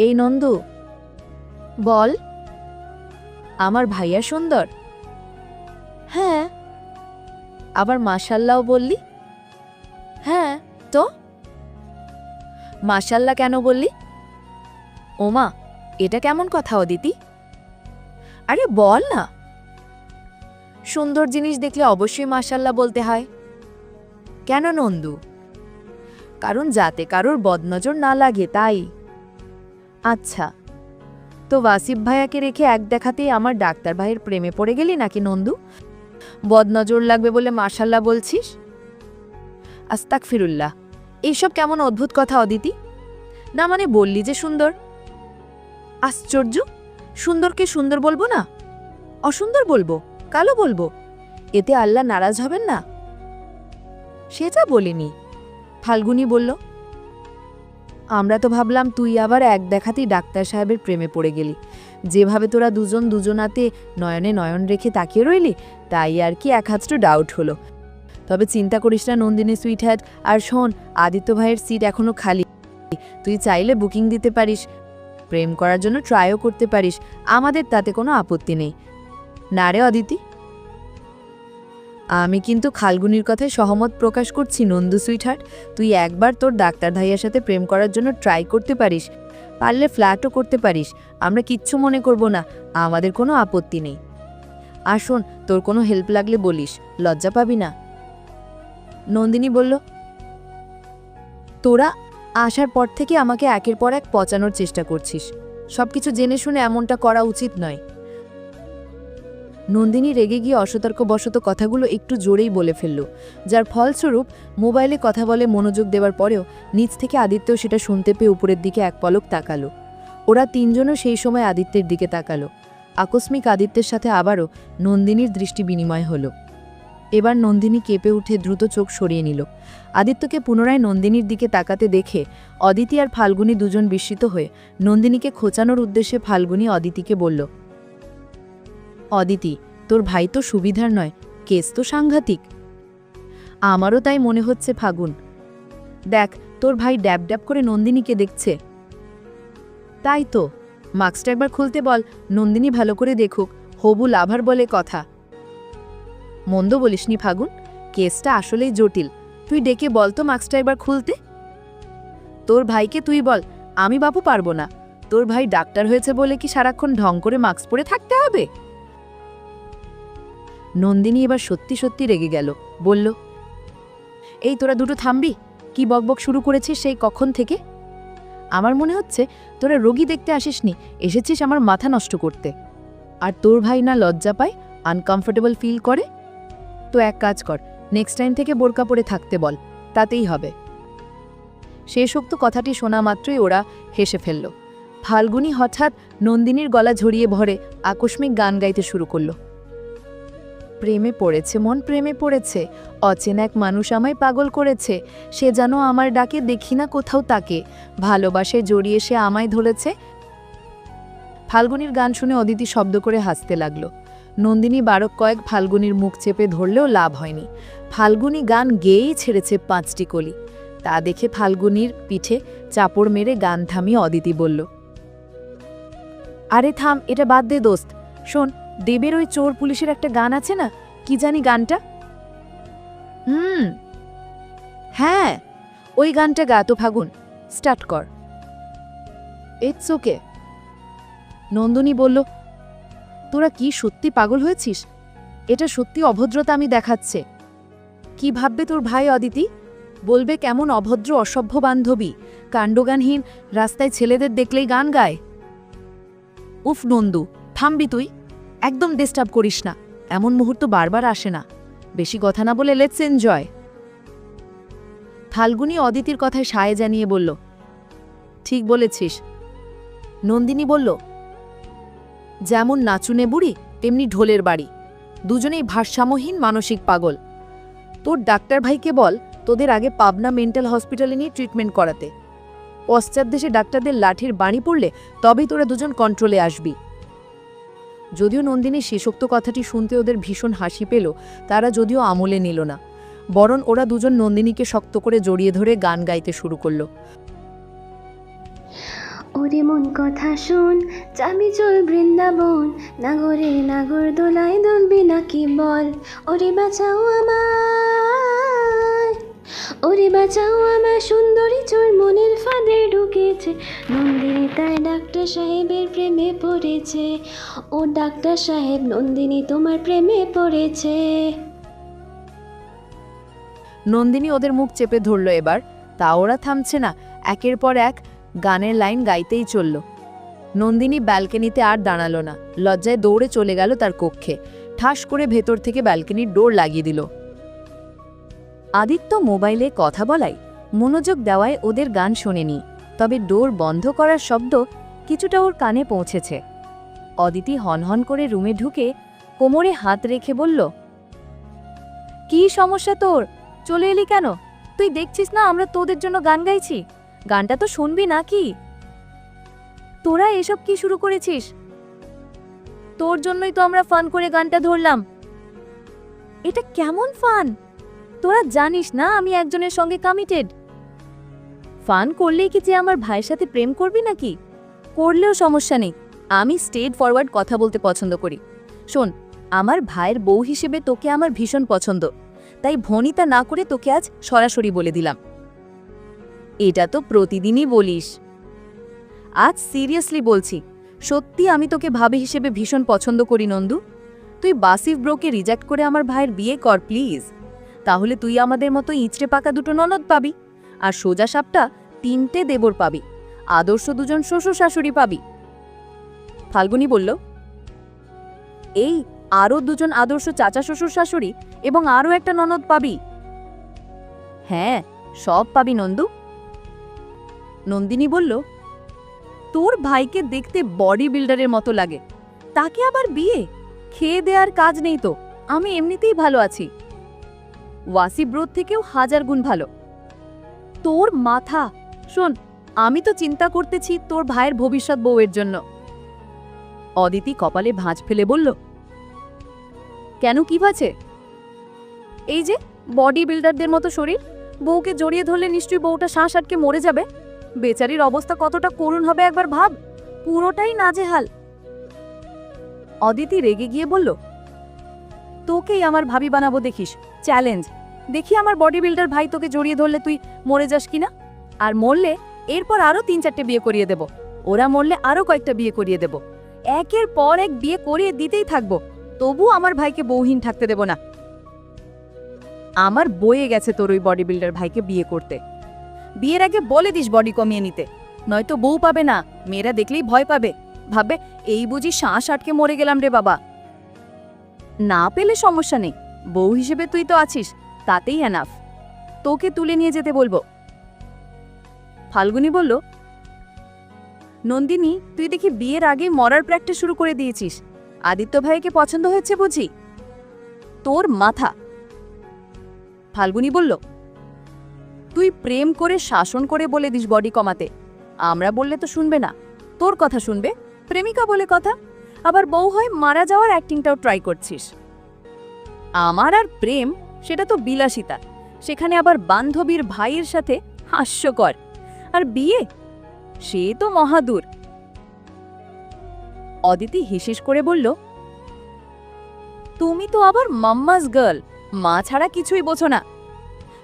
এই নন্দু, বল, আমার ভাইয়া সুন্দর? হ্যাঁ। আবার মাশাল্লাহ বললি? হ্যাঁ। তো মাশাল্লাহ কেন বললি? ওমা, এটা কেমন কথা অদিতি? আরে বল না। সুন্দর জিনিস দেখলে অবশ্যই মাশাল্লাহ বলতে হয়। কেন নন্দু? কারণ যাতে কারোর বদনজর না লাগে, তাই। আচ্ছা, তো ওয়াসিফ ভাইয়াকে রেখে এক দেখাতেই আমার ডাক্তার ভাইয়ের প্রেমে পড়ে গেলি নাকি নন্দু? বদনজর লাগবে বলে মাশাল্লাহ বলছিস? আস্তাগফিরুল্লাহ, এইসব কেমন অদ্ভুত কথা অদিতি? না মানে বললি যে সুন্দর। আশ্চর্য, সুন্দরকে সুন্দর বলবো না? অসুন্দর বলবো? কালো বলবো? এতে আল্লাহ নারাজ হবেন না? সেটা বলিনি। ফাল্গুনী বলল, আমরা তো ভাবলাম তুই আবার এক দেখাতেই ডাক্তার সাহেবের প্রেমে পড়ে গেলি। যেভাবে তোরা দুজন দুজনাতে নয়নে নয়ন রেখে তাকিয়ে রইলি, তাই আর কি এক হাতটু ডাউট হলো। তবে চিন্তা করিস না নন্দিনী সুইটহার্ট। আর শোন, আদিত্য ভাইয়ের সিট এখনো খালি, তুই চাইলে বুকিং দিতে পারিস, প্রেম করার জন্য ট্রাইও করতে পারিস। আমাদের তাতে কোনো আপত্তি নেই। না রে অদিতি? আমি কিন্তু ফাল্গুনীর কথায় সহমত প্রকাশ করছি নন্দু সুইটহার্ট। তুই একবার তোর ডাক্তার ভাইয়ার সাথে প্রেম করার জন্য ট্রাই করতে পারিস, পারলে ফ্ল্যাটও করতে পারিস। আমরা কিচ্ছু মনে করব না, আমাদের কোনো আপত্তি নেই। আর শোন, তোর কোনো হেল্প লাগলে বলিস, লজ্জা পাবি না। নন্দিনী বলল, তোরা আসার পর থেকে আমাকে একের পর এক পচানোর চেষ্টা করছিস। সবকিছু জেনে শুনে এমনটা করা উচিত নয়। নন্দিনী রেগে গিয়ে অসতর্কবশত কথাগুলো একটু জোরেই বলে ফেলল, যার ফলস্বরূপ মোবাইলে কথা বলে মনোযোগ দেওয়ার পরেও নিচ থেকে আদিত্য সেটা শুনতে পেয়ে উপরের দিকে এক পলক তাকালো। ওরা তিনজনও সেই সময় আদিত্যের দিকে তাকালো। আকস্মিক আদিত্যের সাথে আবারও নন্দিনীর দৃষ্টি বিনিময় হলো। এবার নন্দিনী কেঁপে উঠে দ্রুত চোখ সরিয়ে নিল। আদিত্যকে পুনরায় নন্দিনীর দিকে তাকাতে দেখে অদিতি আর ফাল্গুনী দুজন বিস্মিত হয়ে নন্দিনীকে খোঁচানোর উদ্দেশ্যে ফাল্গুনী অদিতিকে বলল, অদিতি, তোর ভাই তো সুবিধার নয়, কেস তো সাংঘাতিক। আমারও তাই মনে হচ্ছে ফাগুন। দেখ, তোর ভাই ড্যাব ড্যাব করে নন্দিনীকে দেখছে। তাই তো, মাস্কটা একবার খুলতে বল, নন্দিনী ভালো করে দেখুক, হবু লাভার বলে কথা। মন্দ বলিসনি ফাগুন, কেসটা আসলেই জটিল। তুই ডেকে বল তো মাস্কটা একবার খুলতে। তোর ভাইকে তুই বল, আমি বাপু পারবো না। তোর ভাই ডাক্তার হয়েছে বলে কি সারাক্ষণ ঢং করে মাস্ক পরে থাকতে হবে? নন্দিনী এবার সত্যি সত্যি রেগে গেল, বলল, এই তোরা দুটো থামবি? কি বকবক শুরু করেছিস সেই কখন থেকে? আমার মনে হচ্ছে তোরা রোগী দেখতে আসিসনি, এসেছিস আমার মাথা নষ্ট করতে। আর তোর ভাই না লজ্জা পায়, আনকমফোর্টেবল ফিল করে? তো এক কাজ কর, নেক্সট টাইম থেকে বোরকা পরে থাকতে বল, তাতেই হবে। শেষোক্ত কথাটি শোনা মাত্রই ওরা হেসে ফেলল। ফাল্গুনী হঠাৎ নন্দিনীর গলা ঝরিয়ে ভরে আকস্মিক গান গাইতে শুরু করল। প্রেমে পড়েছে মন, প্রেমে পড়েছে, অচেনা এক মানুষ আমায় পাগল করেছে, সে যেন আমার ডাকে দেখি না কোথাও তাকে, ভালোবাসে জড়িয়ে সে আমায় ধরেছে। ফাল্গুনীর গান শুনে অদিতি শব্দ করে হাসতে লাগল। নন্দিনী বারক কয়েক ফাল্গুনীর মুখ চেপে ধরলেও লাভ হয়নি। ফাল্গুনী গান গেয়েই ছেড়েছে 5টি কলি। তা দেখে ফাল্গুনীর পিঠে চাপড় মেরে গান থামিয়ে অদিতি বলল, আরে থাম, এটা বাদ দে দোস্ত। শোন, দেবের ওই চোর পুলিশের একটা গান আছে না, কি জানি গানটা? হ্যাঁ, ওই গানটা গা তো ফাগুন, স্টার্ট কর। It's okay. নন্দিনী বলল, তোরা কি সত্যি পাগল হয়েছিস? এটা সত্যি অভদ্রতা আমি দেখাচ্ছে। কি ভাববে তোর ভাই অদিতি? বলবে কেমন অভদ্র অসভ্য বান্ধবী, কাণ্ডজ্ঞানহীন, রাস্তায় ছেলেদের দেখলেই গান গায়। উফ নন্দু, থামবি তুই? একদম ডিস্টার্ব করিস না, এমন মুহূর্ত বারবার আসে না। বেশি কথা না বলে লেটস এনজয়। ফাল্গুনী অদিতির কথায় সায় জানিয়ে বলল, ঠিক বলেছিস। নন্দিনী বলল, যেমন নাচুনে বুড়ি তেমনি ঢোলের বাড়ি, দুজনেই ভারসাম্যহীন মানসিক পাগল। তোর ডাক্তার ভাইকে বল তোদের আগে পাবনা মেন্টাল হসপিটালে নিয়ে ট্রিটমেন্ট করাতে। পশ্চাৎ দেশে ডাক্তারদের লাঠির বাণী পড়লে তবেই তোরা দুজন কন্ট্রোলে আসবি। যদিও নন্দিনী শেষোক্ত কথাটি শুনতে ওদের ভীষণ হাসি পেল, তারা যদিও আমলে নিল না, বরং ওরা দুজন নন্দিনীকে শক্ত করে জড়িয়ে ধরে গান গাইতে শুরু করল। ওরে মন কথা শোন, যাবি চল বৃন্দাবন, নাগরে নাগর দোলায় দুলবি নাকি বল। ওরে বাঁচাও আমায়, ওরে বাঁচাও আমার সুন্দরী চোর মনের ফাঁদে ঢুকেছে, নন্দিনী তার ডাক্তার সাহেবের প্রেমে পড়েছে। ও ডাক্তার সাহেব, নন্দিনী তোমার প্রেমে পড়েছে। নন্দিনী ওদের মুখ চেপে ধরল এবার, তা ওরা থামছে না, একের পর এক গানের লাইন গাইতেই চলল। নন্দিনী ব্যালকনিতে আর দাঁড়ালো না, লজ্জায় দৌড়ে চলে গেল তার কক্ষে, ঠাস করে ভেতর থেকে ব্যালকনির ডোর লাগিয়ে দিল। আদিত্য মোবাইলে কথা বলায় মনোযোগ দেওয়ায় ওদের গান শোনেনি, তবে ডোর বন্ধ করার শব্দ কিছুটা ওর কানে পৌঁছেছে। অদিতি হনহন করে রুমে ঢুকে কোমরে হাত রেখে বলল, কি সমস্যা তোর? চলে এলি কেন? তুই দেখছিস না আমরা তোদের জন্য গান গাইছি, গানটা তো শুনবি নাকি? তোরা এসব কি শুরু করেছিস? তোর জন্যই তো আমরা ফান করে গানটা ধরলাম। এটা কেমন ফান? তোরা জানিস না আমি একজনের সঙ্গে কমিটেড। ফান করলেই কি যে আমার ভাইয়ের সাথে প্রেম করবি নাকি? করলেও সমস্যা নেই, আমি স্ট্রেট ফরওয়ার্ড কথা বলতে পছন্দ করি। শোন, আমার ভাইয়ের বউ হিসেবে তোকে আমার ভীষণ পছন্দ, তাই ভনিতা না করে তোকে আজ সরাসরি বলে দিলাম। এটা তো প্রতিদিনই বলিস, আজ সিরিয়াসলি বলছি, সত্যি আমি তোকে ভাবি হিসেবে ভীষণ পছন্দ করি নন্দু। তুই বাসিফ ব্রোকে রিজেক্ট করে আমার ভাইয়ের বিয়ে কর প্লিজ, তাহলে তুই আমাদের মতো ইঁচড়ে পাকা দুটো ননদ পাবি, আর সোজা সাপটা 3টে দেবর পাবি, আদর্শ 2জন শ্বশুর শাশুড়ি পাবি। ফাল্গুনী বলল, এই আরও 2জন আদর্শ চাচা শ্বশুর শাশুড়ি এবং আরও একটা ননদ পাবি। হ্যাঁ, সব পাবি নন্দু। নন্দিনী বলল, তোর ভাইকে দেখতে বডি বিল্ডারের মতো লাগে, তাকে আবার বিয়ে? খেয়ে দেওয়ার কাজ নেই তো, আমি এমনিতেই ভালো আছি। ওয়াসিব ব্রোথ থেকেও 1000 গুণ ভালো। তোর মাথা! শোন, আমি তো চিন্তা করতেছি তোর ভাইয়ের ভবিষ্যৎ বউয়ের জন্য। অদিতি কপালে ভাঁজ ফেলে বলল, কেন, কি আছে? এই যে বডি বিল্ডারদের মতো শরীর, বউকে জড়িয়ে ধরলে নিশ্চয়ই বউটা শ্বাস আটকে মরে যাবে। বেচারির অবস্থা কতটা করুণ হবে একবার ভাব, পুরোটাই নাজেহাল। অদিতি রেগে গিয়ে বলল, তোকেই আমার ভাবি বানাবো দেখিস, চ্যালেঞ্জ। দেখি আমার বডি বিল্ডার ভাই তোকে জড়িয়ে ধরলে তুই মরে যাস কিনা। আর মরলে এরপর আরো 3-4টে বিয়ে করিয়ে দেব, ওরা মরলে আরো কয়েকটা বিয়ে করিয়ে দেব, একের পর এক বিয়ে করিয়ে দিতেই থাকবো, তবু আমার ভাইকে বউহীন থাকতে দেব না। আমার বয়ে গেছে তোর ওই বডি বিল্ডার ভাইকে বিয়ে করতে। বিয়ের আগে বলে দিস বডি কমিয়ে নিতে, নয়তো বউ পাবে না, মেয়েরা দেখলেই ভয় পাবে, ভাববে এই বুঝি শ্বাস আটকে মরে গেলাম রে বাবা। না পেলে সমস্যা নেই, বউ হিসেবে তুই তো আছিস, তাতেই এনাফ। তোকে তুলে নিয়ে যেতে বলবো। ফাল্গুনী বলল, নন্দিনী, তুই দেখি বিয়ের আগেই মরার প্র্যাকটিস শুরু করে দিয়েছিস। আদিত্য ভাইকে পছন্দ হয়েছে বুঝি? তোর মাথা! ফাল্গুনী বলল, তুই প্রেম করে শাসন করে বলে দিস বডি কমাতে, আমরা বললে তো শুনবে না, তোর কথা শুনবে, প্রেমিকা বলে কথা। আবার বউ হয় মারা যাওয়ার অ্যাক্টিংটাও ট্রাই করছিস। আমার আর প্রেম, সেটা তো বিলাসিতা, সেখানে আবার বান্ধবীর ভাইয়ের সাথে হাস্যকর। আর বিয়ে, সে তো মহাদূর। অদিতি হিসিস করে বলল, তুমি তো আবার মাম্মাস গার্ল, মা ছাড়া কিছুই বোঝো না।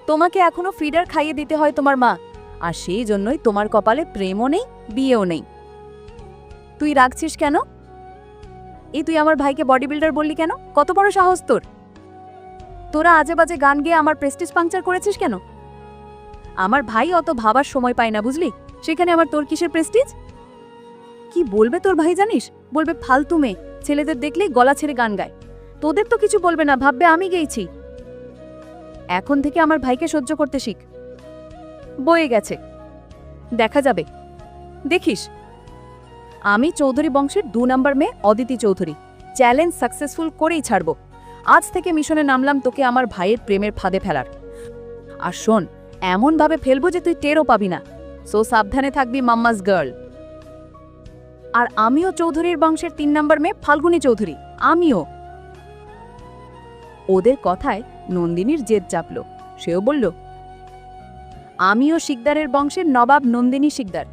তোমাকে এখনো ফিডার খাইয়ে দিতে হয় তোমার মা, আর সেই জন্যই তোমার কপালে প্রেমও নেই, বিয়েও নেই। তুই রাখছিস কেন? এই তুই আমার ভাইকে বডি বিল্ডার বললি কেন? কত বড় সাহস তোর! তোরা আজে বাজে গান গেয়ে আমার প্রেস্টিজ পাংচার করেছিস কেন? আমার ভাই অত ভাবার সময় পায় না, বুঝলি? সেখানে আমার তোর কিসের প্রেস্টিজ? কি বলবে তোর ভাই জানিস? বলবে ফালতু মেয়ে, ছেলেদের দেখলেই গলা ছেড়ে গান গায়। তোদের তো কিছু বলবে না, ভাববে আমি গেয়েছি। এখন থেকে আমার ভাইকে সহ্য করতে শিখ। বয়ে গেছে, দেখা যাবে, দেখিস। আমি চৌধুরী বংশের 2 নম্বর মেয়ে অদিতি চৌধুরী, চ্যালেঞ্জ সাকসেসফুল করেই ছাড়ব। আজ থেকে মিশনে নামলাম তোকে আমার ভাইয়ের প্রেমের ফাঁদে ফেলার। আর শোন, এমনভাবে ফেলবো যে তুই টেরও পাবি না। সো সাবধানে থাকবি মাম্মাস গার্ল। আর আমিও চৌধুরীর বংশের 3 নম্বর মেয়ে ফাল্গুনী চৌধুরী, আমিও। ওদের কথায় নন্দিনীর জেদ চাপল। সেও বলল, আমিও শিকদারের বংশের নবাব নন্দিনী শিকদার।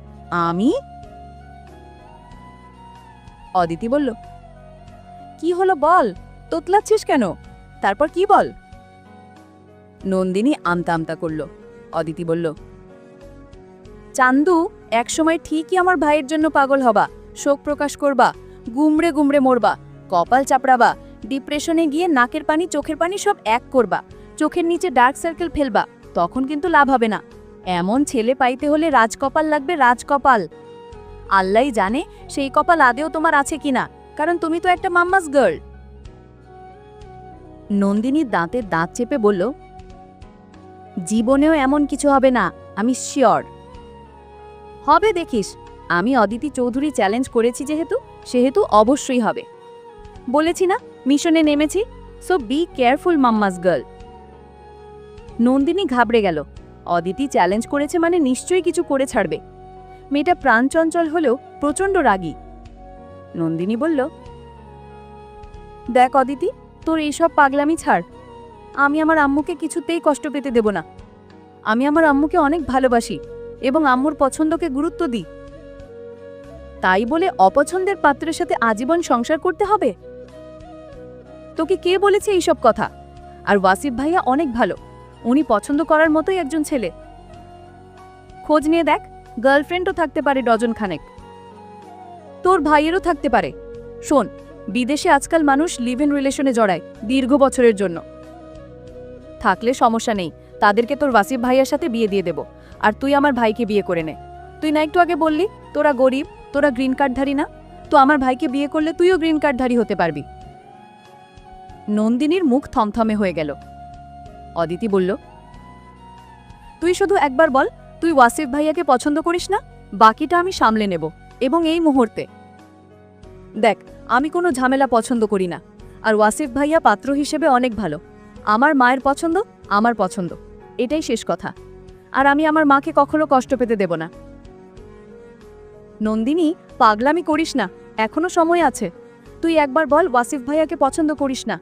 আমি? অদিতি বলল, কি হলো বল, তোতলাচ্ছিস কেন? তারপর কি বল? নন্দিনী আমতা আমতা করল। অদিতি বলল, চান্দু, একসময় ঠিকই আমার ভাইয়ের জন্য পাগল হবা, শোক প্রকাশ করবা, গুমড়ে গুমড়ে মরবা, কপাল চাপড়াবা, ডিপ্রেশনে গিয়ে নাকের পানি চোখের পানি সব এক করবা, চোখের নিচে ডার্ক সার্কেল ফেলবা, তখন কিন্তু লাভ হবে না। এমন ছেলে পাইতে হলে রাজকপাল লাগবে, রাজকপাল। আল্লাহই জানে সেই কপাল আদেও তোমার আছে কিনা, কারণ তুমি তো একটা মাম্মাস গার্ল। নন্দিনী দাঁতে দাঁত চেপে বলল, জীবনেও এমন কিছু হবে না, আমি শিওর। হবে দেখিস, আমি অদিতি চৌধুরী চ্যালেঞ্জ করেছি সেহেতু অবশ্যই হবে। বলেছি না মিশনে নেমেছি, so be careful mamma's girl. Nandini ঘাবড়ে গেল। অদিতি চ্যালেঞ্জ করেছে মানে নিশ্চয়ই কিছু করে ছাড়বে। মেয়েটা প্রাণচঞ্চল হলেও প্রচণ্ড রাগী। নন্দিনী বলল, দেখ অদিতি, তোর এইসব পাগলামি ছাড়। আমি আমার আম্মুকে কিছুতেই কষ্ট পেতে দেব না। আমি আমার আম্মুকে অনেক ভালোবাসি এবং আম্মুর পছন্দকে গুরুত্ব দিই। তাই বলে অপছন্দের পাত্রের সাথে আজীবন সংসার করতে হবে? তোকে কে বলেছে এইসব কথা? আর ওয়াসিফ ভাইয়া অনেক ভালো, উনি পছন্দ করার মতোই একজন ছেলে। খোঁজ নিয়ে দেখ, গার্লফ্রেন্ডও থাকতে পারে ডজন খানেক, তোর ভাইয়েরও থাকতে পারে। শোন, বিদেশে আজকাল মানুষ লিভ ইন রিলেশনে জড়ায় দীর্ঘ বছরের জন্য। থাকলে সমস্যা নেই, তাদেরকে তোর ওয়াসিফ ভাইয়ার সাথে বিয়ে দিয়ে দেব, আর তুই আমার ভাইকে বিয়ে করে নে। তুই না একটু আগে বললি তোরা গরিব, তোরা গ্রিন কার্ডধারী না, তো আমার ভাইকে বিয়ে করলে তুইও গ্রিন কার্ডধারী হতে পারবি। নন্দিনীর মুখ থমথমে হয়ে গেল। অদিতি বলল, তুই শুধু একবার বল তুই ওয়াসিফ ভাইয়াকে পছন্দ করিস না, বাকিটা আমি সামলে নেব, এবং এই মুহূর্তে। দেখ, আমি কোনো ঝামেলা পছন্দ করি না, আর ওয়াসিফ ভাইয়া পাত্র হিসেবে অনেক ভালো। আমার মায়ের পছন্দ আমার পছন্দ, এটাই শেষ কথা। আর আমি আমার মাকে কখনো কষ্ট পেতে দেব না। নন্দিনী, পাগলামি করিস না, এখনো সময় আছে। তুই একবার বল ওয়াসিফ ভাইয়াকে পছন্দ করিস না।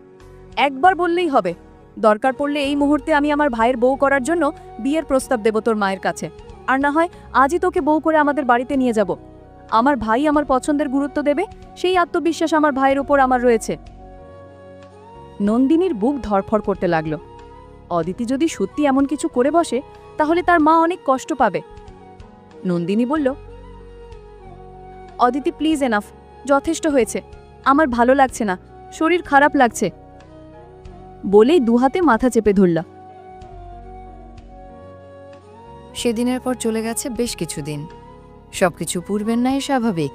একবার বললেই হবে। দরকার পড়লে এই মুহূর্তে আমি আমার ভাইয়ের বউ করার জন্য বিয়ের প্রস্তাব দেব তোর মায়ের কাছে। আর না হয় আজই তোকে বউ করে আমাদের বাড়িতে নিয়ে যাব। আমার ভাই আমার পছন্দের গুরুত্ব দেবে, সেই আত্মবিশ্বাস আমার ভাইয়ের উপর আমার রয়েছে। নন্দিনীর বুক ধড়ফড় করতে লাগলো। অদিতি যদি সত্যি এমন কিছু করে বসে তাহলে তার মা অনেক কষ্ট পাবে। নন্দিনী বলল, অদিতি প্লিজ, এনাফ, যথেষ্ট হয়েছে। আমার ভালো লাগছে না, শরীর খারাপ লাগছে বলেই দুহাতে মাথা চেপে ধরল। সেদিনের পর চলে গেছে বেশ কিছুদিন। সবকিছু পূর্বের ন্যায় স্বাভাবিক।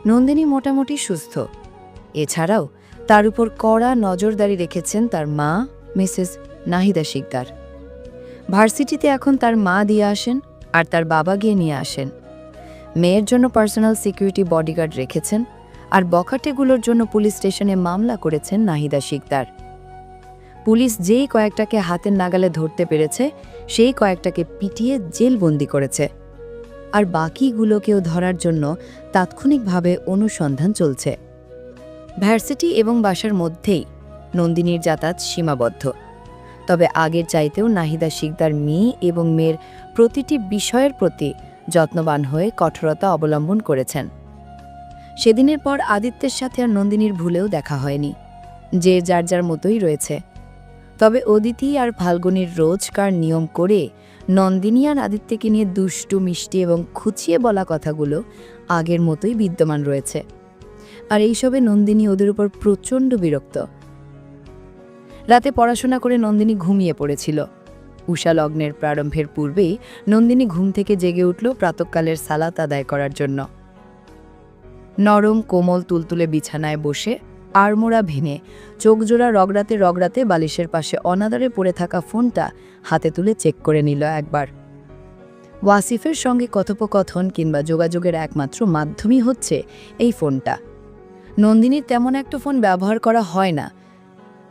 নন্দিনী মোটামুটি সুস্থ। এছাড়াও তার উপর কড়া নজরদারি রেখেছেন তার মা মিসেস নাহিদা শিকদার। ভার্সিটিতে এখন তার মা দিয়ে আসেন আর তার বাবা গিয়ে নিয়ে আসেন। মেয়ের জন্য পার্সোনাল সিকিউরিটি বডিগার্ড রেখেছেন আর বখাটেগুলোর জন্য পুলিশ স্টেশনে মামলা করেছেন নাহিদা শিকদার। পুলিশ যেই কয়েকটাকে হাতের নাগালে ধরতে পেরেছে সেই কয়েকটাকে পিটিয়ে জেলবন্দি করেছে, আর বাকিগুলোকেও ধরার জন্য তাৎক্ষণিকভাবে অনুসন্ধান চলছে। ভার্সিটি এবং বাসার মধ্যেই নন্দিনীর যাতায়াত সীমাবদ্ধ। তবে আগের চাইতেও নাহিদা শিকদার মেয়ে এবং মেয়ের প্রতিটি বিষয়ের প্রতি যত্নবান হয়ে কঠোরতা অবলম্বন করেছেন। সেদিনের পর আদিত্যের সাথে আর নন্দিনীর ভুলেও দেখা হয়নি। যে যার যার মতোই রয়েছে। তবে অদিতি আর ফাল্গুনির রোজকার নিয়ম করে নন্দিনী আর আদিত্যকে নিয়ে দুষ্টু মিষ্টি এবং খুঁচিয়ে বলা কথাগুলো আগের মতোই বিদ্যমান রয়েছে। আর এইসবে নন্দিনী ওদের উপর প্রচণ্ড বিরক্ত। রাতে পড়াশোনা করে নন্দিনী ঘুমিয়ে পড়েছিল। উষা লগ্নের প্রারম্ভের পূর্বেই নন্দিনী ঘুম থেকে জেগে উঠল প্রাতঃকালের সালাত আদায় করার জন্য। নরম কোমল তুলতুলে বিছানায় বসে আড়মোড়া ভেঙে চোখজোড়া রগড়াতে রগড়াতে বালিশের পাশে অনাদরে পড়ে থাকা ফোনটা হাতে তুলে চেক করে নিল একবার। ওয়াসিফের সঙ্গে কথোপকথন কিংবা যোগাযোগের একমাত্র মাধ্যমই হচ্ছে এই ফোনটা। নন্দিনীর তেমন একটা ফোন ব্যবহার করা হয় না,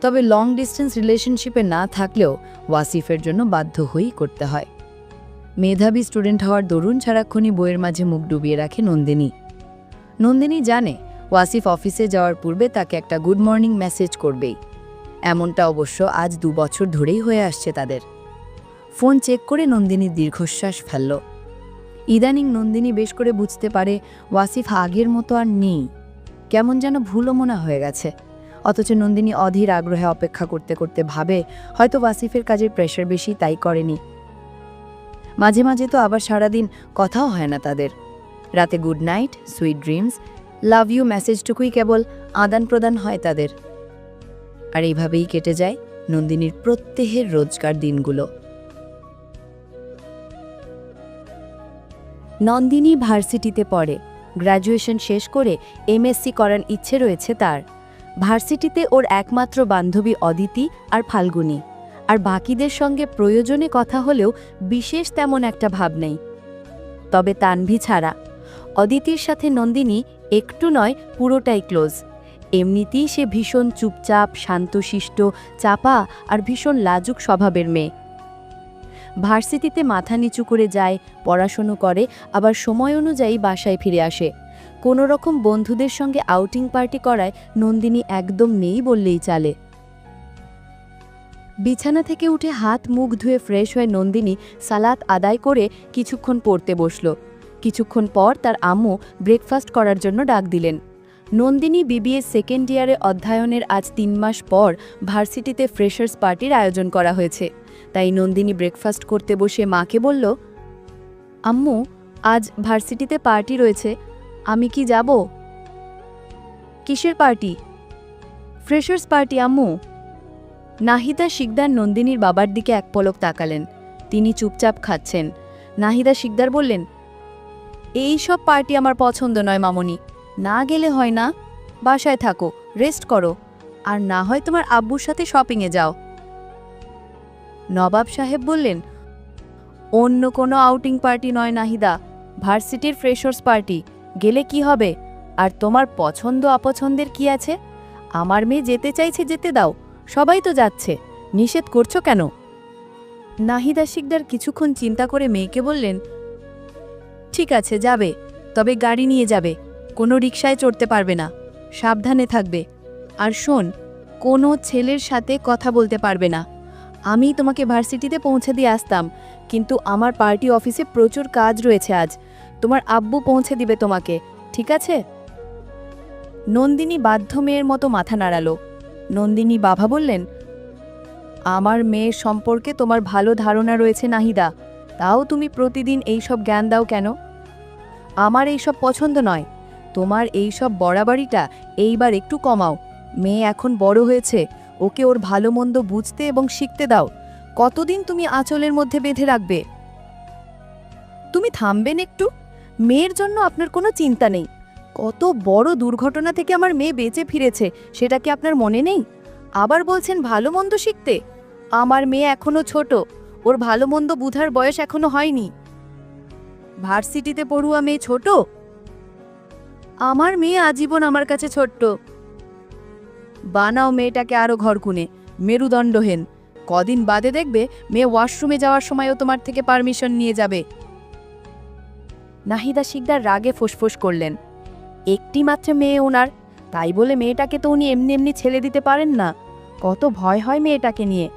তবে লং ডিস্টেন্স রিলেশনশিপে না থাকলেও ওয়াসিফের জন্য বাধ্য হয়েই করতে হয়। মেধাবী স্টুডেন্ট হওয়ার দরুন সারাক্ষণই বইয়ের মাঝে মুখ ডুবিয়ে রাখে নন্দিনী। নন্দিনী জানে ওয়াসিফ অফিসে যাওয়ার পূর্বে তাকে একটা গুড মর্নিং মেসেজ করবেই। এমনটা অবশ্য আজ 2 বছর ধরেই হয়ে আসছে তাদের। ফোন চেক করে নন্দিনী দীর্ঘশ্বাস ফেলল। ইদানিং নন্দিনী বেশ করে বুঝতে পারে ওয়াসিফ আগের মতো আর নেই, কেমন যেন ভুলমনা হয়ে গেছে। অথচ নন্দিনী অধীর আগ্রহে অপেক্ষা করতে করতে ভাবে হয়তো ওয়াসিফের কাজের প্রেশার বেশি, তাই করেনি। মাঝে মাঝে তো আবার সারাদিন কথাও হয় না তাদের। রাতে good night, sweet dreams, love you মেসেজটুকুই কেবল আদান প্রদান হয় তাদের। আর এইভাবেই কেটে যায় নন্দিনীর প্রত্যেহের রোজকার দিনগুলো। নন্দিনী ভার্সিটিতে পড়ে। গ্র্যাজুয়েশন শেষ করে এমএসসি করার ইচ্ছে রয়েছে তার। ভার্সিটিতে ওর একমাত্র বান্ধবী অদিতি আর ফাল্গুনি, আর বাকিদের সঙ্গে প্রয়োজনে কথা হলেও বিশেষ তেমন একটা ভাব নেই। তবে তানভি ছাড়া অদিতির সাথে নন্দিনী একটু নয় পুরোটাই ক্লোজ। এমনিতেই সে ভীষণ চুপচাপ, শান্তশিষ্ট, চাপা আর ভীষণ লাজুক স্বভাবের মেয়ে। ভার্সিটিতে মাথা নিচু করে যায়, পড়াশুনো করে, আবার সময় অনুযায়ী বাসায় ফিরে আসে। কোনো রকম বন্ধুদের সঙ্গে আউটিং পার্টি করায় নন্দিনী একদম নেই বললেই চলে। বিছানা থেকে উঠে হাত মুখ ধুয়ে ফ্রেশ হয়ে নন্দিনী সালাত আদায় করে কিছুক্ষণ পড়তে বসল। কিছুক্ষণ পর তার আম্মু ব্রেকফাস্ট করার জন্য ডাক দিলেন। নন্দিনী বিবিএ সেকেন্ড ইয়ারে অধ্যয়নের আজ 3 মাস পর ভার্সিটিতে ফ্রেশার্স পার্টির আয়োজন করা হয়েছে। তাই নন্দিনী ব্রেকফাস্ট করতে বসে মাকে বলল, আম্মু, আজ ভার্সিটিতে পার্টি রয়েছে, আমি কি যাব? কিসের পার্টি? ফ্রেশার্স পার্টি আম্মু। নাহিদা শিকদার নন্দিনীর বাবার দিকে এক পলক তাকালেন। তিনি চুপচাপ খাচ্ছেন। নাহিদা শিকদার বললেন, এই সব পার্টি আমার পছন্দ নয় মামনি, না গেলে হয় না। বাসায় থাকো, রেস্ট করো, আর না হয় তোমার আব্বুর সাথে শপিংয়ে যাও। নবাব সাহেব বললেন, অন্য কোনো আউটিং পার্টি নয় নাহিদা, ভার্সিটির ফ্রেশার্স পার্টি, গেলে কি হবে? আর তোমার পছন্দ অপছন্দের কি আছে? আমার মেয়ে যেতে চাইছে, যেতে দাও, সবাই তো যাচ্ছে, নিষেধ করছো কেন? নাহিদা শিকদার কিছুক্ষণ চিন্তা করে মেয়েকে বললেন, ঠিক আছে যাবে, তবে গাড়ি নিয়ে যাবে, কোনো রিকশায় চড়তে পারবে না, সাবধানে থাকবে। আর শোন, কোনো ছেলের সাথে কথা বলতে পারবে না। আমি তোমাকে ভার্সিটিতে পৌঁছে দিয়ে আসতাম, কিন্তু আমার পার্টি অফিসে প্রচুর কাজ রয়েছে আজ। তোমার আব্বু পৌঁছে দিবে তোমাকে, ঠিক আছে? নন্দিনী বাধ্য মেয়ের মতো মাথা নাড়ালো। নন্দিনী বাবা বললেন, আমার মেয়ের সম্পর্কে তোমার ভালো ধারণা রয়েছে নাহিদা, তাও তুমি প্রতিদিন এইসব জ্ঞান দাও কেন? আমার এইসব পছন্দ নয়। তোমার এইসব বড়াবাড়িটা এইবার একটু কমাও। মেয়ে এখন বড় হয়েছে, ওকে ওর ভালো মন্দ বুঝতে এবং শিখতে দাও। কতদিন তুমি আঁচলের মধ্যে বেঁধে রাখবে? তুমি থামবেন একটু? মেয়ের জন্য আপনার কোনো চিন্তা নেই। কত বড় দুর্ঘটনা থেকে আমার মেয়ে বেঁচে ফিরেছে, সেটা কি আপনার মনে নেই? আবার বলছেন ভালো মন্দ শিখতে? আমার মেয়ে এখনো ছোট, ওর ভালো মন্দ বুঝার বয়স এখনো হয়নি। ভার্সিটিতে পড়ুয়া মেয়ে ছোট? আমার মেয়ে আজীবন আমার কাছে ছোট্ট। বানাও মেয়েটাকে আরো ঘরকুনে, মেরুদণ্ডহীন। কদিন বাদে দেখবে মেয়ে ওয়াশরুমে যাওয়ার সময়ও তোমার থেকে পারমিশন নিয়ে যাবে। নাহিদা শিকদার রাগে ফুসফুস করলেন। একটি মাত্র মেয়ে ওনার, তাই বলে মেয়েটাকে তো উনি এমনি এমনি ছেড়ে দিতে পারেন না। কত ভয় হয় মেয়েটাকে নিয়ে।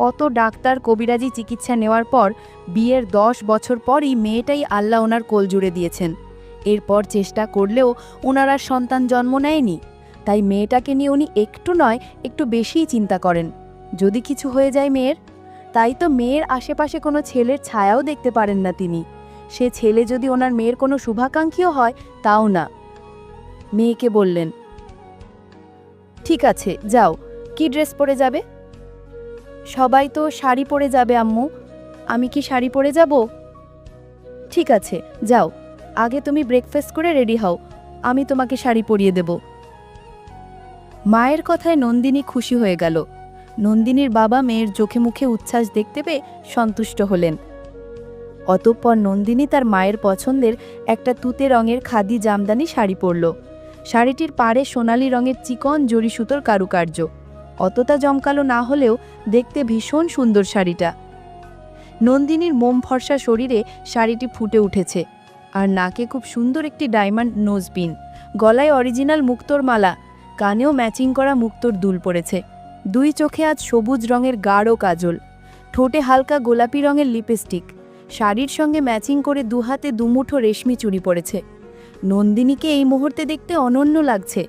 কত ডাক্তার কবিরাজি চিকিৎসা নেওয়ার পর বিয়ের 10 বছর পরই মেয়েটাই আল্লাহ ওনার কোল জুড়ে দিয়েছেন। এরপর চেষ্টা করলেও ওনার আর সন্তান জন্ম নেয়নি। তাই মেয়েটাকে নিয়ে উনি একটু নয় একটু বেশিই চিন্তা করেন, যদি কিছু হয়ে যায় মেয়ের। তাই তো মেয়ের আশেপাশে কোনো ছেলের ছায়াও দেখতে পারেন না তিনি। সে ছেলে যদি ওনার মেয়ের কোনো শুভাকাঙ্ক্ষীও হয় তাও না। মেয়েকে বললেন, ঠিক আছে যাও, কি ড্রেস পরে যাবে? সবাই তো শাড়ি পরে যাবে আম্মু, আমি কি শাড়ি পরে যাব? ঠিক আছে যাও, আগে তুমি ব্রেকফাস্ট করে রেডি হও, আমি তোমাকে শাড়ি পরিয়ে দেব। মায়ের কথায় নন্দিনী খুশি হয়ে গেল। নন্দিনীর বাবা মেয়ের চোখে মুখে উচ্ছ্বাস দেখতে পেয়ে সন্তুষ্ট হলেন। অতঃপর নন্দিনী তার মায়ের পছন্দের একটা তুতে রঙের খাদি জামদানি শাড়ি পরল। শাড়িটির পাড়ে সোনালি রঙের চিকন জরি সুতোর কারুকার্য। অতটা জমকালো না হলেও দেখতে ভীষণ সুন্দর শাড়িটা। নন্দিনীর মোম ফর্সা শরীরে শাড়িটি ফুটে উঠেছে, আর নাকে খুব সুন্দর একটি ডায়মন্ড নোজ পিন, গলায় অরিজিনাল মুক্তোর মালা, কানেও ম্যাচিং করা মুক্তোর দুল পড়েছে। দুই চোখে আজ সবুজ রঙের গাঢ় কাজল, ঠোঁটে হালকা গোলাপি রঙের লিপস্টিক। শাড়ির সঙ্গে ম্যাচিং করে দুহাতে দুমুঠো রেশমি চুড়ি পড়েছে। নন্দিনীকে এই মুহূর্তে দেখতে অনন্য লাগছে।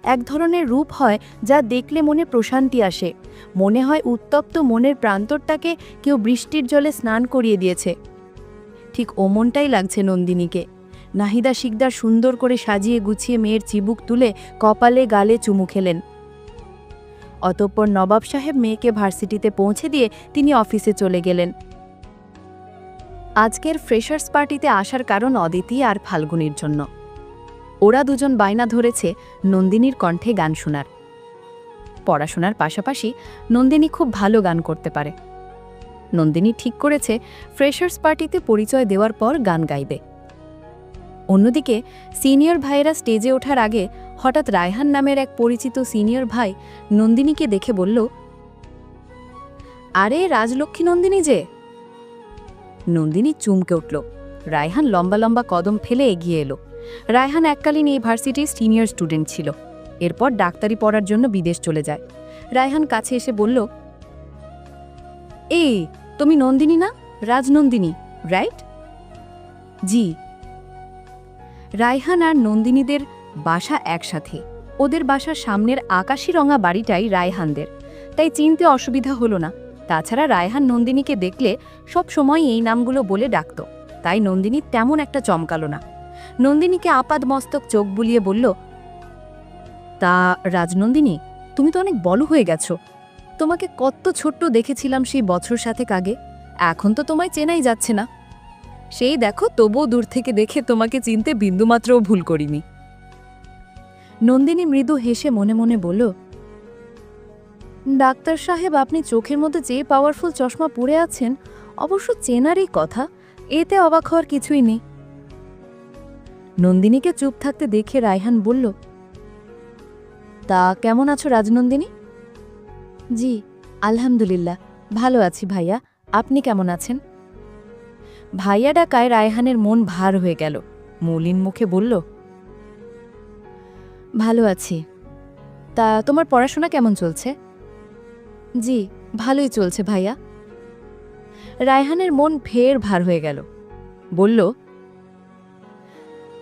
এক ধরনের রূপ হয় যা দেখলে মনে প্রশান্তি আসে, মনে হয় উত্তপ্ত মনের প্রান্তরটাকে কেউ বৃষ্টির জলে স্নান করিয়ে দিয়েছে। ঠিক ওমনটাই লাগছে নন্দিনীকে। নাহিদা শিকদার সুন্দর করে সাজিয়ে গুছিয়ে মেয়ের চিবুক তুলে কপালে গালে চুমু খেলেন। অতঃপর নবাব সাহেব মেয়েকে ভার্সিটিতে পৌঁছে দিয়ে তিনি অফিসে চলে গেলেন। আজকের ফ্রেশার্স পার্টিতে আসার কারণ অদিতি আর ফাল্গুনির জন্য। ওরা দুজন বায়না ধরেছে নন্দিনীর কণ্ঠে গান শোনার। পড়াশোনার পাশাপাশি নন্দিনী খুব ভালো গান করতে পারে। নন্দিনী ঠিক করেছে ফ্রেশার্স পার্টিতে পরিচয় দেওয়ার পর গান গাইবে। অন্যদিকে সিনিয়র ভাইয়েরা স্টেজে ওঠার আগে হঠাৎ রায়হান নামের এক পরিচিত সিনিয়র ভাই নন্দিনীকে দেখে বলল, আরে রাজলক্ষ্মী নন্দিনী যে। নন্দিনী চমকে উঠল। রায়হান লম্বা লম্বা কদম ফেলে এগিয়ে এলো। রায়হান এককালীন এই ভার্সিটির সিনিয়র স্টুডেন্ট ছিল, এরপর ডাক্তারি পড়ার জন্য বিদেশ চলে যায়। রায়হান কাছে এসে বলল, এই তুমি নন্দিনী না, রাজনন্দিনী, রাইট? জি। রায়হান আর নন্দিনীদের বাসা একসাথে। ওদের বাসার সামনের আকাশি রঙা বাড়িটাই রায়হানদের, তাই চিনতে অসুবিধা হলো না। তাছাড়া রায়হান নন্দিনীকে দেখলে সব সময় এই নামগুলো বলে ডাকত, তাই নন্দিনী তেমন একটা চমকালো না। নন্দিনীকে আপাদ মস্তক চোখ বুলিয়ে বলল, তা রাজনন্দিনী, তুমি তো অনেক বড় হয়ে গেছো। তোমাকে কত ছোট্ট দেখেছিলাম সেই বছর সাথেক আগে, এখন তো তোমায় চেনাই যাচ্ছে না। সেই দেখো, তবুও দূর থেকে দেখে তোমাকে চিনতে বিন্দুমাত্রও ভুল করিনি। নন্দিনী মৃদু হেসে মনে মনে বলল, ডাক্তার সাহেব, আপনি চোখের মধ্যে যে পাওয়ারফুল চশমা পরে আছেন, অবশ্য চেনারই কথা, এতে অবাক হওয়ার কিছুই নেই। নন্দিনীকে চুপ থাকতে দেখে রায়হান বলল, তা কেমন আছো রাজনন্দিনী? জি, আলহামদুলিল্লাহ ভালো আছি ভাইয়া, আপনি কেমন আছেন? ভাইয়া ডাকায় রায়হানের মন ভার হয়ে গেল। মলিন মুখে বলল, ভালো আছি। তা তোমার পড়াশোনা কেমন চলছে? জি, ভালোই চলছে ভাইয়া। রায়হানের মন ফের ভার হয়ে গেল। বলল,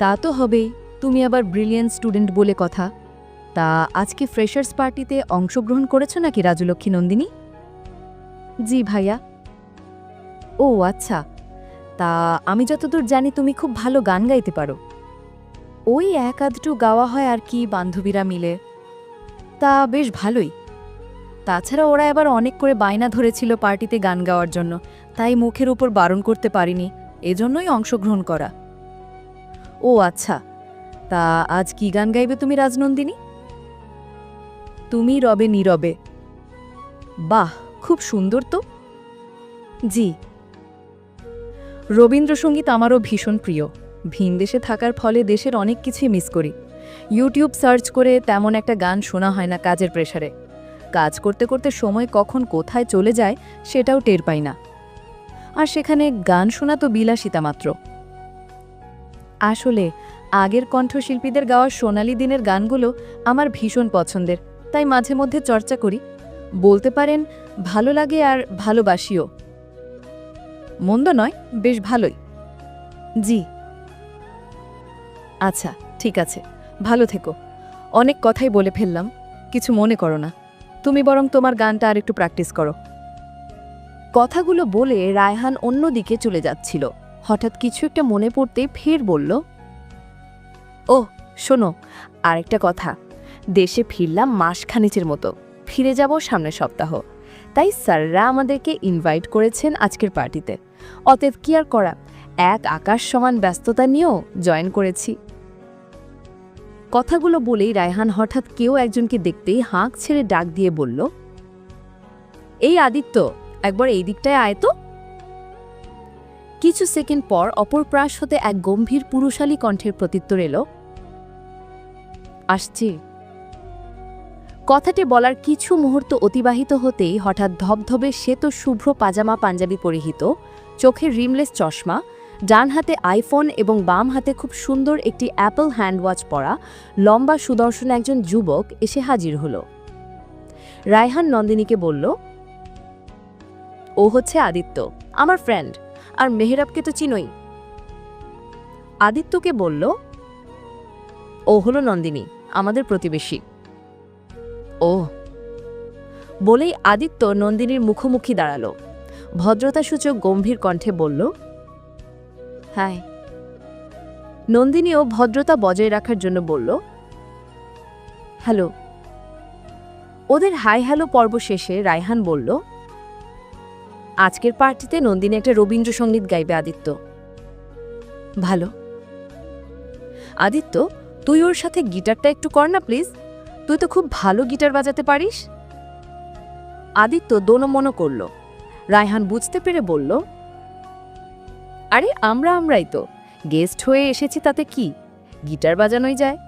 তা তো হবেই, তুমি আবার ব্রিলিয়েন্ট স্টুডেন্ট বলে কথা। তা আজকে ফ্রেশার্স পার্টিতে অংশগ্রহণ করেছো নাকি রাজলক্ষ্মী নন্দিনী? জি ভাইয়া। ও আচ্ছা, তা আমি যতদূর জানি তুমি খুব ভালো গান গাইতে পারো। ওই এক আধটু গাওয়া হয় আর কি, বান্ধবীরা মিলে। তা বেশ ভালোই। তাছাড়া ওরা এবার অনেক করে বায়না ধরেছিল পার্টিতে গান গাওয়ার জন্য, তাই মুখের উপর বারণ করতে পারিনি, এজন্যই অংশগ্রহণ করা। ও আচ্ছা, তা আজ কি গান গাইবে তুমি রাজনন্দিনী? তুমি রবে নীরবে। বাহ, খুব সুন্দর তো। জি, রবীন্দ্রসঙ্গীত আমারও ভীষণ প্রিয়। ভিনদেশে থাকার ফলে দেশের অনেক কিছুই মিস করি। ইউটিউব সার্চ করে তেমন একটা গান শোনা হয় না কাজের প্রেসারে। কাজ করতে করতে সময় কখন কোথায় চলে যায় সেটাও টের পাই না। আর সেখানে গান শোনা তো বিলাসিতা মাত্র। আসলে আগের কণ্ঠশিল্পীদের গাওয়া সোনালি দিনের গানগুলো আমার ভীষণ পছন্দের, তাই মাঝে মধ্যে চর্চা করি। বলতে পারেন ভালো লাগে আর ভালোবাসিও। মন্দ নয়, বেশ ভালোই। জি, আচ্ছা ঠিক আছে, ভালো থেকো। অনেক কথাই বলে ফেললাম, কিছু মনে করো না। তুমি বরং তোমার গানটা আর একটু প্র্যাকটিস করো। কথাগুলো বলে রায়হান অন্যদিকে চলে যাচ্ছিল। হঠাৎ কিছু একটা মনে পড়তেই ফের বলল, ও শোনো, আরেকটা কথা। দেশে ফিরলাম মাসখানেকের মতো, ফিরে যাব সামনের সপ্তাহ। তাই স্যাররা আমাদেরকে ইনভাইট করেছেন আজকের পার্টিতে। অতএব কি আর করা, এক আকাশ সমান ব্যস্ততা নিয়েও জয়েন করেছি। কথাগুলো বলেই রায়হান হঠাৎ কেউ একজনকে দেখতেই হাঁক ছেড়ে ডাক দিয়ে বলল, এই আদিত্য, একবার এই দিকটায় আয় তো। কিছু সেকেন্ড পর অপর প্রাস হতে এক গম্ভীর পুরুষালী কণ্ঠের প্রত্যুত্তর এলো, আসছি। কথাটি বলার কিছু মুহূর্ত অতিবাহিত হতেই হঠাৎ ধবধবে শ্বেত শুভ্র পাজামা পাঞ্জাবি পরিহিত, চোখের রিমলেস চশমা, ডান হাতে আইফোন এবং বাম হাতে খুব সুন্দর একটি অ্যাপল হ্যান্ডওয়াচ পরা লম্বা সুদর্শন একজন যুবক এসে হাজির হল। রায়হান নন্দিনীকে বলল, ও হচ্ছে আদিত্য, আমার ফ্রেন্ড, আর মেহেরাবকে তো চিনোই। আদিত্যকে বলল, ও হলো নন্দিনী, আমাদের প্রতিবেশী। ও বলেই আদিত্য নন্দিনীর মুখোমুখি দাঁড়াল। ভদ্রতাসূচক গম্ভীর কণ্ঠে বলল, হাই। নন্দিনীও ভদ্রতা বজায় রাখার জন্য বলল, হ্যালো। ওদের হাই হ্যালো পর্ব শেষে রায়হান বলল, আজকের পার্টিতে নন্দিনী একটা রবীন্দ্রসঙ্গীত গাইবে আদিত্য। ভালো। আদিত্য, তুই ওর সাথে গিটারটা একটু কর না প্লিজ, তুই তো খুব ভালো গিটার বাজাতে পারিস। আদিত্য দোনমনো করল। রায়হান বুঝতে পেরে বলল, আরে আমরাই তো গেস্ট হয়ে এসেছি, তাতে কি, গিটার বাজানোই যায়।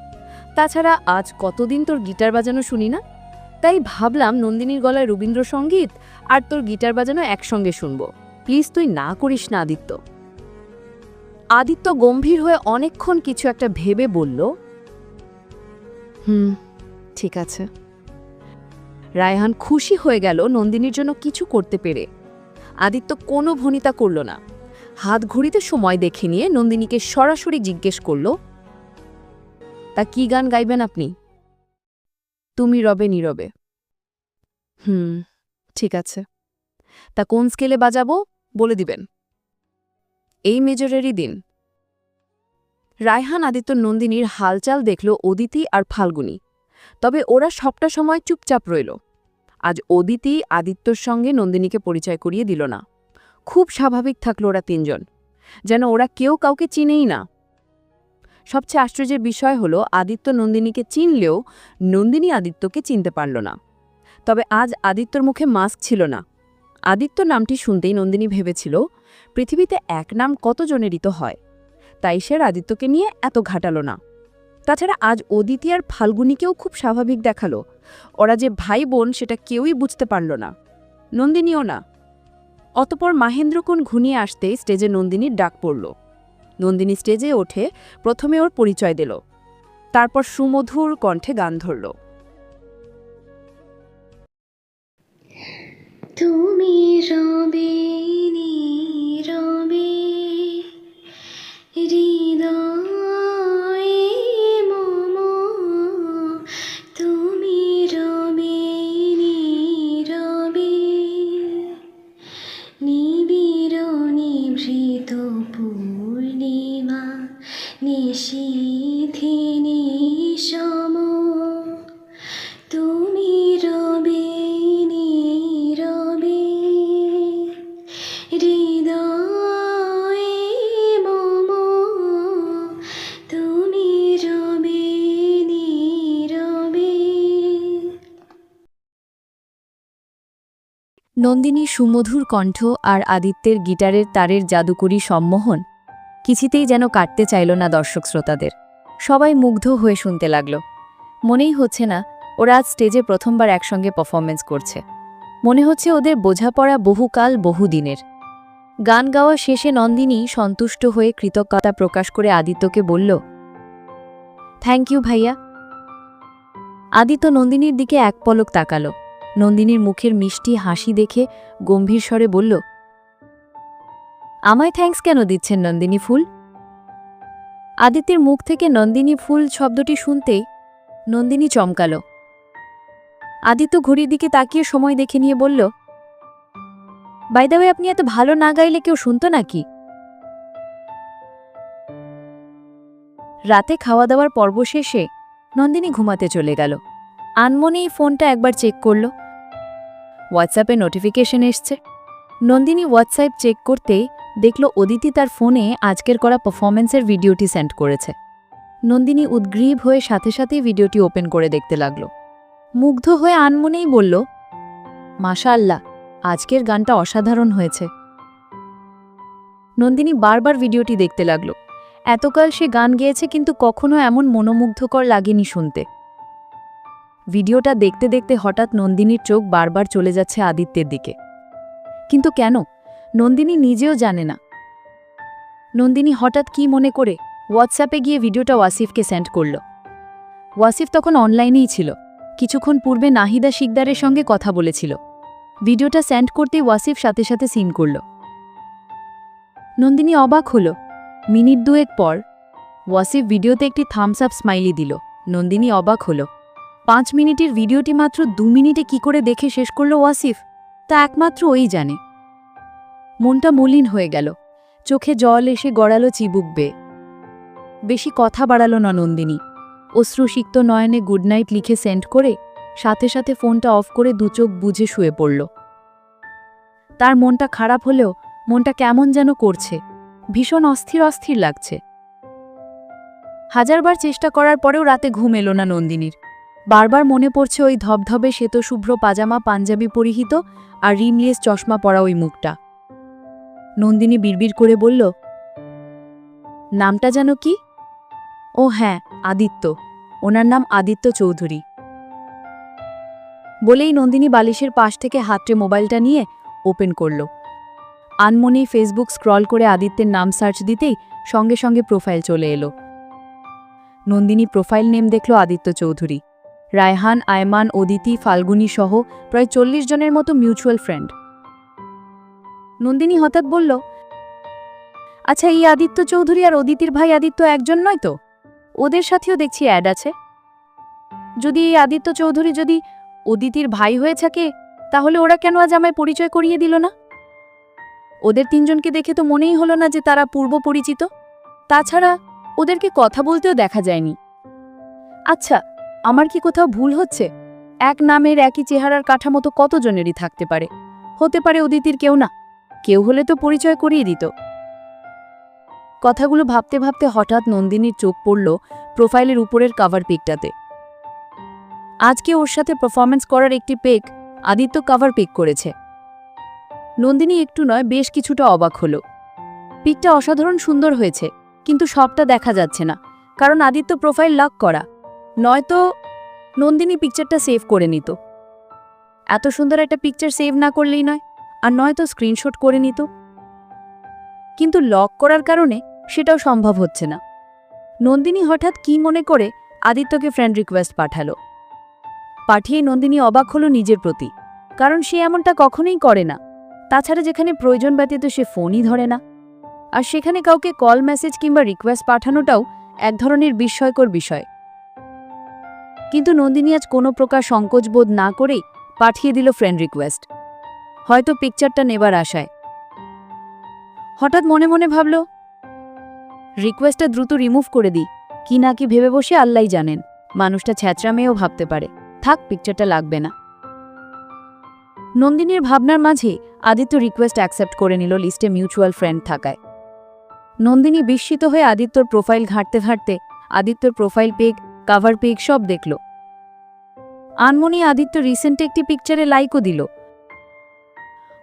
তাছাড়া আজ কতদিন তোর গিটার বাজানো শুনি না, তাই ভাবলাম নন্দিনীর গলায় রবীন্দ্রসঙ্গীত আর তোর গিটার বাজানো একসঙ্গে শুনব। প্লিজ তুই না করিস না আদিত্য। আদিত্য গম্ভীর হয়ে অনেকক্ষণ কিছু একটা ভেবে বলল, ঠিক আছে। রায়হান খুশি হয়ে গেল নন্দিনীর জন্য কিছু করতে পেরে। আদিত্য কোনো ভনিতা করল না। হাত ঘড়িতে সময় দেখে নিয়ে নন্দিনীকে সরাসরি জিজ্ঞেস করল, তা কি গান গাইবেন আপনি? তুমি রবে নীরবে। ঠিক আছে। তা কোন স্কেলে বাজাবো বলে দিবেন। এই মেজরেরই দিন। রায়হান আদিত্য নন্দিনীর হালচাল দেখল অদিতি আর ফাল্গুনী, তবে ওরা সবটা সময় চুপচাপ রইল। আজ অদিতি আদিত্যর সঙ্গে নন্দিনীকে পরিচয় করিয়ে দিল না। খুব স্বাভাবিক থাকল ওরা তিনজন, যেন ওরা কেউ কাউকে চিনেই না। সবচেয়ে আশ্চর্যের বিষয় হলো আদিত্য নন্দিনীকে চিনলেও নন্দিনী আদিত্যকে চিনতে পারল না। তবে আজ আদিত্যর মুখে মাস্ক ছিল না। আদিত্য নামটি শুনতেই নন্দিনী ভেবেছিল পৃথিবীতে এক নাম কতজনেরই তো হয়, তাই সে আদিত্যকে নিয়ে এত ঘাটালো না। তাছাড়া আজ অদিতি আর ফাল্গুনীকেও খুব স্বাভাবিক দেখালো। ওরা যে ভাই বোন সেটা কেউই বুঝতে পারল না। নন্দিনীও না। অতপর মাহেন্দ্রক্ষণ ঘুনিয়ে আসতেই স্টেজে নন্দিনীর ডাক পড়ল। নন্দিনী স্টেজে ওঠে, প্রথমে ওর পরিচয় দিল, তারপর সুমধুর কণ্ঠে গান ধরল। তুমি রবে নীরবে হৃদয়ে মম, তুমি রবে নীরবে নিবিড় নিভৃত পূর্ণিমা নিশীথে নিশম, তুমি রবে নীরবে হৃদয়ে মম, তুমি রবে নীরবে। নন্দিনীর সুমধুর কণ্ঠ আর আদিত্যের গিটারের তারের জাদুকরী সম্মোহন কিছুতেই যেন কাটতে চাইল না দর্শক শ্রোতাদের। সবাই মুগ্ধ হয়ে শুনতে লাগল। মনেই হচ্ছে না ওরা আজ স্টেজে প্রথমবার একসঙ্গে পারফরমেন্স করছে। মনে হচ্ছে ওদের বোঝাপড়া বহুকাল বহুদিনের। গান গাওয়া শেষে নন্দিনী সন্তুষ্ট হয়ে কৃতজ্ঞতা প্রকাশ করে আদিত্যকে বলল, থ্যাংক ইউ ভাইয়া। আদিত্য নন্দিনীর দিকে এক পলক তাকালো। নন্দিনীর মুখের মিষ্টি হাসি দেখে গম্ভীর স্বরে বলল, আমায় থ্যাঙ্কস কেন দিচ্ছেন নন্দিনী ফুল? আদিত্যের মুখ থেকে নন্দিনী ফুল শব্দটি শুনতেই নন্দিনী চমকাল। আদিত্য ঘড়ির দিকে তাকিয়ে সময় দেখে নিয়ে বলল, বাই দ্য ওয়ে, আপনি এত ভালো না গাইলে কেউ শুনতো নাকি? রাতে খাওয়া দাওয়ার পর্ব শেষে নন্দিনী ঘুমাতে চলে গেল। আনমনেই ফোনটা একবার চেক করল। হোয়াটসঅ্যাপে নোটিফিকেশন এসছে। নন্দিনী হোয়াটসঅ্যাপ চেক করতেই দেখল অদিতি তার ফোনে আজকের করা পারফরমেন্সের ভিডিওটি সেন্ড করেছে। নন্দিনী উদ্গ্রীব হয়ে সাথে সাথেই ভিডিওটি ওপেন করে দেখতে লাগল। মুগ্ধ হয়ে আনমনেই বলল, মাশাআল্লাহ, আজকের গানটা অসাধারণ হয়েছে। নন্দিনী বারবার ভিডিওটি দেখতে লাগল। এতকাল সে গান গেয়েছে, কিন্তু কখনো এমন মনোমুগ্ধকর লাগেনি শুনতে। ভিডিওটা দেখতে দেখতে হঠাৎ নন্দিনীর চোখ বারবার চলে যাচ্ছে আদিত্যের দিকে। কিন্তু কেন, নন্দিনী নিজেও জানে না। নন্দিনী হঠাৎ কি মনে করে হোয়াটসঅ্যাপে গিয়ে ভিডিওটা ওয়াসিফকে সেন্ড করল। ওয়াসিফ তখন অনলাইনেই ছিল। কিছুক্ষণ পূর্বে নাহিদা শিকদারের সঙ্গে কথা বলেছিল। ভিডিওটা সেন্ড করতেই ওয়াসিফ সাথে সাথে সিন করল। নন্দিনী অবাক হল। মিনিট দুয়েক পর ওয়াসিফ ভিডিওতে একটি থামস আপ স্মাইলি দিল। নন্দিনী অবাক হল। 5 মিনিটের ভিডিওটি মাত্র 2 মিনিটে কি করে দেখে শেষ করল ওয়াসিফ, তা একমাত্র ওই জানে। মনটা মলিন হয়ে গেল। চোখে জল এসে গড়ালো চিবুক বেয়ে। বেশি কথা বাড়াল না নন্দিনী। অশ্রুসিক্ত নয়নে গুড নাইট লিখে সেন্ড করে সাথে সাথে ফোনটা অফ করে দুচোখ বুঝে শুয়ে পড়ল। তার মনটা খারাপ হলেও মনটা কেমন যেন করছে, ভীষণ অস্থির অস্থির লাগছে। হাজারবার চেষ্টা করার পরেও রাতে ঘুম এলো না নন্দিনীর। বারবার মনে পড়ছে ওই ধবধবে শ্বেতশুভ্র পাজামা পাঞ্জাবি পরিহিত আর রিমলেস চশমা পরা ওই মুখটা। নন্দিনী বিড়বিড় করে বলল, নামটা যেন কি? ও হ্যাঁ, আদিত্য। ওনার নাম আদিত্য চৌধুরী। বলেই নন্দিনী বালিশের পাশ থেকে হাতড়ে মোবাইলটা নিয়ে ওপেন করল। আনমনেই ফেসবুক স্ক্রল করে আদিত্যের নাম সার্চ দিতেই সঙ্গে সঙ্গে প্রোফাইল চলে এলো। নন্দিনী প্রোফাইল নেম দেখল আদিত্য চৌধুরী। রায়হান, আয়মান, অদিতি, ফাল্গুনী সহ প্রায় 40 জনের মতো মিউচুয়াল ফ্রেন্ড। নন্দিনী হঠাৎ বলল, আচ্ছা, এই আদিত্য চৌধুরী আর অদিতির ভাই আদিত্য একজন নয় তো? ওদের সাথেও দেখছি অ্যাড আছে। যদি এই আদিত্য চৌধুরী যদি অদিতির ভাই হয়ে থাকে, তাহলে ওরা কেন আজ আমায় পরিচয় করিয়ে দিল না? ওদের 3 জনকে দেখে তো মনেই হলো না যে তারা পূর্ব পরিচিত। তাছাড়া ওদেরকে কথা বলতেও দেখা যায়নি। আচ্ছা, আমার কি কোথাও ভুল হচ্ছে? এক নামের একই চেহারার কাঠামো তো কতজনেরই থাকতে পারে। হতে পারে অদিতির কেউ না। কেউ হলে তো পরিচয় করিয়ে দিত। কথাগুলো ভাবতে ভাবতে হঠাৎ নন্দিনীর চোখ পড়ল প্রোফাইলের উপরের কভার পিকটাতে। আজকে ওর সাথে পারফরমেন্স করার একটি পেক আদিত্য কভার পিক করেছে। নন্দিনী একটু নয়, বেশ কিছুটা অবাক হল। পিকটা অসাধারণ সুন্দর হয়েছে, কিন্তু সবটা দেখা যাচ্ছে না, কারণ আদিত্য প্রোফাইল লক করা। নয়তো নন্দিনী পিকচারটা সেভ করে নিত। এত সুন্দর একটা পিকচার সেভ না করলেই নয়, আর নয়তো স্ক্রিনশট করে নিত। কিন্তু লক করার কারণে সেটাও সম্ভব হচ্ছে না। নন্দিনী হঠাৎ কি মনে করে আদিত্যকে ফ্রেন্ড রিকোয়েস্ট পাঠালো। পাঠিয়ে নন্দিনী অবাক হলো নিজের প্রতি, কারণ সে এমনটা কখনোই করে না। তাছাড়া যেখানে প্রয়োজন ব্যতীত সে ফোনই ধরে না, আর সেখানে কাউকে কল মেসেজ কিংবা রিকোয়েস্ট পাঠানোটাও এক ধরনের বিস্ময়কর বিষয়। কিন্তু নন্দিনী আজ কোনো প্রকার সংকোচ বোধ না করেই পাঠিয়ে দিল ফ্রেন্ড রিকোয়েস্ট, হয়তো পিকচারটা নেবার আশায়। হঠাৎ মনে মনে ভাবল, রিকোয়েস্টটা দ্রুত রিমুভ করে দিই, কি না কি ভেবে বসে আল্লাহই জানেন, মানুষটা ছ্যাঁচড়া মেয়েও ভাবতে পারে, থাক পিকচারটা লাগবে না। নন্দিনীর ভাবনার মাঝে আদিত্য রিকোয়েস্ট অ্যাকসেপ্ট করে নিল লিস্টে মিউচুয়াল ফ্রেন্ড থাকায়। নন্দিনী বিস্মিত হয়ে আদিত্যর প্রোফাইল ঘাঁটতে ঘাঁটতে আদিত্যর প্রোফাইল পেগ, কাভার পেগ সব দেখল। আনমনি আদিত্য রিসেন্ট একটি পিকচারে লাইকও দিল।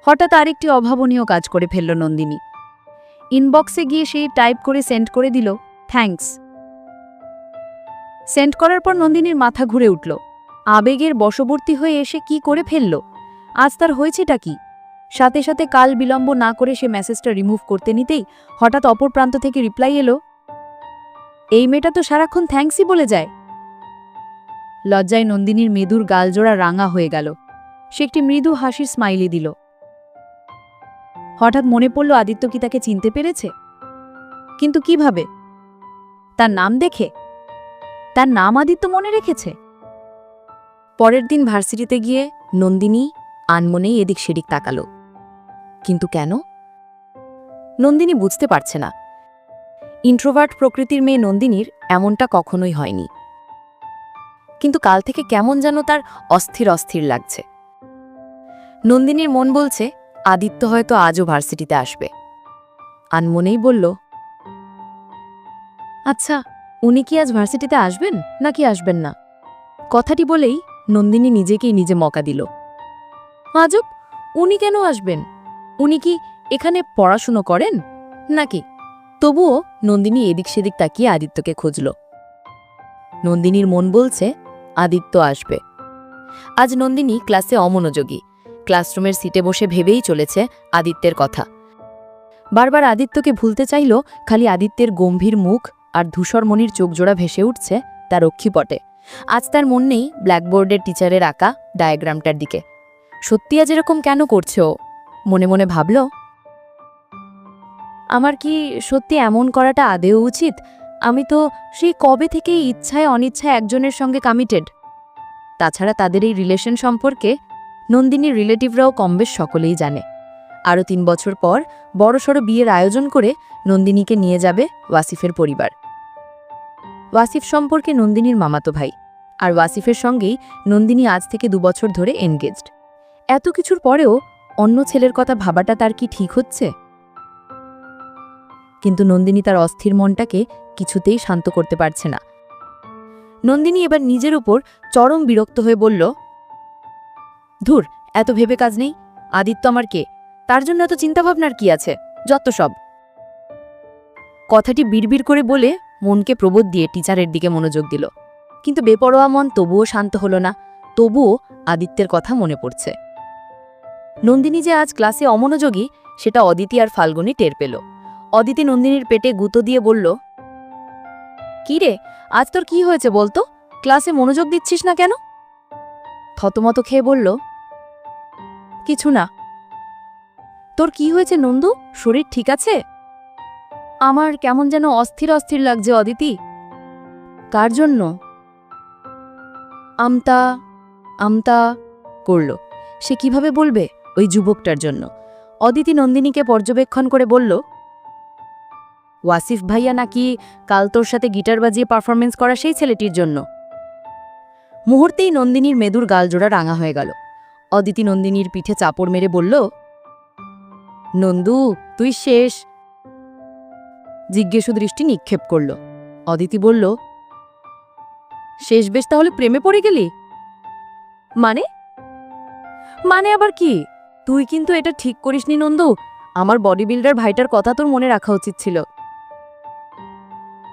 হঠাৎ আরেকটি অভাবনীয় কাজ করে ফেলল নন্দিনী। ইনবক্সে গিয়ে সে টাইপ করে সেন্ড করে দিল, থ্যাঙ্কস। সেন্ড করার পর নন্দিনীর মাথা ঘুরে উঠল। আবেগের বশবর্তী হয়ে এসে কি করে ফেলল? আজ তার হয়েছেটা কি? সাথে সাথে কাল বিলম্ব না করে সে মেসেজটা রিমুভ করতে নিতেই হঠাৎ অপর প্রান্ত থেকে রিপ্লাই এলো, এই মেয়েটা তো সারাক্ষণ থ্যাঙ্কসই বলে যায়। লজ্জায় নন্দিনীর মেদুর গালজোড়া রাঙা হয়ে গেল। সে একটি মৃদু হাসির স্মাইলি দিল। হঠাৎ মনে পড়ল আদিত্য কি তাকে চিনতে পেরেছে, কিন্তু কিভাবে? তার নাম দেখে? তার নাম আদিত্য মনে রেখেছে? পরের দিন ভার্সিটিতে গিয়ে নন্দিনী আনমনেই এদিক সেদিক তাকালো। কিন্তু কেন? নন্দিনী বুঝতে পারছে না। ইন্ট্রোভার্ট প্রকৃতির মেয়ে নন্দিনীর এমনটা কখনোই হয়নি, কিন্তু কাল থেকে কেমন যেন তার অস্থির অস্থির লাগছে। নন্দিনীর মন বলছে আদিত্য হয়তো আজও ভার্সিটিতে আসবে। আনমনেই বলল, আচ্ছা, উনি কি আজ ভার্সিটিতে আসবেন নাকি আসবেন না? কথাটি বলেই নন্দিনী নিজেকেই নিজে মকা দিল। আজব, উনি কেন আসবেন? উনি কি এখানে পড়াশুনো করেন নাকি? তবুও নন্দিনী এদিক সেদিক তাকিয়ে আদিত্যকে খুঁজল। নন্দিনীর মন বলছে আদিত্য আসবে। আজ নন্দিনী ক্লাসে অমনোযোগী। ক্লাসরুমের সিটে বসে ভেবেই চলেছে আদিত্যের কথা। বারবার আদিত্যকে ভুলতে চাইল, খালি আদিত্যের গম্ভীর মুখ আর ধূসরমণির চোখজোড়া ভেসে উঠছে তার অক্ষিপটে। আজ তার মন নেই ব্ল্যাকবোর্ডের টিচারের আঁকা ডায়াগ্রামটার দিকে। সত্যি আজ এরকম কেন করছে ও? মনে মনে ভাবল, আমার কি সত্যি এমন করাটা আদেও উচিত? আমি তো সেই কবে থেকেই ইচ্ছায় অনিচ্ছায় একজনের সঙ্গে কমিটেড। তাছাড়া তাদের এই রিলেশন সম্পর্কে নন্দিনীর রিলেটিভরাও কমবেশ সকলেই জানে। আরও 3 বছর পর বড়সড় বিয়ের আয়োজন করে নন্দিনীকে নিয়ে যাবে ওয়াসিফের পরিবার। ওয়াসিফ সম্পর্কে নন্দিনীর মামাতো ভাই, আর ওয়াসিফের সঙ্গেই নন্দিনী আজ থেকে 2 বছর ধরে এনগেজড। এত কিছুর পরেও অন্য ছেলের কথা ভাবাটা তার কি ঠিক হচ্ছে? কিন্তু নন্দিনী তার অস্থির মনটাকে কিছুতেই শান্ত করতে পারছে না। নন্দিনী এবার নিজের উপর চরম বিরক্ত হয়ে বলল, ধুর, এত ভেবে কাজ নেই। আদিত্য আমার কে? তার জন্য এত চিন্তাভাবনার কি আছে? যত সব। কথাটি বিড়বিড় করে বলে মনকে প্রবোধ দিয়ে টিচারের দিকে মনোযোগ দিল। কিন্তু বেপরোয়া মন তবুও শান্ত হল না। তবুও আদিত্যের কথা মনে পড়ছে। নন্দিনী যে আজ ক্লাসে অমনোযোগী সেটা অদিতি আর ফাল্গুনি টের পেল। অদিতি নন্দিনীর পেটে গুঁতো দিয়ে বলল, কি রে, আজ তোর কি হয়েছে বলতো? ক্লাসে মনোযোগ দিচ্ছিস না কেন? থতমত খেয়ে বলল, কিছু না। তোর কি হয়েছে নন্দু? শরীর ঠিক আছে? আমার কেমন যেন অস্থির অস্থির লাগছে অদিতি। কার জন্য? আমতা আমতা করল। সে কিভাবে বলবে? ওই যুবকটার জন্য। অদিতি নন্দিনীকে পর্যবেক্ষণ করে বলল, ওয়াসিফ ভাইয়া নাকি কাল তোর সাথে গিটার বাজিয়ে পারফরমেন্স করা সেই ছেলেটির জন্য। মুহূর্তেই নন্দিনীর মেদুর গালজোড়া রাঙা হয়ে গেল। অদিতি নন্দিনীর পিঠে চাপড় মেরে বলল, নন্দু, তুই শেষ। জিজ্ঞেসু দৃষ্টি নিক্ষেপ করল। অদিতি বলল, শেষ বেশ তাহলে প্রেমে পড়ে গেলি? মানে? মানে আবার কি? তুই কিন্তু এটা ঠিক করিসনি নন্দু। আমার বডি বিল্ডার ভাইটার কথা তোর মনে রাখা উচিত ছিল।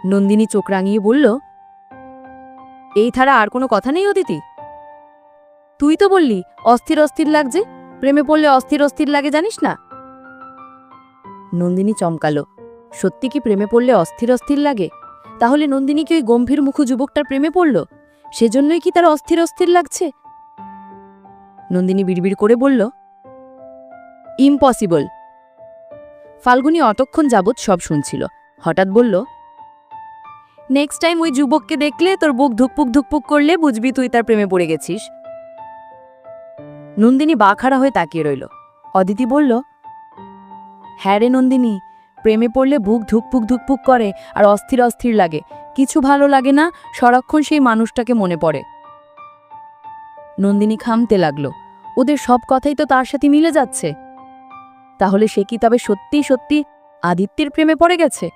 নন্দিনী চোখ রাঙিয়ে বলল, এই ছাড়া আর কোনো কথা নেই অদিতি? তুই তো বললি অস্থির অস্থির লাগছে, প্রেমে পড়লে অস্থির অস্থির লাগে জানিস না? নন্দিনী চমকালো। সত্যি কি প্রেমে পড়লে অস্থির অস্থির লাগে? তাহলে নন্দিনী কি ওই গম্ভীর মুখ যুবকটার প্রেমে পড়ল? সেজন্যই কি তার অস্থির অস্থির লাগছে? নন্দিনী বিড়বিড় করে বলল, ইম্পসিবল। ফাল্গুনী অতক্ষণ যাবৎ সব শুনছিল, হঠাৎ বলল, নেক্সট টাইম ওই যুবককে দেখলে তোর বুক ধুকপুক ধুকপুক করলে বুঝবি তুই তার প্রেমে পড়ে গেছিস। নন্দিনী বাখাড়া হয়ে তাকিয়ে রইল। অদিতি বলল, হ্যাঁ রে নন্দিনী, প্রেমে পড়লে বুক ধুকপুক ধুকপুক করে আর অস্থির অস্থির লাগে, কিছু ভালো লাগে না, সারাক্ষণ সেই মানুষটাকে মনে পড়ে। নন্দিনী খামতে লাগল, ওদের সব কথাই তো তার সাথে মিলে যাচ্ছে। তাহলে সে কি তবে সত্যি সত্যি আদিত্যের প্রেমে পড়ে গেছে?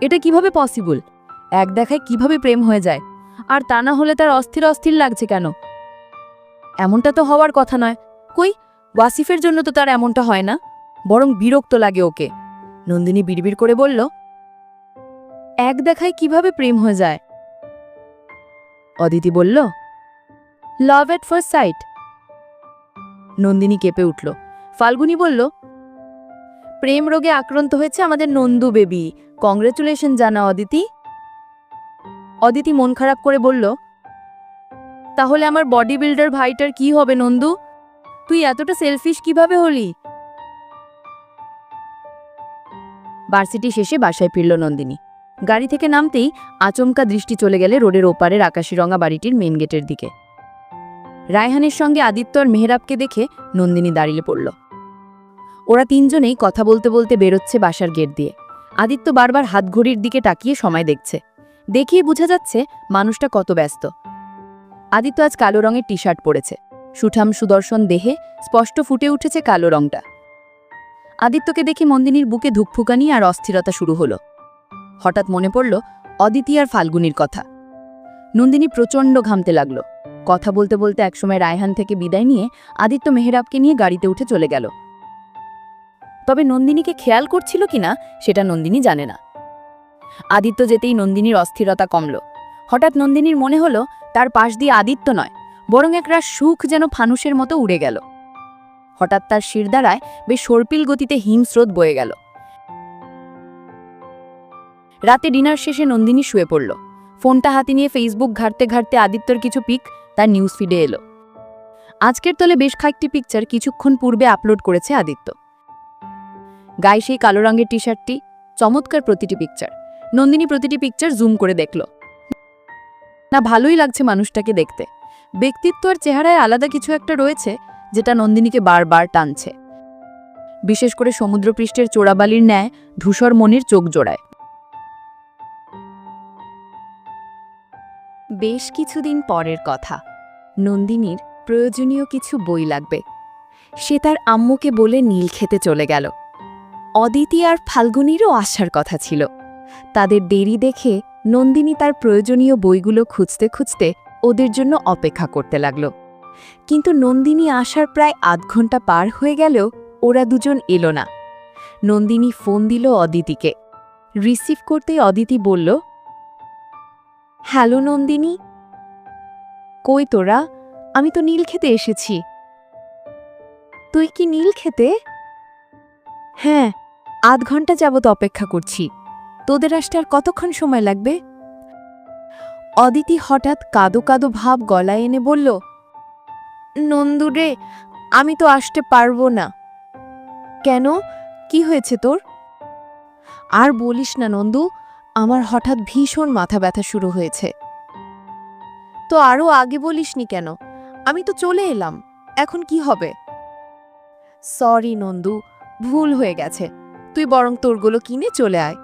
এটা কিভাবে পসিবল? এক দেখায় কিভাবে প্রেম হয়ে যায়? আর তা না হলে তার অস্থির অস্থির লাগছে কেন? এমনটা তো হওয়ার কথা নয়। কই, ওয়াসিফের জন্য তো তার এমনটা হয় না, বরং বিরক্ত লাগে ওকে। নন্দিনী বিড়বিড় করে বলল, এক দেখায় কিভাবে প্রেম হয়ে যায়? অদিতি বলল, লাভ এট ফার্স্ট সাইট। নন্দিনী কেঁপে উঠল। ফাল্গুনী বলল, প্রেম রোগে আক্রান্ত হয়েছে আমাদের নন্দু বেবি, কংগ্রেচুলেশন জানা অদিতি। অদিতি মন খারাপ করে বলল, তাহলে আমার বডি বিল্ডার ভাইটার কি হবে নন্দু? তুই এতটা সেলফিশ কিভাবে হলি? ভার্সিটি শেষে বাসায় ফিরল নন্দিনী। গাড়ি থেকে নামতেই আচমকা দৃষ্টি চলে গেলে রোডের ওপারের আকাশিরঙা বাড়িটির মেন গেটের দিকে। রায়হানের সঙ্গে আদিত্য আর মেহরাবকে দেখে নন্দিনী দাঁড়িয়ে পড়ল। ওরা তিনজনেই কথা বলতে বলতে বেরোচ্ছে বাসার গেট দিয়ে। আদিত্য বারবার হাতঘড়ির দিকে তাকিয়ে সময় দেখছে। দেখিয়ে বোঝা যাচ্ছে মানুষটা কত ব্যস্ত। আদিত্য আজ কালো রঙের টি শার্ট পরেছে। সুঠাম সুদর্শন দেহে স্পষ্ট ফুটে উঠেছে কালো রংটা। আদিত্যকে দেখে নন্দিনীর বুকে ধুকফুকানি আর অস্থিরতা শুরু হলো। হঠাৎ মনে পড়ল অদিতি আর ফাল্গুনির কথা। নন্দিনী প্রচণ্ড ঘামতে লাগল। কথা বলতে বলতে একসময় রায়হান থেকে বিদায় নিয়ে আদিত্য মেহরাবকে নিয়ে গাড়িতে উঠে চলে গেল। তবে নন্দিনীকে খেয়াল করছিল কিনা সেটা নন্দিনী জানে না। আদিত্য যেতেই নন্দিনীর অস্থিরতা কমল। হঠাৎ নন্দিনীর মনে হলো তার পাশ দিয়ে আদিত্য নয়, বরং একরাশ সুখ যেন ফানুসের মতো উড়ে গেল। হঠাৎ তার শিরদাঁড়ায় বেশ সর্পিল গতিতে হিমস্রোত বয়ে গেল। রাতে ডিনার শেষে নন্দিনী শুয়ে পড়ল। ফোনটা হাতে নিয়ে ফেসবুক ঘাঁটতে ঘাঁটতে আদিত্যর কিছু পিক তার নিউজ ফিডে এলো। আজকের তলে বেশ কয়েকটি পিকচার কিছুক্ষণ পূর্বে আপলোড করেছে আদিত্য। গায়ে সেই কালো রঙের টি শার্টটি, চমৎকার প্রতিটি পিকচার। নন্দিনী প্রতিটি পিকচার জুম করে দেখল। না, ভালোই লাগছে মানুষটাকে দেখতে। ব্যক্তিত্ব আর চেহারায় আলাদা কিছু একটা রয়েছে যেটা নন্দিনীকে বারবার টানছে। বিশেষ করে সমুদ্রপৃষ্ঠের চোরাবালির ন্যায় ধূসর মনির চোখ জোড়ায়। বেশ কিছুদিন পরের কথা। নন্দিনীর প্রয়োজনীয় কিছু বই লাগবে। সে তার আম্মুকে বলে নীল খেতে চলে গেল। অদিতি আর ফাল্গুনিরও আসার কথা ছিল। তাদের দেরি দেখে নন্দিনী তার প্রয়োজনীয় বইগুলো খুঁজতে খুঁজতে ওদের জন্য অপেক্ষা করতে লাগল। কিন্তু নন্দিনী আসার প্রায় আধ ঘন্টা পার হয়ে গেলেও ওরা দুজন এলো না। নন্দিনী ফোন দিল অদিতিকে। রিসিভ করতেই অদিতি বলল, হ্যালো নন্দিনী, কই তোরা? আমি তো নীল খেতে এসেছি। তুই কি নীল খেতে? হ্যাঁ, আধ ঘন্টা যাবত অপেক্ষা করছি। তোদের আসতে আর কতক্ষণ সময় লাগবে? অদিতি হঠাৎ কাদো কাদো ভাব গলায় এনে বলল, নন্দুরে, আমি তো আসতে পারবো না। কেন, কি হয়েছে তোর? আর বলিস না নন্দু, আমার হঠাৎ ভীষণ মাথা ব্যথা শুরু হয়েছে। তো আরও আগে বলিসনি কেন? আমি তো চলে এলাম, এখন কি হবে? সরি নন্দু, ভুল হয়ে গেছে। তুই বরং তোরগুলো কিনে চলে আয়,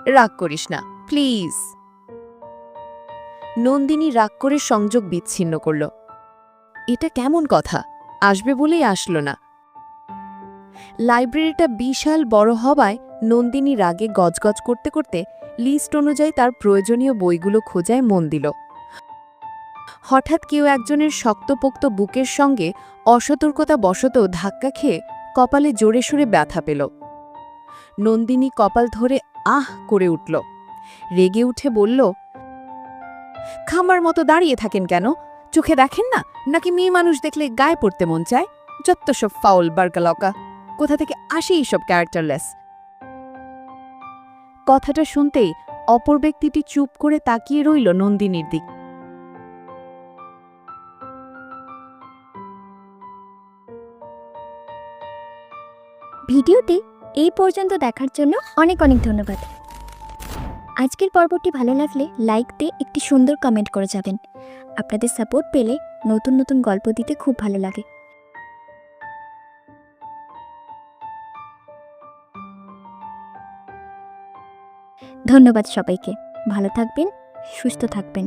রাগ করিস না প্লিজ। নন্দিনী রাগ করে সংযোগ বিচ্ছিন্ন করল। এটা কেমন কথা? আসবে বলেই আসলো না। লাইব্রেরিটা বিশাল বড় হওয়ায় নন্দিনী রাগে গজগজ করতে করতে লিস্ট অনুযায়ী তার প্রয়োজনীয় বইগুলো খোঁজায় মন দিল। হঠাৎ কেউ একজনের শক্তপোক্ত বুকের সঙ্গে অসতর্কতা বশত ধাক্কা খেয়ে কপালে জোরে সোরে ব্যথা পেল। নন্দিনী কপাল ধরে আহ করে উঠল। রেগে উঠে বলল, খামার মতো দাঁড়িয়ে থাকেন কেন? চোখে দেখেন না, নাকি মেয়ে মানুষ দেখলে গায়ে পড়তে মন চায়? যত সব ফাউল বার্গালকা, কোথা থেকে আসে এইসব ক্যারেক্টারলেস? কথাটা শুনতেই অপর ব্যক্তিটি চুপ করে তাকিয়ে রইল নন্দিনীর দিক। ভিডিওটি এই পর্যন্ত দেখার জন্য অনেক অনেক ধন্যবাদ। আজকের পর্বটি ভালো লাগলে লাইক দিয়ে একটি সুন্দর কমেন্ট করে যাবেন। আপনাদের সাপোর্ট পেলে নতুন নতুন গল্প দিতে খুব ভালো লাগে। ধন্যবাদ সবাইকে। ভালো থাকবেন, সুস্থ থাকবেন।